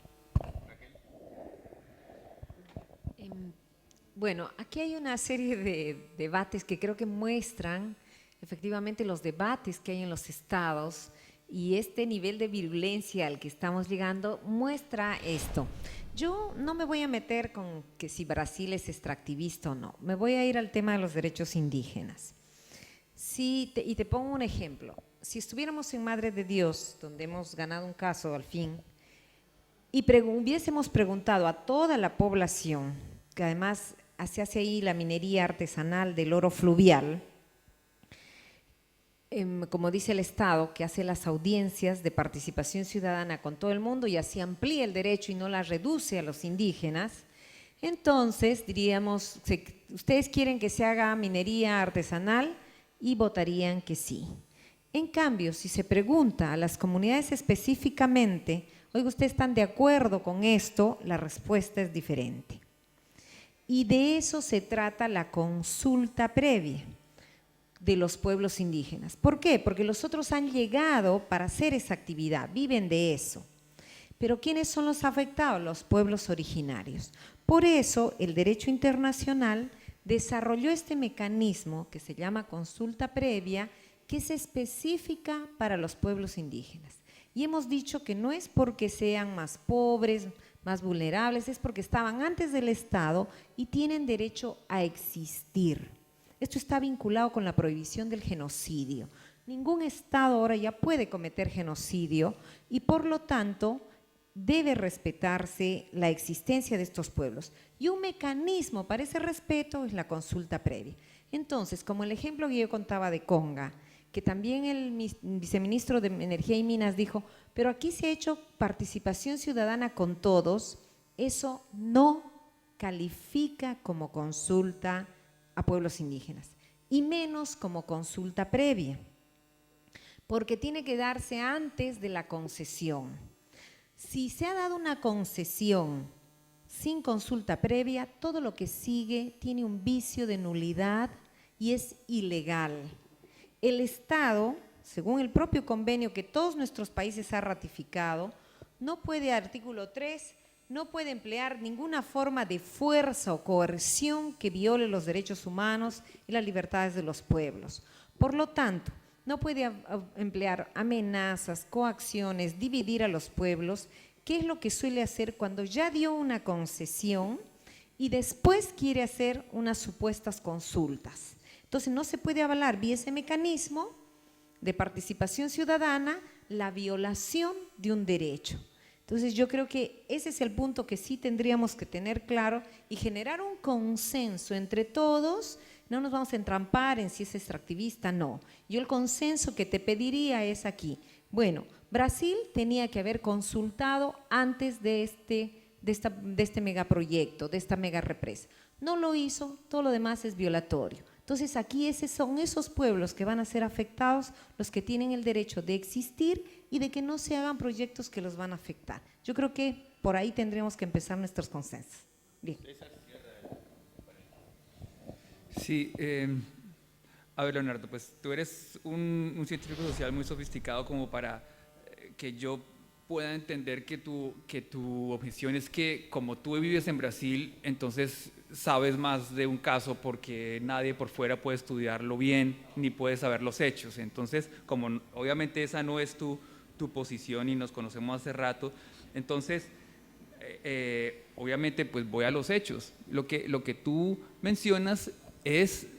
Bueno, aquí hay una serie de debates que creo que muestran efectivamente los debates que hay en los estados, y este nivel de virulencia al que estamos llegando muestra esto. Yo no me voy a meter con que si Brasil es extractivista o no, me voy a ir al tema de los derechos indígenas. Y te pongo un ejemplo. Si estuviéramos en Madre de Dios, donde hemos ganado un caso al fin, y hubiésemos preguntado a toda la población, que además se hace ahí la minería artesanal del oro fluvial, como dice el Estado, que hace las audiencias de participación ciudadana con todo el mundo y así amplía el derecho y no la reduce a los indígenas, entonces diríamos, ustedes quieren que se haga minería artesanal, y votarían que sí. En cambio, si se pregunta a las comunidades específicamente, oiga, ¿ustedes están de acuerdo con esto? La respuesta es diferente. Y de eso se trata la consulta previa de los pueblos indígenas. ¿Por qué? Porque los otros han llegado para hacer esa actividad, viven de eso. Pero ¿quiénes son los afectados? Los pueblos originarios. Por eso el derecho internacional desarrolló este mecanismo que se llama consulta previa, que es específica para los pueblos indígenas. Y hemos dicho que no es porque sean más pobres, más vulnerables, es porque estaban antes del Estado y tienen derecho a existir. Esto está vinculado con la prohibición del genocidio. Ningún Estado ahora ya puede cometer genocidio y por lo tanto debe respetarse la existencia de estos pueblos. Y un mecanismo para ese respeto es la consulta previa. Entonces, como el ejemplo que yo contaba de Conga, que también el viceministro de Energía y Minas dijo, pero aquí se ha hecho participación ciudadana con todos, eso no califica como consulta a pueblos indígenas, y menos como consulta previa, porque tiene que darse antes de la concesión. Si se ha dado una concesión sin consulta previa, todo lo que sigue tiene un vicio de nulidad y es ilegal. El Estado, según el propio convenio que todos nuestros países han ratificado, no puede, artículo 3, no puede emplear ninguna forma de fuerza o coerción que viole los derechos humanos y las libertades de los pueblos. Por lo tanto, no puede emplear amenazas, coacciones, dividir a los pueblos, que es lo que suele hacer cuando ya dio una concesión y después quiere hacer unas supuestas consultas. Entonces no se puede avalar vía ese mecanismo de participación ciudadana la violación de un derecho. Entonces yo creo que ese es el punto que sí tendríamos que tener claro y generar un consenso entre todos. No nos vamos a entrampar en si es extractivista, no. Yo el consenso que te pediría es aquí. Bueno, Brasil tenía que haber consultado antes de este megaproyecto, de esta mega represa. No lo hizo, todo lo demás es violatorio. Entonces aquí son esos pueblos que van a ser afectados los que tienen el derecho de existir y de que no se hagan proyectos que los van a afectar. Yo creo que por ahí tendríamos que empezar nuestros consensos. Bien.
Sí, a ver, Leonardo, pues tú eres un científico social muy sofisticado como para que yo pueda entender que tu objeción es que como tú vives en Brasil, entonces sabes más de un caso porque nadie por fuera puede estudiarlo bien ni puede saber los hechos. Entonces, como obviamente esa no es tu posición y nos conocemos hace rato, entonces obviamente pues voy a los hechos. Lo que tú mencionas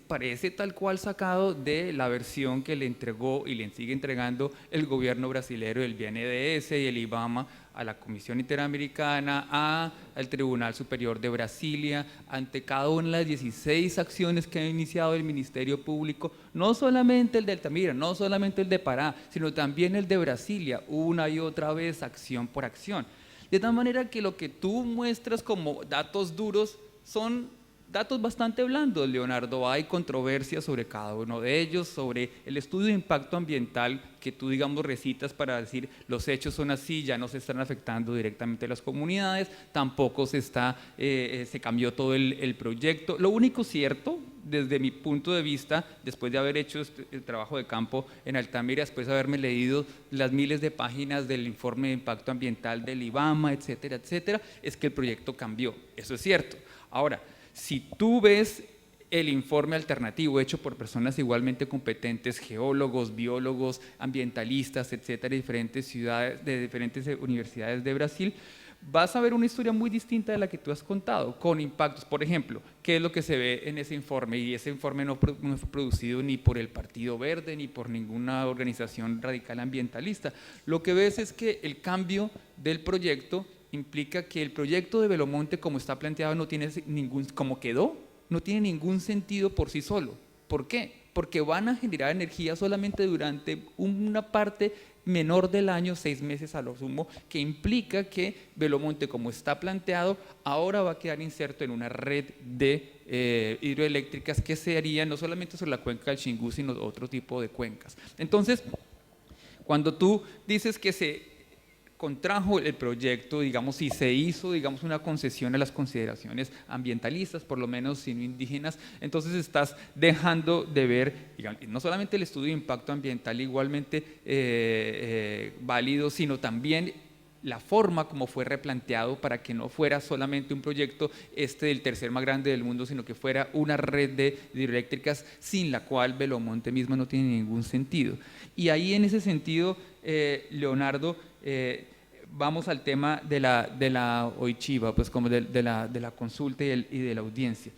parece tal cual sacado de la versión que le entregó y le sigue entregando el gobierno brasileño, el BNDES y el IBAMA a la Comisión Interamericana, al Tribunal Superior de Brasilia, ante cada una de las 16 acciones que ha iniciado el Ministerio Público, no solamente el de Altamira, no solamente el de Pará, sino también el de Brasilia, una y otra vez, acción por acción. De tal manera que lo que tú muestras como datos duros son datos bastante blandos, Leonardo. Hay controversia sobre cada uno de ellos, sobre el estudio de impacto ambiental que tú, digamos, recitas para decir los hechos son así, ya no se están afectando directamente a las comunidades, tampoco se cambió todo el proyecto. Lo único cierto, desde mi punto de vista, después de haber hecho el trabajo de campo en Altamira, después de haberme leído las miles de páginas del informe de impacto ambiental del IBAMA, etcétera, etcétera, es que el proyecto cambió. Eso es cierto. Ahora, si tú ves el informe alternativo hecho por personas igualmente competentes, geólogos, biólogos, ambientalistas, etcétera, de diferentes ciudades, de diferentes universidades de Brasil, vas a ver una historia muy distinta de la que tú has contado, con impactos. Por ejemplo, ¿qué es lo que se ve en ese informe? Y ese informe no fue producido ni por el Partido Verde ni por ninguna organización radical ambientalista. Lo que ves es que el cambio del proyecto implica que el proyecto de Belo Monte, como está planteado, no tiene como quedó, no tiene ningún sentido por sí solo. ¿Por qué? Porque van a generar energía solamente durante una parte menor del año, 6 meses a lo sumo, que implica que Belo Monte, como está planteado, ahora va a quedar inserto en una red de hidroeléctricas que se harían no solamente sobre la cuenca del Xingu, sino otro tipo de cuencas. Entonces, cuando tú dices que se contrajo el proyecto, digamos, y se hizo, digamos, una concesión a las consideraciones ambientalistas, por lo menos sino indígenas, entonces estás dejando de ver, digamos, no solamente el estudio de impacto ambiental igualmente válido, sino también la forma como fue replanteado para que no fuera solamente un proyecto del tercer más grande del mundo, sino que fuera una red de hidroeléctricas sin la cual Belo Monte misma no tiene ningún sentido. Y ahí en ese sentido, Leonardo, vamos al tema de la oichiva, pues como de la consulta y de la audiencia.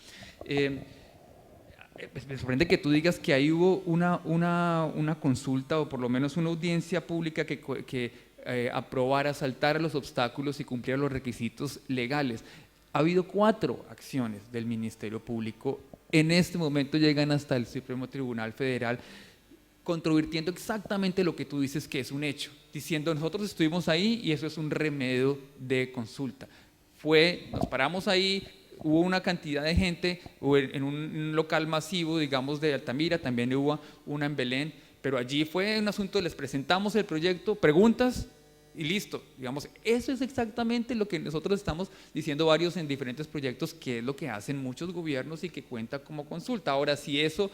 Me sorprende que tú digas que ahí hubo una consulta o por lo menos una audiencia pública que aprobara, saltara los obstáculos y cumpliera los requisitos legales. Ha habido 4 acciones del Ministerio Público, en este momento llegan hasta el Supremo Tribunal Federal, controvirtiendo exactamente lo que tú dices que es un hecho, diciendo nosotros estuvimos ahí y eso es un remedio de consulta. Nos paramos ahí, hubo una cantidad de gente en un local masivo, digamos, de Altamira, también hubo una en Belén, pero allí fue un asunto, les presentamos el proyecto, preguntas y listo. Digamos, eso es exactamente lo que nosotros estamos diciendo varios en diferentes proyectos, que es lo que hacen muchos gobiernos y que cuenta como consulta. Ahora, si eso,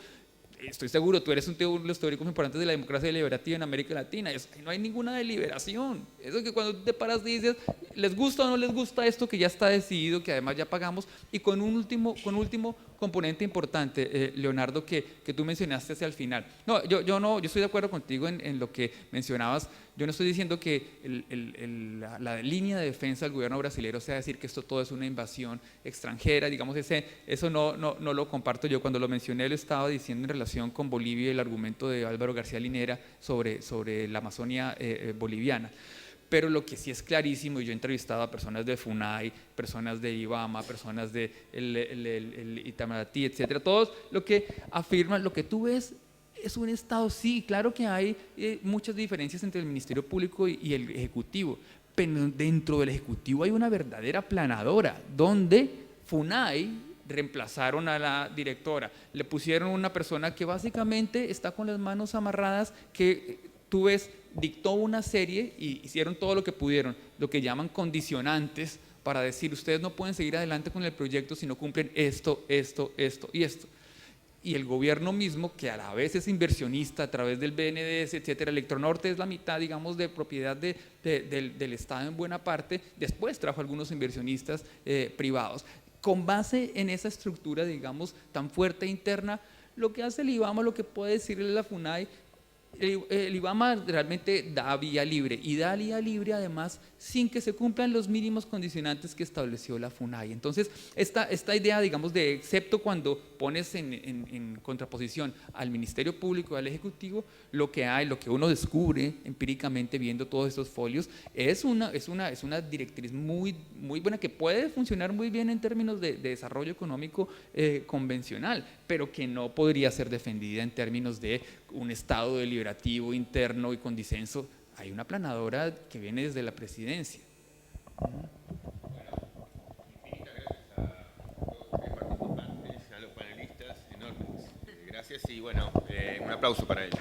estoy seguro, tú eres uno de los teóricos importantes de la democracia deliberativa en América Latina, no hay ninguna deliberación. Eso que cuando te paras y dices, ¿les gusta o no les gusta esto que ya está decidido, que además ya pagamos? Y con un último componente importante, Leonardo, que tú mencionaste hacia el final. No, yo estoy de acuerdo contigo en lo que mencionabas. Yo no estoy diciendo que la línea de defensa del gobierno brasileño sea decir que esto todo es una invasión extranjera, digamos, eso no lo comparto yo. Cuando lo mencioné lo estaba diciendo en relación con Bolivia y el argumento de Álvaro García Linera sobre la Amazonia boliviana. Pero lo que sí es clarísimo, y yo he entrevistado a personas de FUNAI, personas de IBAMA, personas de el Itamaraty, etcétera, todos lo que afirman, lo que tú ves es un Estado, sí, claro que hay muchas diferencias entre el Ministerio Público y el Ejecutivo, pero dentro del Ejecutivo hay una verdadera planadora, donde FUNAI reemplazaron a la directora, le pusieron una persona que básicamente está con las manos amarradas, que tú ves, dictó una serie y hicieron todo lo que pudieron, lo que llaman condicionantes, para decir, ustedes no pueden seguir adelante con el proyecto si no cumplen esto y esto. Y el gobierno mismo, que a la vez es inversionista a través del BNDES, etcétera, Electronorte es la mitad, digamos, de propiedad del Estado en buena parte, después trajo algunos inversionistas privados. Con base en esa estructura, digamos, tan fuerte interna, lo que hace el IBAMA, lo que puede decirle la FUNAI, el IBAMA realmente da vía libre y da vía libre además sin que se cumplan los mínimos condicionantes que estableció la FUNAI. Entonces, esta idea, digamos, de excepto cuando pones en contraposición al Ministerio Público y al Ejecutivo, lo que hay, lo que uno descubre empíricamente viendo todos estos folios, es una directriz muy, muy buena que puede funcionar muy bien en términos de desarrollo económico convencional, pero que no podría ser defendida en términos de un Estado deliberativo interno y con disenso. Hay una planadora que viene desde la presidencia.
Bueno, infinitas gracias a todos los participantes, a los panelistas, enormes. Gracias y bueno, un aplauso para ellos.